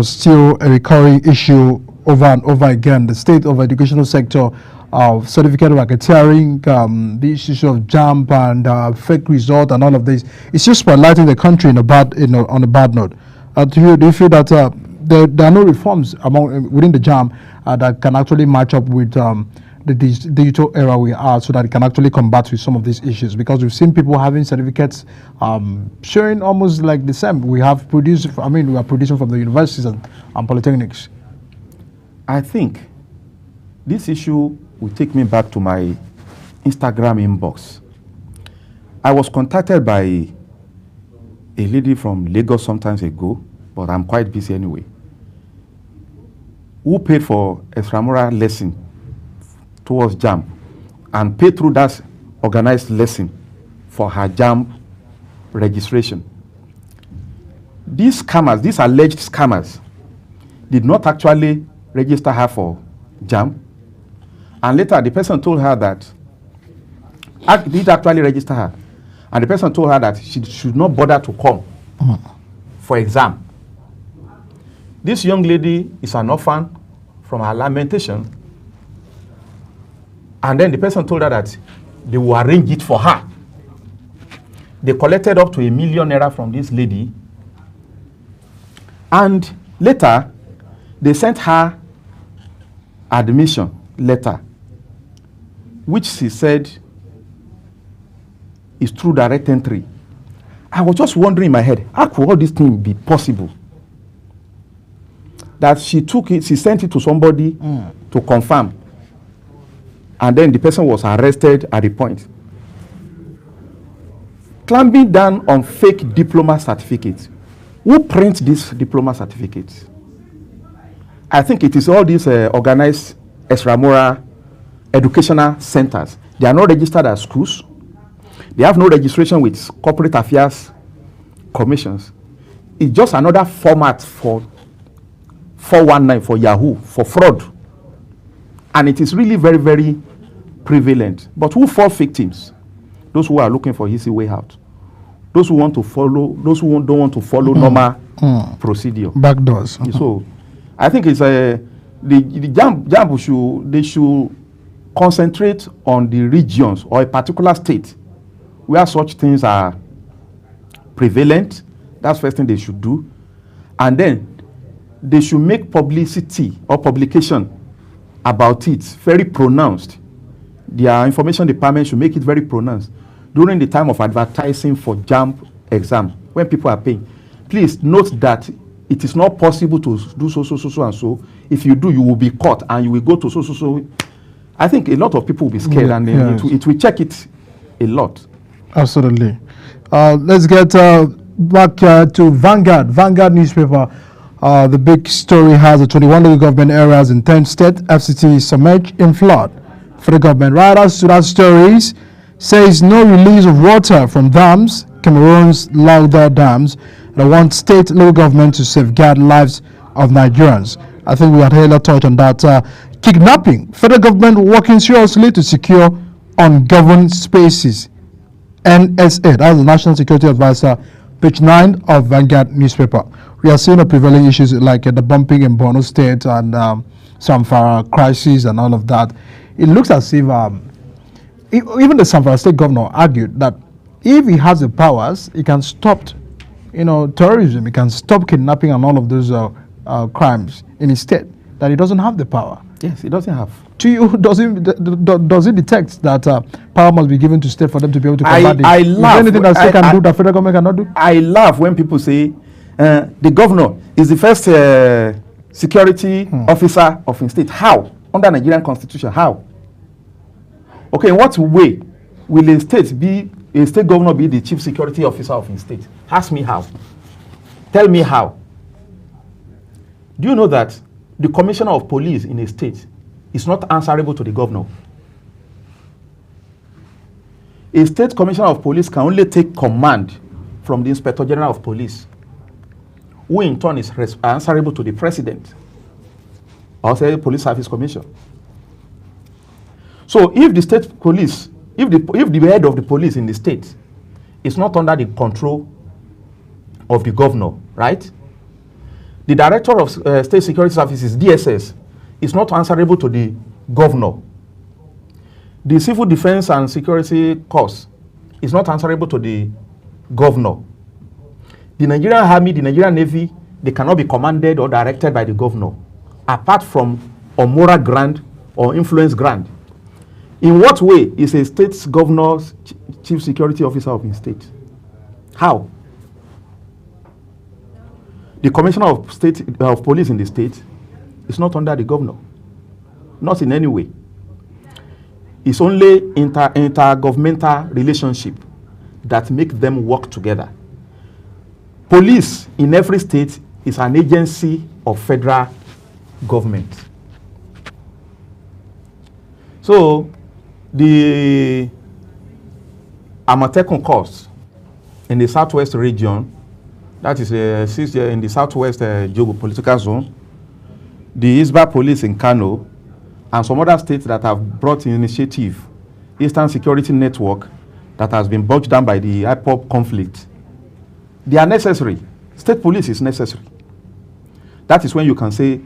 Still a recurring issue over and over again. The state of educational sector of certificate racketeering, the issues of JAMB and fake result and all of this. It's just spotlighting the country on a bad note. Do you feel that there are no reforms within the JAMB that can actually match up with the digital era we are, so that it can actually combat with some of these issues? Because we've seen people having certificates showing almost like the same. We are producing from the universities and polytechnics. I think this issue will take me back to my Instagram inbox. I was contacted by a lady from Lagos some time ago, but I'm quite busy anyway, who paid for extramural lesson towards JAMB and paid through that organized lesson for her JAMB registration. These scammers, these alleged scammers, did not actually register her for JAMB, and later the person told her that did actually register her, and the person told her that she should not bother to come for exam. This young lady is an orphan from her lamentation, and then the person told her that they will arrange it for her. They collected up to ₦1 million from this lady, and later they sent her admission letter, which she said is through direct entry. I was just wondering in my head, how could all this thing be possible? That she took it, she sent it to somebody to confirm, and then the person was arrested at the point. Clamping down on fake diploma certificates. Who prints these diploma certificates? I think it is all these organized extramural educational centers. They are not registered as schools. They have no registration with corporate affairs commissions. It's just another format for 419, for Yahoo, for fraud. And it is really very, very prevalent. But who fall victims? Those who are looking for easy way out. Those who want to follow, those who don't want to follow normal procedure. Backdoors. So I think it's the JAMB should concentrate on the regions or a particular state where such things are prevalent. That's the first thing they should do. And then they should make publicity or publication about it very pronounced. Their information department should make it very pronounced during the time of advertising for JAMB exam, when people are paying. Please note that it is not possible to do so and so. If you do, you will be caught and you will go to so. I think a lot of people will be scared, and yes, it will check it a lot. Absolutely. Let's get back to Vanguard newspaper. The big story has the 21 local government areas in 10 states, FCT submerged in flood. federal government. Writers to that stories says no release of water from dams, Cameroon's Lauda dams. They want state local government to safeguard lives of Nigerians. I think we had earlier touched on that. Kidnapping, federal government working seriously to secure ungoverned spaces. NSA, that's the National Security Advisor, page 9 of Vanguard newspaper. We are seeing the prevailing issues like the bumping in Borno State and Zamfara crisis and all of that. It looks as if even the Zamfara State governor argued that if he has the powers, he can stop, terrorism. He can stop kidnapping and all of those crimes in his state. That he doesn't have the power. Yes, he doesn't have. To you, does it detect that power must be given to state for them to be able to combat it? Is there anything that state can do that federal government cannot do? I laugh when people say the governor is the first security officer of a state. How? Under Nigerian constitution, how? Okay, in what way will a state governor be the chief security officer of a state? Ask me how. Tell me how. Do you know that the commissioner of police in a state is not answerable to the governor? A state commissioner of police can only take command from the inspector general of police, who in turn is answerable to the president or say police service commission. So if the state police, if the head of the police in the state is not under the control of the governor, right? The director of state security services, DSS, is not answerable to the governor. The civil defense and security corps is not answerable to the governor. The Nigerian Army, the Nigerian Navy, they cannot be commanded or directed by the governor, apart from on moral ground or influence ground. In what way is a state governor's chief security officer of his state? How? The commissioner of police in the state is not under the governor, not in any way. It's only intergovernmental relationship that make them work together. Police in every state is an agency of federal government. So the Amatekun Corps in the southwest region, that is in the southwest geopolitical zone, the Isba police in Kano, and some other states that have brought initiative, Eastern Security Network, that has been bogged down by the IPOB conflict. They are necessary. State police is necessary. That is when you can say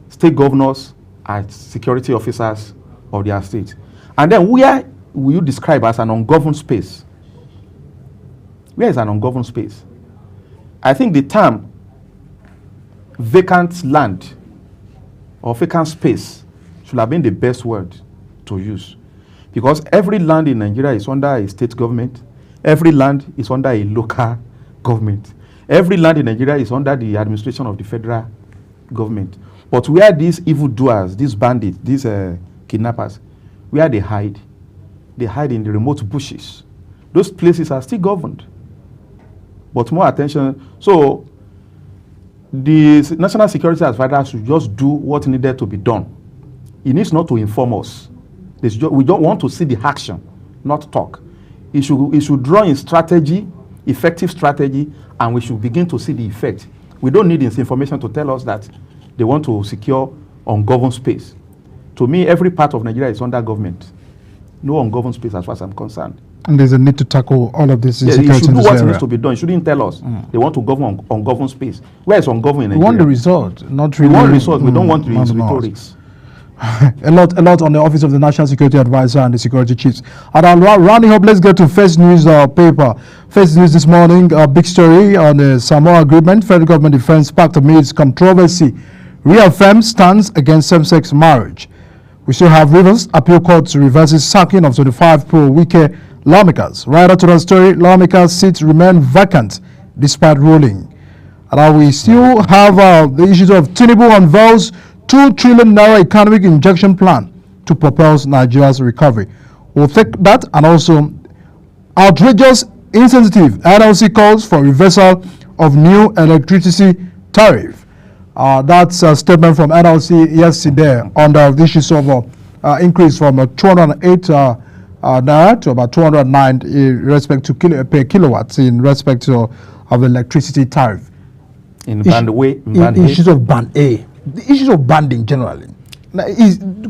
state governors are security officers of their state. And then where will you describe as an ungoverned space? Where is an ungoverned space? I think the term vacant land or vacant space should have been the best word to use. Because every land in Nigeria is under a state government. Every land is under a local government. Every land in Nigeria is under the administration of the federal government. But where these evildoers, these bandits, these kidnappers, where they hide in the remote bushes. Those places are still governed. But more attention. So the National Security Advisor should just do what needed to be done. He needs not to inform us. We don't want to see the action, not talk. He should draw in strategy, effective strategy, and we should begin to see the effect. We don't need this information to tell us that they want to secure ungoverned space. To me, every part of Nigeria is under government. No ungoverned space as far as I'm concerned. And there's a need to tackle all of this insecurity in this area. He should do what needs to be done. He shouldn't tell us they want to govern ungoverned space. Where is ungoverned in Nigeria? We want the result, not really. We want results. We don't want rhetorics. A lot on the Office of the National Security Advisor and the security chiefs. And rounding up, let's get to First News paper. First News this morning, a big story on the Samoa Agreement. Federal government defense pact amidst controversy reaffirms stance against same-sex marriage. We still have Rivers Appeal Court reverses sacking of 25 pro-Wike lawmakers. Right after that story, lawmakers' seats remain vacant despite ruling. And we still have the issues of Tinubu unveils 2 trillion naira economic injection plan to propel Nigeria's recovery. We'll take that, and also outrageous, insensitive NLC calls for reversal of new electricity tariff. That's a statement from NLC yesterday on the issues of increase from 208 naira to about 209 in respect to per kilowatts in respect to of electricity tariff. In band issues of band A, the issues of banding generally. Now,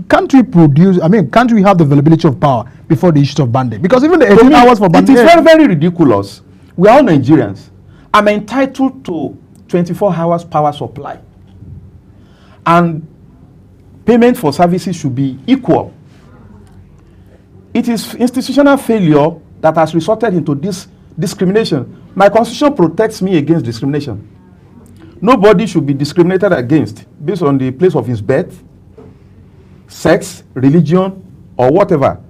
can't we have the availability of power before the issues of banding? Because even the 18 hours for banding, it is very, very ridiculous. We are all Nigerians. I'm entitled to 24 hours power supply, and payment for services should be equal. It is institutional failure that has resulted into this discrimination. My constitution protects me against discrimination. Nobody should be discriminated against based on the place of his birth, sex, religion, or whatever.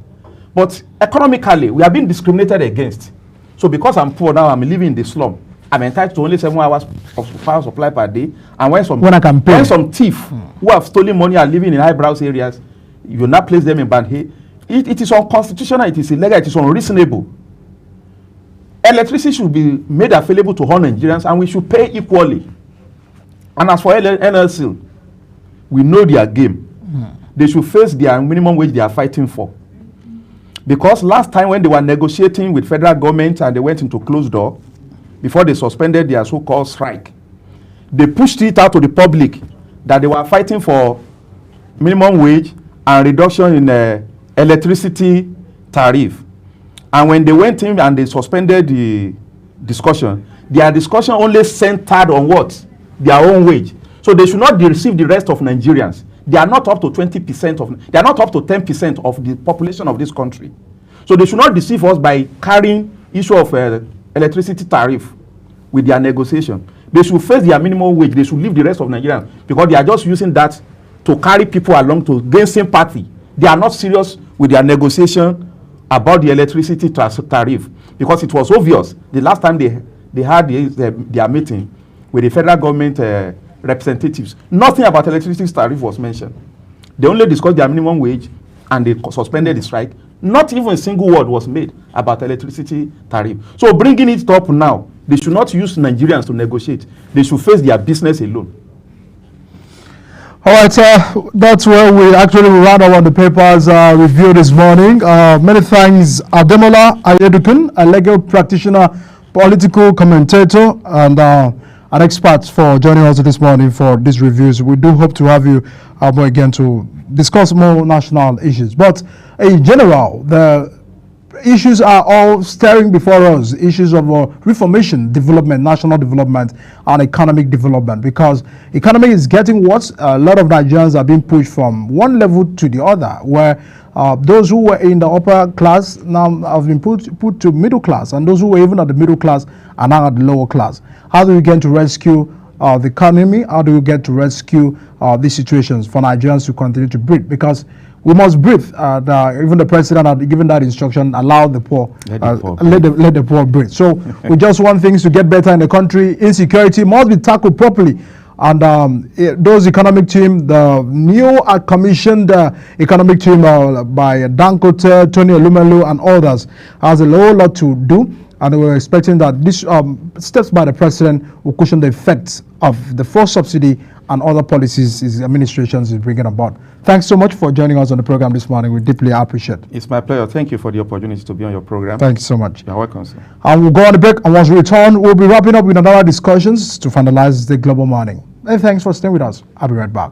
But economically, we are being discriminated against. So because I'm poor now, I'm living in the slum, I'm entitled to only 7 hours of power supply per day. And when some thief who have stolen money are living in highbrow areas, you will not place them in band A. It is unconstitutional, it is illegal, it is unreasonable. Electricity should be made available to all Nigerians, and we should pay equally. And as for NLC, we know their game. They should face their minimum wage they are fighting for. Because last time when they were negotiating with federal government and they went into closed door, before they suspended their so-called strike, they pushed it out to the public that they were fighting for minimum wage and reduction in electricity tariff. And when they went in and they suspended the discussion, their discussion only centered on what? Their own wage. So they should not receive the rest of Nigerians. They are not up to 20% of, they are not up to 10% of the population of this country. So they should not deceive us by carrying issue of electricity tariff with their negotiation. They should face their minimum wage. They should leave the rest of Nigerians because they are just using that to carry people along to gain sympathy. They are not serious with their negotiation about the electricity tariff because it was obvious the last time they had their meeting with the federal government representatives. Nothing about electricity tariff was mentioned. They only discussed their minimum wage and they suspended the strike. Not even a single word was made about electricity tariff. So bringing it up now, they should not use Nigerians to negotiate. They should face their business alone. All right, that's where we actually round up on the papers review this morning. Many thanks, Ademola Ayedukun, a legal practitioner, political commentator, and an expert for joining us this morning for these reviews. We do hope to have you again to discuss more national issues. But in general, the issues are all staring before us, issues of reformation, development, national development, and economic development, because economy is getting worse. A lot of Nigerians are being pushed from one level to the other, where those who were in the upper class now have been put to middle class, and those who were even at the middle class are now at the lower class. How do we get to rescue the economy? How do we get to rescue these situations for Nigerians to continue to breathe? Because we must breathe. Even the president had given that instruction, allow the poor, let the poor breathe. So we just want things to get better in the country. Insecurity must be tackled properly. And those economic team, the new commissioned economic team by Dangote, Tony Elumelu, and others, has a whole lot to do. And we're expecting that these steps by the president will cushion the effects of the fuel subsidy and other policies his administration is bringing about. Thanks so much for joining us on the program this morning. We deeply appreciate it. It's my pleasure. Thank you for the opportunity to be on your program. Thank you so much. You're welcome, sir. And we'll go on the break, and once we return, we'll be wrapping up with another discussions to finalize the global morning. And thanks for staying with us. I'll be right back.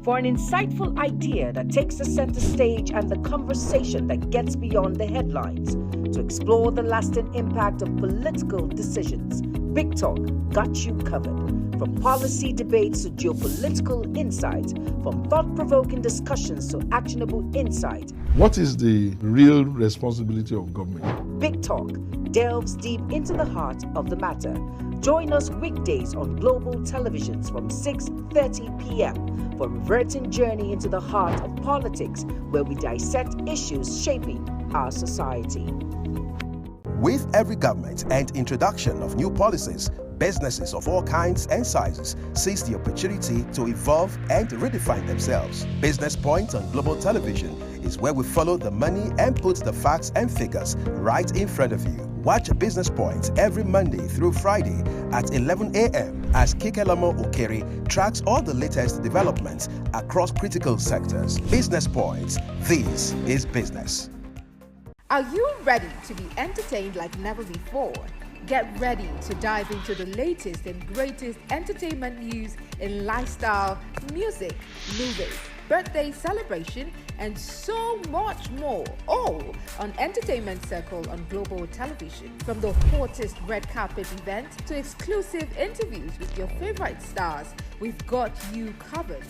For an insightful idea that takes the center stage and the conversation that gets beyond the headlines, to explore the lasting impact of political decisions, Big Talk got you covered. From policy debates to geopolitical insights, from thought-provoking discussions to actionable insight, What is the real responsibility of government? Big Talk delves deep into the heart of the matter. Join us weekdays on global televisions from 6:30 p.m. for a reverting journey into the heart of politics, where we dissect issues shaping our society. With every government and introduction of new policies, businesses of all kinds and sizes seize the opportunity to evolve and redefine themselves. Business Point on Global Television is where we follow the money and put the facts and figures right in front of you. Watch Business Point every Monday through Friday at 11 a.m. as Kikelamo Okeri tracks all the latest developments across critical sectors. Business Point. This is business. Are you ready to be entertained like never before? Get ready to dive into the latest and greatest entertainment news in lifestyle, music, movies, birthday celebration, and so much more, all on Entertainment Circle on Global Television. From the hottest red carpet event to exclusive interviews with your favorite stars, we've got you covered.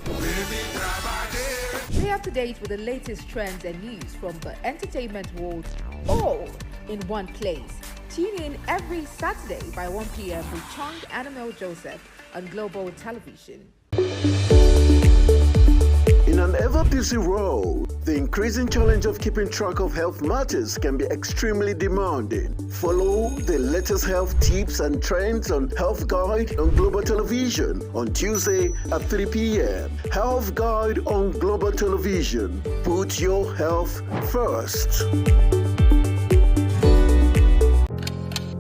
Stay up to date with the latest trends and news from the entertainment world, all in one place. Tune in every Saturday by 1 p.m. with Chung Animal Joseph on Global Television. In an ever-busy world, the increasing challenge of keeping track of health matters can be extremely demanding. Follow the latest health tips and trends on Health Guide on Global Television on Tuesday at 3 p.m. Health Guide on Global Television. Put your health first.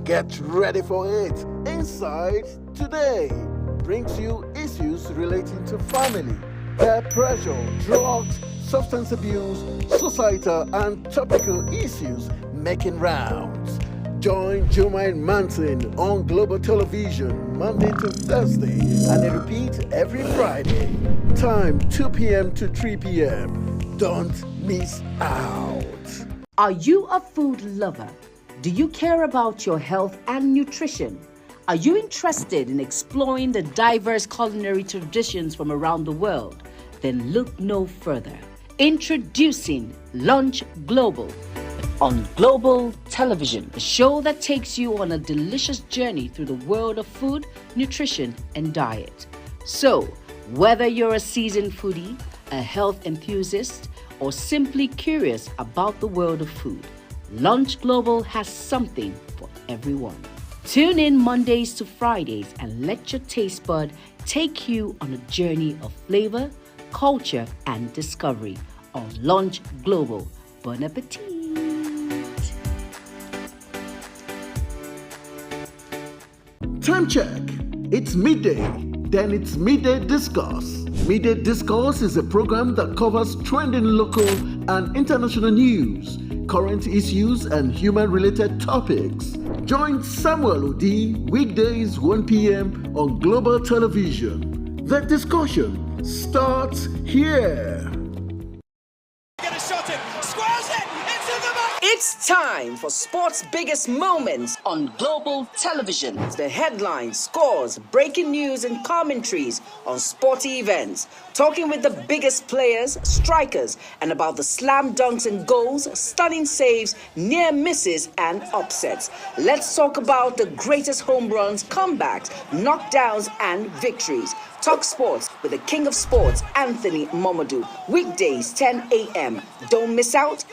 Get ready for it. Inside Today brings you issues relating to family, peer pressure, drugs, substance abuse, societal and topical issues making rounds. Join Jumain Manson on Global Television Monday to Thursday and a repeat every Friday. Time 2 p.m. to 3 p.m. Don't miss out. Are you a food lover? Do you care about your health and nutrition? Are you interested in exploring the diverse culinary traditions from around the world? Then look no further. Introducing Lunch Global on Global Television, a show that takes you on a delicious journey through the world of food, nutrition, and diet. So, whether you're a seasoned foodie, a health enthusiast, or simply curious about the world of food, Lunch Global has something for everyone. Tune in Mondays to Fridays and let your taste bud take you on a journey of flavor, culture, and discovery on Lunch Global. Bon appetit! Time check. It's midday. Then it's Midday Discourse. Midday Discourse is a program that covers trending local and international news, current issues, and human-related topics. Join Samuel Odi weekdays 1 p.m. on Global Television. The discussion starts here. It's time for sports' biggest moments on Global Television. The headlines, scores, breaking news, and commentaries on sporty events. Talking with the biggest players, strikers, and about the slam dunks and goals, stunning saves, near misses, and upsets. Let's talk about the greatest home runs, comebacks, knockdowns, and victories. Talk sports with the king of sports, Anthony Momodu. Weekdays, 10 a.m. Don't miss out.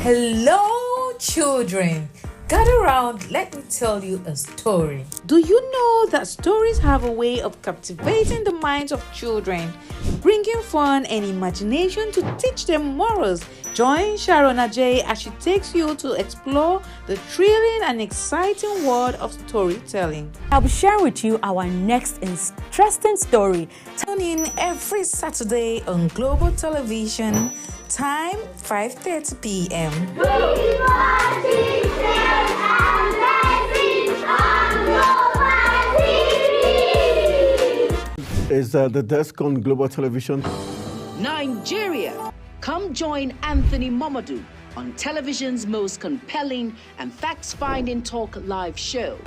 Hello, children. Gather around, let me tell you a story. Do you know that stories have a way of captivating the minds of children, bringing fun and imagination to teach them morals? Join Sharon Ajay as she takes you to explore the thrilling and exciting world of storytelling. I'll be sharing with you our next interesting story. Tune in every Saturday on Global Television, time 5:30 p.m. Is the desk on Global Television? Nigeria. Come join Anthony Momodu on television's most compelling and facts-finding talk live show.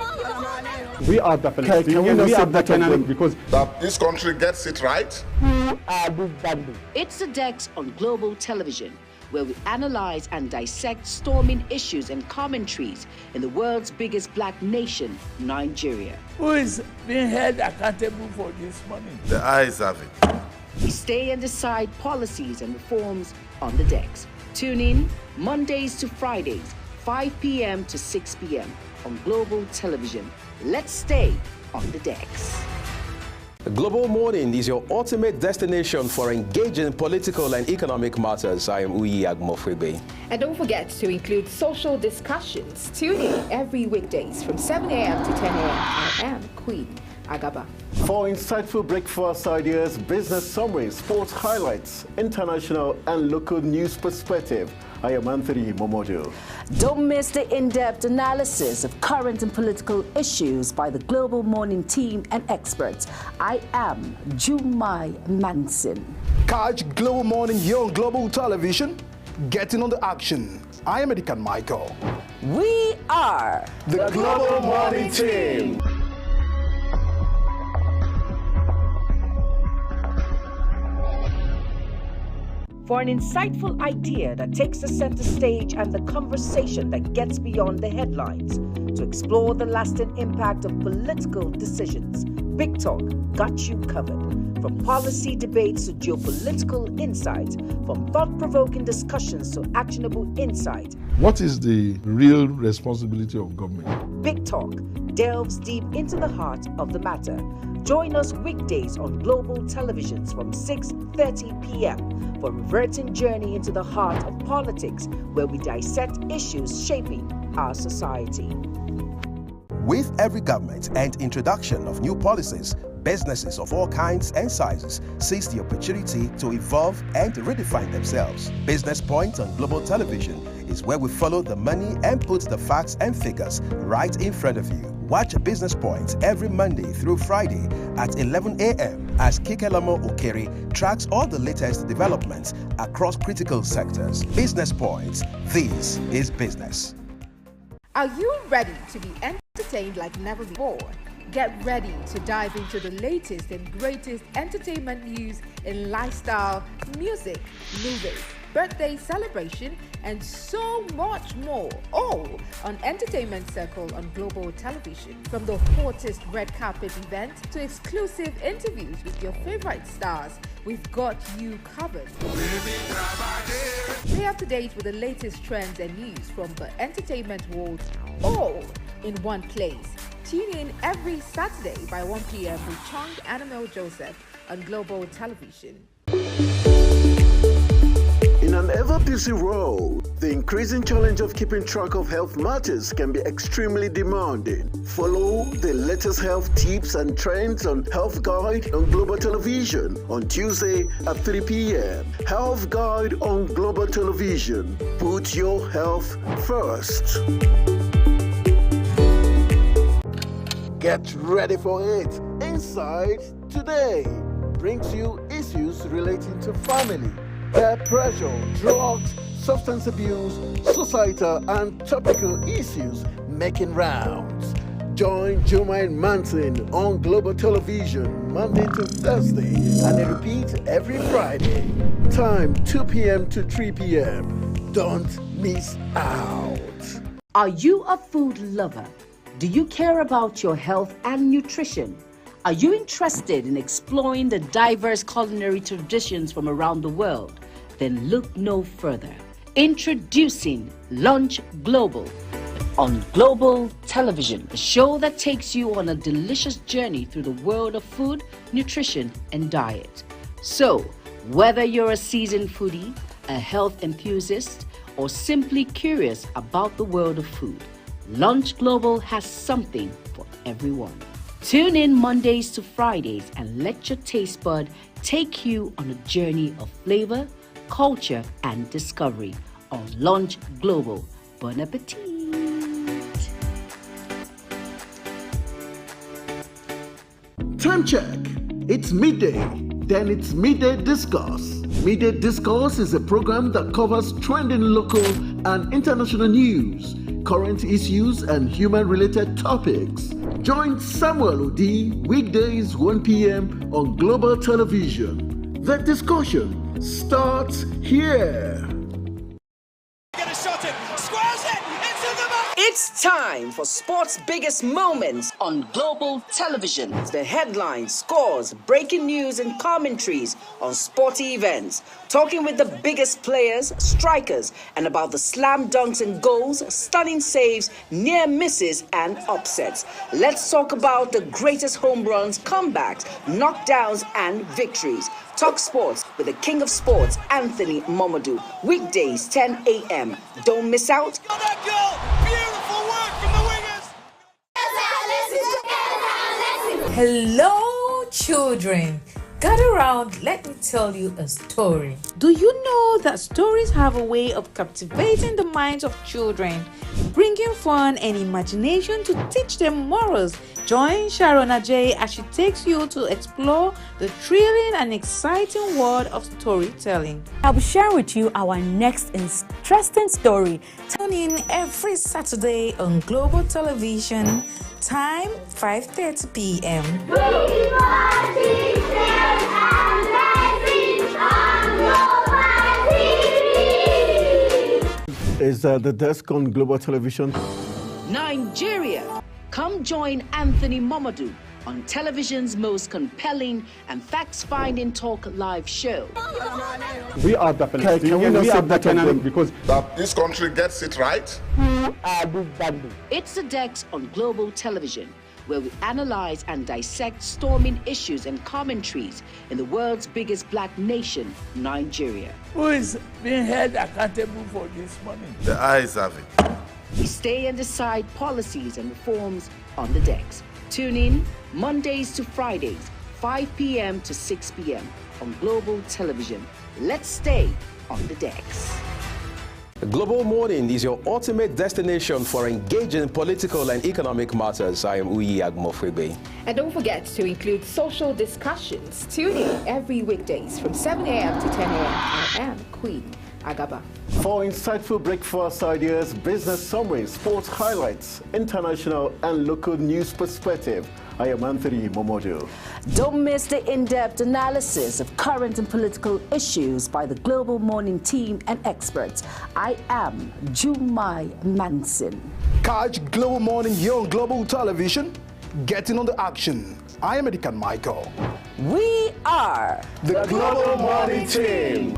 We are the Palestinians. Can we not We say are the that again? because That this country gets it right? Who are these bandits? It's the Dex on Global Television, where we analyze and dissect storming issues and commentaries in the world's biggest black nation, Nigeria. Who is being held accountable for this money? The eyes have it. We stay and decide policies and reforms on the Dex. Tune in Mondays to Fridays, 5 p.m. to 6 p.m. on Global Television. Let's stay on the Dex. Global Morning is your ultimate destination for engaging political and economic matters. I am Uyi Agmofwebe. And don't forget to include social discussions. Tune in every weekdays from 7 a.m. to 10 a.m. I am Queen Agaba. For insightful breakfast ideas, business summaries, sports highlights, international and local news perspective, I am Anthony Momodu. Don't miss the in-depth analysis of current and political issues by the Global Morning team and experts. I am Jumai Manson. Catch Global Morning here on Global Television. Getting on the action. I am Edikan Michael. We are the Global Morning team. For an insightful idea that takes the center stage and the conversation that gets beyond the headlines, to explore the lasting impact of political decisions, Big Talk got you covered. From policy debates to geopolitical insights, from thought-provoking discussions to actionable insight, What is the real responsibility of government? Big Talk delves deep into the heart of the matter. Join us weekdays on Global Televisions from 6:30 p.m. for a reverting journey into the heart of politics, where we dissect issues shaping our society. With every government and introduction of new policies, businesses of all kinds and sizes seize the opportunity to evolve and redefine themselves. Business Point on Global Television is where we follow the money and put the facts and figures right in front of you. Watch Business Point every Monday through Friday at 11 a.m. as Kikelamo Okeri tracks all the latest developments across critical sectors. Business Point, this is business. Are you ready to be entertained like never before? Get ready to dive into the latest and greatest entertainment news in lifestyle, music, movies, birthday celebration, and so much more. All on Entertainment Circle on Global Television. From the hottest red carpet event to exclusive interviews with your favorite stars, we've got you covered. Stay up to date with the latest trends and news from the entertainment world, all in one place. Tune in every Saturday by 1 p.m. with Chong Annabelle Joseph on Global Television. In an ever-busy world, the increasing challenge of keeping track of health matters can be extremely demanding. Follow the latest health tips and trends on Health Guide on Global Television on Tuesday at 3 p.m. Health Guide on Global Television. Put your health first. Get ready for it. Inside Today brings you issues relating to family, peer pressure, drugs, substance abuse, societal and topical issues making rounds. Join Jumai Manson on Global Television Monday to Thursday and a repeat every Friday. Time 2 p.m. to 3 p.m. Don't miss out. Are you a food lover? Do you care about your health and nutrition? Are you interested in exploring the diverse culinary traditions from around the world? Then look no further. Introducing Lunch Global on Global Television, a show that takes you on a delicious journey through the world of food, nutrition, and diet. So, whether you're a seasoned foodie, a health enthusiast, or simply curious about the world of food, Lunch Global has something for everyone. Tune in Mondays to Fridays and let your taste bud take you on a journey of flavor, culture, and discovery on Lunch Global. Bon appetit! Time check. It's midday. Then it's midday discuss. Media Discourse is a program that covers trending local and international news, current issues, and human-related topics. Join Samuel Odi weekdays 1 p.m. on Global Television. The discussion starts here. It's time for sports' biggest moments on global television. The headlines, scores, breaking news, and commentaries on sporty events. Talking with the biggest players, strikers, and about the slam dunks and goals, stunning saves, near misses, and upsets. Let's talk about the greatest home runs, comebacks, knockdowns, and victories. Talk sports with the king of sports, Anthony Momodou. Weekdays, 10 a.m. Don't miss out. Hello, children. Gather round, let me tell you a story. Do you know that stories have a way of captivating the minds of children, bringing fun and imagination to teach them morals? Join Sharon Ajay as she takes you to explore the thrilling and exciting world of storytelling. I'll be sharing with you our next interesting story. Tune in every Saturday on Global Television, time 5:30 p.m. Is the desk on Global Television? Nigeria. Come join Anthony Momodou on television's most compelling and facts-finding talk live show. We are definitely. Can we not say better than them because that this country gets it right? It's the Dex on Global Television, where we analyze and dissect storming issues and commentaries in the world's biggest black nation, Nigeria. Who is being held accountable for this money? The eyes have it. We stay and decide policies and reforms on the Dex. Tune in Mondays to Fridays, 5 p.m. to 6 p.m. on Global Television. Let's stay on the Dex. Global Morning is your ultimate destination for engaging political and economic matters. I am Uyi Agmofwebe. And don't forget to include social discussions. Tune in every weekdays from 7 a.m. to 10 a.m. I am Queen Agaba. For insightful breakfast ideas, business summaries, sports highlights, international and local news perspective, I am Anthony Momodou. Don't miss the in-depth analysis of current and political issues by the Global Morning team and experts. I am Jumai Manson. Catch Global Morning here on Global Television. Getting on the action. I am Edikan Michael. We are the Global Morning team.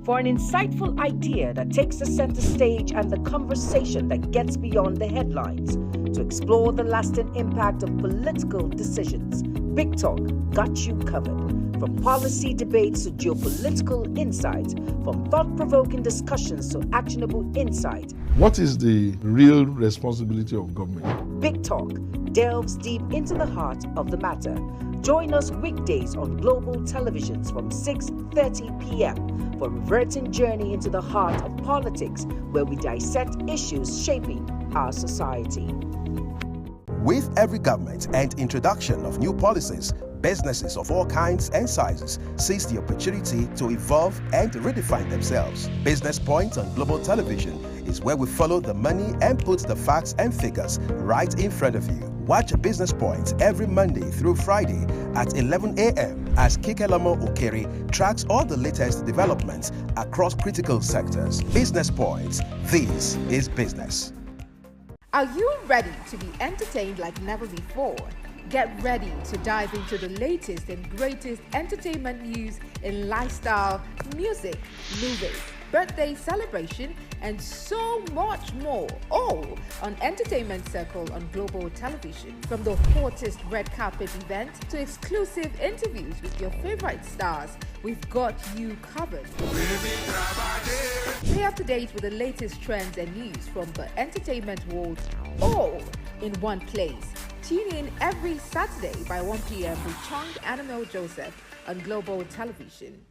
For an insightful idea that takes the center stage and the conversation that gets beyond the headlines, to explore the lasting impact of political decisions, Big Talk got you covered. From policy debates to geopolitical insights, from thought-provoking discussions to actionable insight. What is the real responsibility of government? Big Talk delves deep into the heart of the matter. Join us weekdays on Global Televisions from 6:30 p.m. for a reverting journey into the heart of politics, where we dissect issues shaping our society. With every government and introduction of new policies, businesses of all kinds and sizes seize the opportunity to evolve and redefine themselves. Business Point on Global Television is where we follow the money and put the facts and figures right in front of you. Watch Business Point every Monday through Friday at 11 a.m. as Kikelamo Okere tracks all the latest developments across critical sectors. Business Point. This is business. Are you ready to be entertained like never before? Get ready to dive into the latest and greatest entertainment news in lifestyle, music, movies, birthday celebration, and so much more, all on Entertainment Circle on Global Television. From the hottest red carpet event to exclusive interviews with your favorite stars, we've got you covered. Stay up to date with the latest trends and news from the entertainment world, all in one place. Tune in every Saturday by 1 p.m. with Chung Annabelle Joseph on Global Television.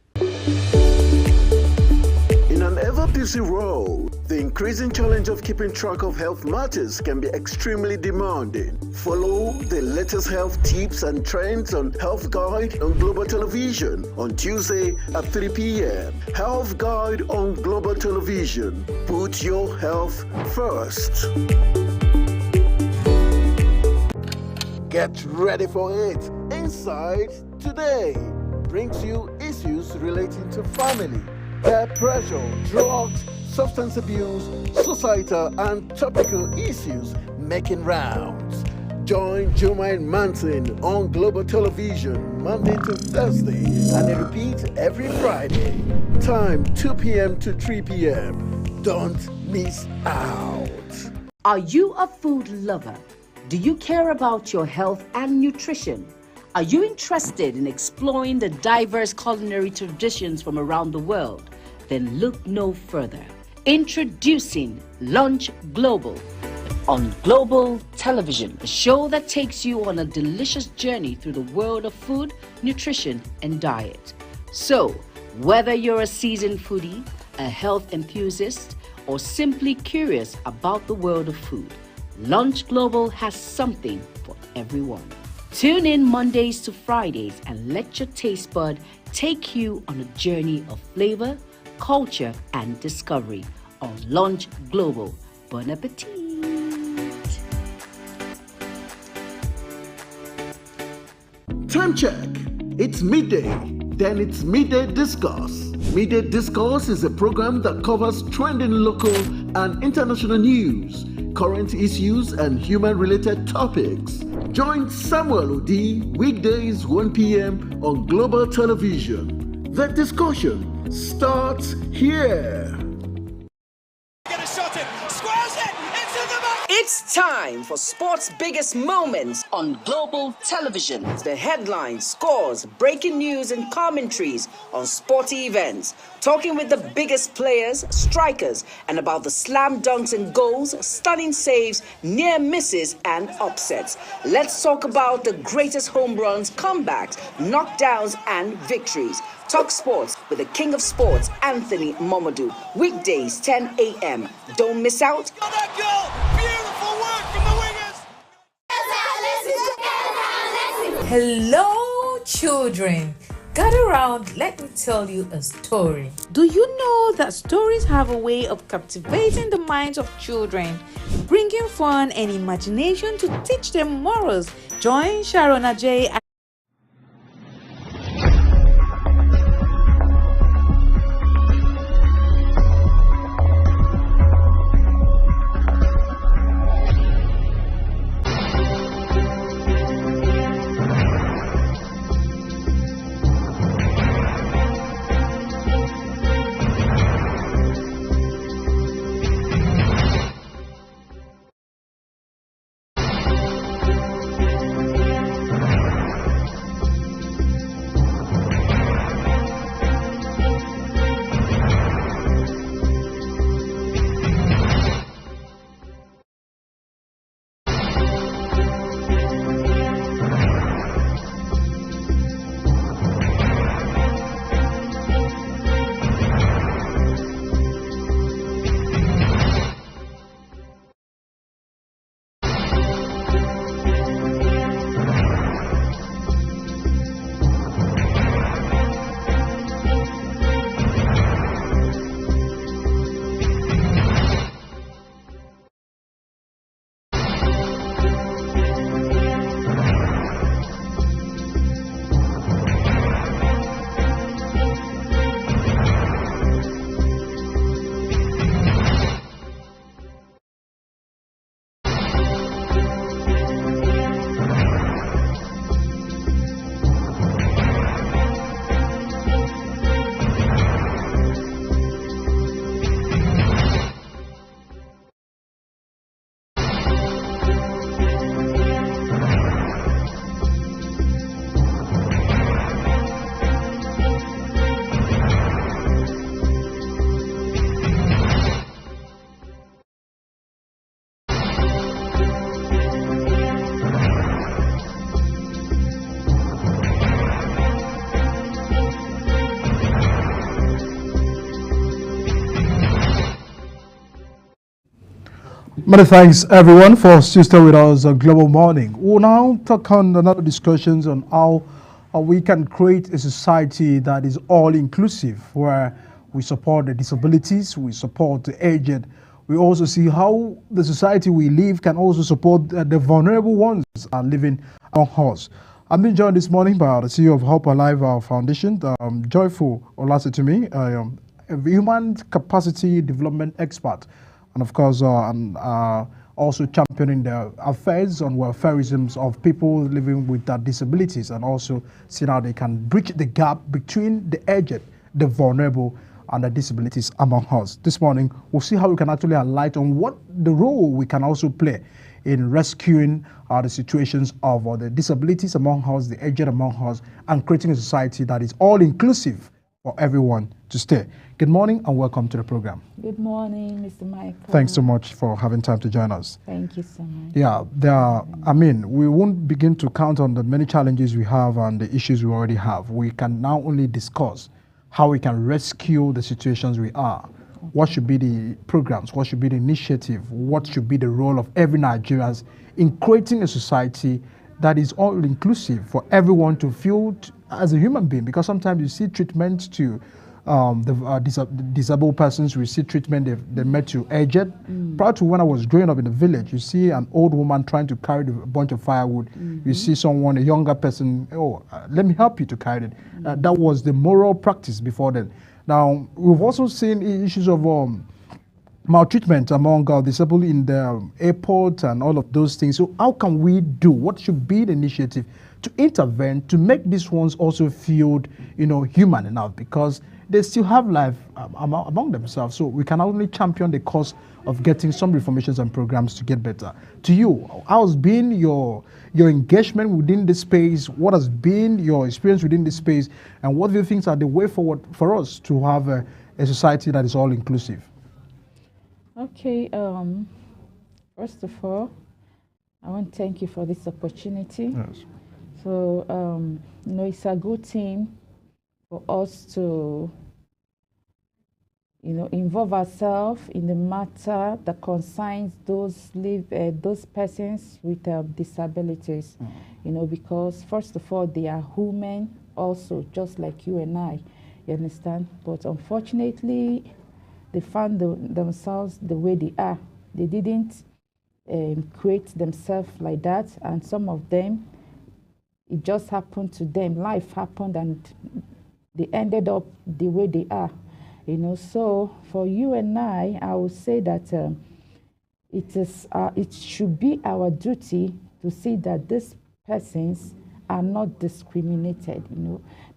In In an ever-busy world, the increasing challenge of keeping track of health matters can be extremely demanding. Follow the latest health tips and trends on Health Guide on Global Television on Tuesday at 3 p.m. Health Guide on Global Television. Put your health first. Get ready for it. Inside Today brings you issues relating to family, peer pressure, drugs, substance abuse, societal and topical issues making rounds. Join Jumaine Manson on Global Television Monday to Thursday and it repeats every Friday. Time 2 p.m. to 3 p.m. Don't miss out. Are you a food lover? Do you care about your health and nutrition? Are you interested in exploring the diverse culinary traditions from around the world? Then look no further. Introducing Lunch Global on Global Television, a show that takes you on a delicious journey through the world of food, nutrition, and diet. So, whether you're a seasoned foodie, a health enthusiast, or simply curious about the world of food, Lunch Global has something for everyone. Tune in Mondays to Fridays and let your taste bud take you on a journey of flavor, culture, and discovery on Lunch Global. Bon appetit! Time check. It's midday. Then it's Midday Discourse. Midday Discourse is a program that covers trending local and international news, current issues, and human-related topics. Join Samuel Odi weekdays 1 p.m. on Global Television. The discussion starts here. It's time for sports' biggest moments on Global Television. The headlines, scores, breaking news, and commentaries on sporty events. Talking with the biggest players, strikers, and about the slam dunks and goals, stunning saves, near misses, and upsets. Let's talk about the greatest home runs, comebacks, knockdowns, and victories. Talk sports with the king of sports, Anthony Momodu. Weekdays, 10 a.m. Don't miss out. Hello, children. Gather round, let me tell you a story. Do you know that stories have a way of captivating the minds of children, bringing fun and imagination to teach them morals? Join Sharon Ajay Many thanks, everyone, for still with us on Global Morning. We'll now talk on another discussions on how we can create a society that is all-inclusive, where we support the disabilities, we support the aged. We also see how the society we live can also support the vulnerable ones are living among us. I'm being joined this morning by the CEO of Hope Alive Foundation, Joyful Olasitumi, a human capacity development expert, and of course, also championing the affairs on welfareism of people living with disabilities, and also seeing how they can bridge the gap between the aged, the vulnerable, and the disabilities among us. This morning, we'll see how we can actually highlight on what the role we can also play in rescuing the situations of the disabilities among us, the aged among us, and creating a society that is all-inclusive for everyone to stay. Good morning and welcome to the program. Good morning, Mr. Michael. Thanks so much for having time to join us. Thank you so much. Yeah, we won't begin to count on the many challenges we have and the issues we already have. We can now only discuss how we can rescue the situations we are. What should be the programs? What should be the initiative? What should be the role of every Nigerian in creating a society that is all-inclusive for everyone to feel as a human being? Because sometimes you see treatment to disabled persons, we see treatment they met to aged. Prior to when I was growing up in the village, you see an old woman trying to carry a bunch of firewood. You see someone, a younger person, let me help you to carry it. That was the moral practice before then. Now, we've also seen issues of maltreatment among disabled in the airport and all of those things. So how can we do? What should be the initiative to intervene to make these ones also feel, human enough? Because they still have life among themselves. So we can only champion the cause of getting some reformations and programs to get better. To you, how has been your engagement within this space? What has been your experience within this space? And what do you think are the way forward for us to have a society that is all inclusive? Okay, first of all, I want to thank you for this opportunity. Yes. So, it's a good thing for us to, involve ourselves in the matter that concerns those persons with disabilities, because first of all, they are human also, just like you and I, you understand? But unfortunately, they found themselves the way they are. They didn't create themselves like that, and some of them, it just happened to them. Life happened and they ended up the way they are. So for you and I would say that it should be our duty to see that these persons are not discriminated.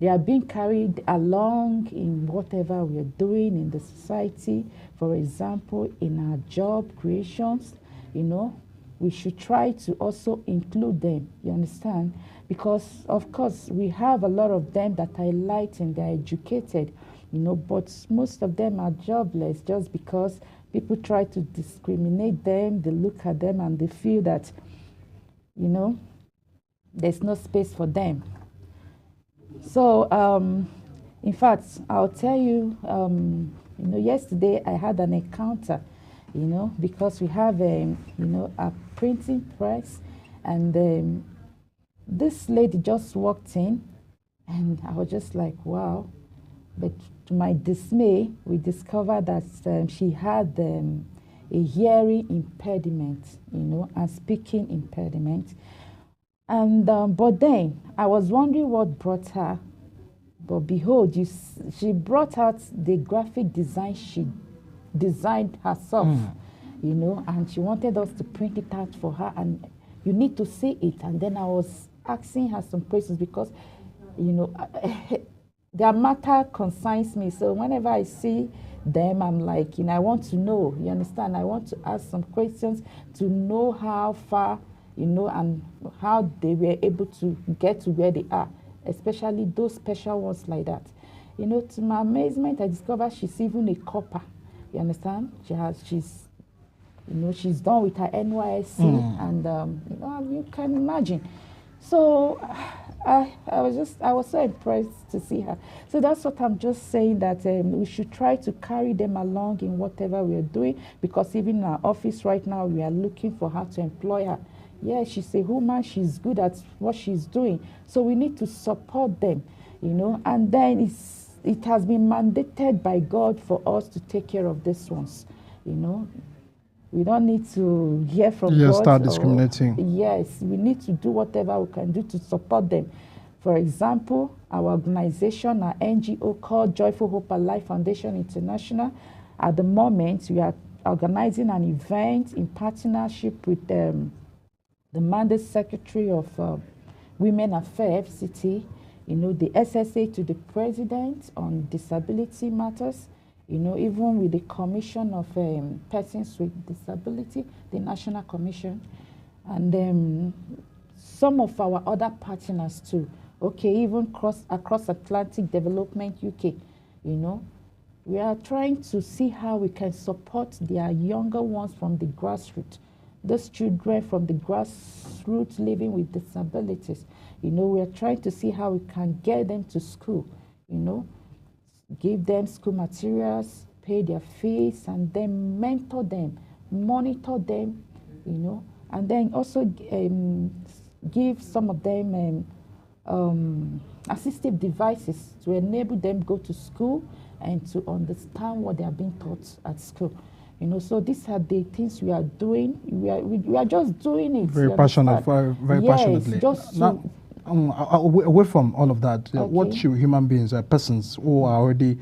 They are being carried along in whatever we are doing in the society. For example, in our job creations, we should try to also include them, you understand? Because, of course, we have a lot of them that are enlightened, they're educated, but most of them are jobless just because people try to discriminate them, they look at them and they feel that, there's no space for them. So, in fact, I'll tell you, yesterday I had an encounter, because we have, a printing press, and this lady just walked in, and I was just like, wow. But to my dismay, we discovered that she had a hearing impediment, and speaking impediment. And but then I was wondering what brought her. But behold, she brought out the graphic design she designed herself, and she wanted us to print it out for her, and you need to see it. And then I was asking her some questions because, their matter concerns me. So whenever I see them, I'm like, I want to know, you understand? I want to ask some questions to know how far, and how they were able to get to where they are, especially those special ones like that. To my amazement, I discovered she's even a copper, you understand? She's done with her NYSC, and, you can imagine. So I was so impressed to see her. So that's what I'm just saying, that we should try to carry them along in whatever we are doing, because even in our office right now, we are looking for how to employ her. Yeah, she's a woman, she's good at what she's doing. So we need to support them, you know, and then it has been mandated by God for us to take care of these ones, you know. We don't need to hear from God. Start discriminating. Yes, we need to do whatever we can do to support them. For example, our organization, our NGO called Joyful Hope Alive Foundation International, at the moment we are organizing an event in partnership with the Mandate Secretary of Women Affairs, FCT, you know, the SSA to the President on disability matters, you know, even with the Commission of Persons with Disability, the National Commission, and some of our other partners too. Okay, even across Atlantic Development UK, you know, we are trying to see how we can support their younger ones from the grassroots, those children from the grassroots living with disabilities. You know, we are trying to see how we can get them to school, you know, give them school materials, pay their fees, and then mentor them, monitor them, you know, and then also give some of them assistive devices to enable them go to school and to understand what they are being taught at school. You know, so these are the things we are doing. We are just doing it. Very passionate, very passionately. Just now, away from all of that, what should human beings, persons who are already,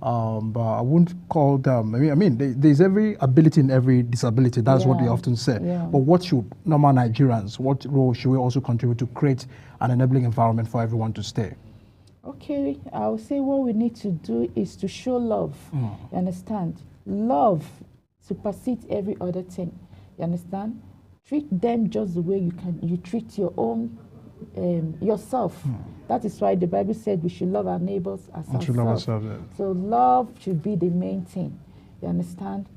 I wouldn't call them, I mean, there's every ability in every disability. That's what they often say. But what should normal Nigerians, what role should we also contribute to create an enabling environment for everyone to stay? Okay, I would say what we need to do is to show love. You understand? Love supersedes every other thing. You understand? Treat them just the way you treat your own yourself. That is why the Bible said we should love our neighbors as ourselves. So love should be the main thing. You understand?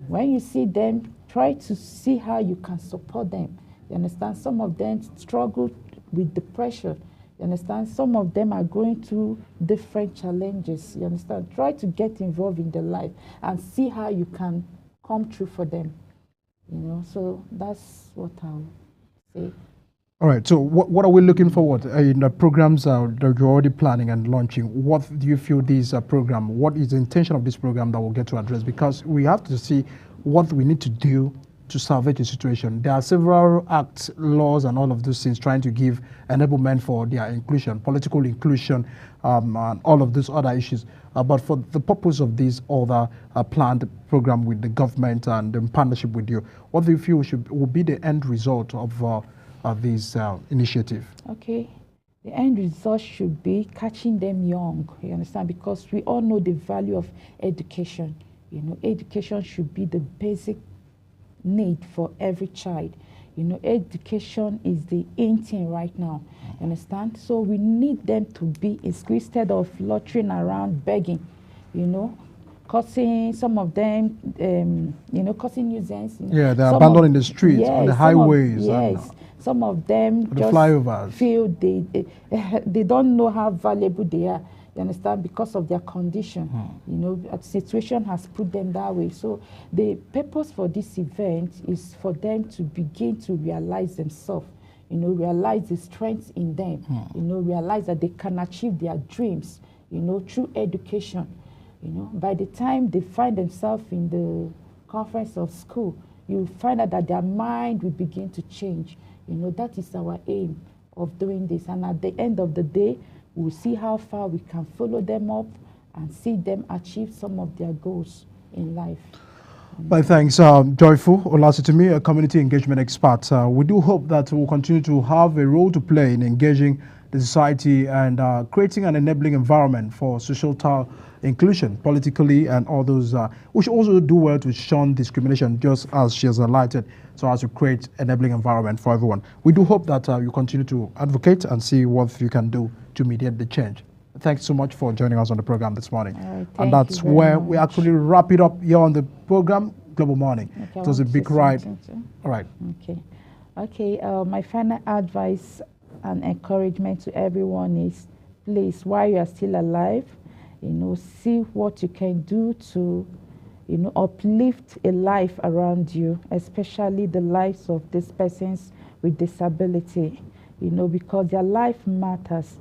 When you see them, try to see how you can support them. You understand? Some of them struggle with depression. You understand? Some of them are going through different challenges. You understand? Try to get involved in their life and see how you can come through for them. You know, so that's what I'll say. All right, so what are we looking forward in the programs that you're already planning and launching? What do you feel this program, what is the intention of this program that we'll get to address? Because we have to see what we need to do to salvage the situation. There are several acts, laws, and all of those things trying to give enablement for their inclusion, political inclusion, and all of these other issues. But for the purpose of this other planned program with the government and in partnership with you, what do you feel will be the end result of this initiative? Okay, the end result should be catching them young, you understand, because we all know the value of education. You know, education should be the basic need for every child. You know, education is the in thing right now, you understand? So we need them to be in school instead of loitering around begging, you know, causing some of them, you know, causing nuisance. You know. Yeah, they're abandoned in the streets, on the highways. Yes. Some of them the just flyovers. feel they don't know how valuable they are, you understand, because of their condition. You know, the situation has put them that way. So the purpose for this event is for them to begin to realize themselves, you know, realize the strength in them, you know, realize that they can achieve their dreams, you know, through education. You know, by the time they find themselves in the conference of school, you find out that their mind will begin to change. You know, that is our aim of doing this. And at the end of the day, we'll see how far we can follow them up and see them achieve some of their goals in life. Well, thanks, Joyful Olasitimi, a community engagement expert. We do hope that we'll continue to have a role to play in engaging the society and creating an enabling environment for societal inclusion politically, and all those. We should also do well to shun discrimination, just as she has highlighted, so as to create enabling environment for everyone. We do hope that you continue to advocate and see what you can do to mediate the change. Thanks so much for joining us on the program this morning. And that's where we actually wrap it up here on the program, Global Morning. Okay, it was a big ride. All right. Okay. My final advice an encouragement to everyone is, please, while you are still alive, see what you can do to, uplift a life around you, especially the lives of these persons with disability, because their life matters.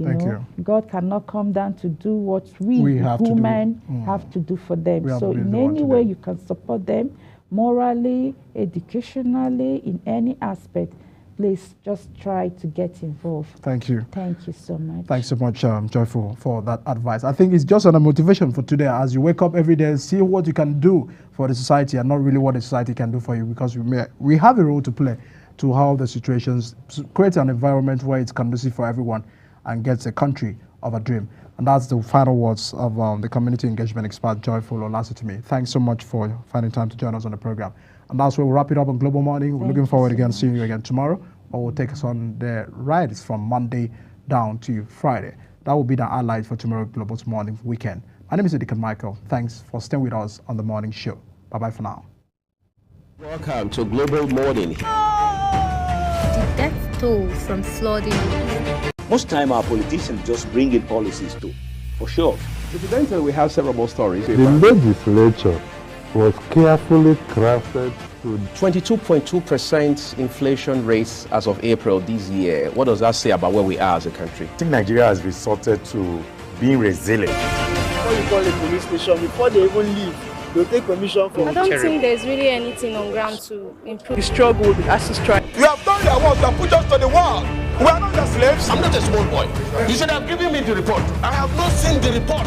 Thank you. God cannot come down to do what we women have to do for them. So in any way you can support them, morally, educationally, in any aspect, please just try to get involved. Thank you. Thank you so much. Thanks so much, Joyful, for that advice. I think it's just a motivation for today. As you wake up every day, see what you can do for the society and not really what the society can do for you, because we have a role to play to how the situations, create an environment where it's conducive for everyone and gets a country of a dream. And that's the final words of the community engagement expert, Joyful Olasitimi. Thanks so much for finding time to join us on the program. And that's where we'll wrap it up on Global Morning. We're looking forward again seeing you again tomorrow, or we'll take us on the rides from Monday down to Friday. That will be the highlight for tomorrow Global Morning weekend. My name is Edikan Michael. Thanks for staying with us on the morning show. Bye-bye for now. Welcome to Global Morning. The death toll from flooding. Most time our politicians just bring in policies too, for sure. Incidentally, we have several more stories. The legislature was carefully crafted to 22.2% inflation rates as of April this year. What does that say about where we are as a country? I think Nigeria has resorted to being resilient. Before you call a police station, before they even leave, they'll take permission from I don't think there's really anything on ground to improve. The struggle, the ASU strike. You have done your work, you have put us to the wall. We are not your slaves. I'm not a small boy. You should have given me the report. I have not seen the report.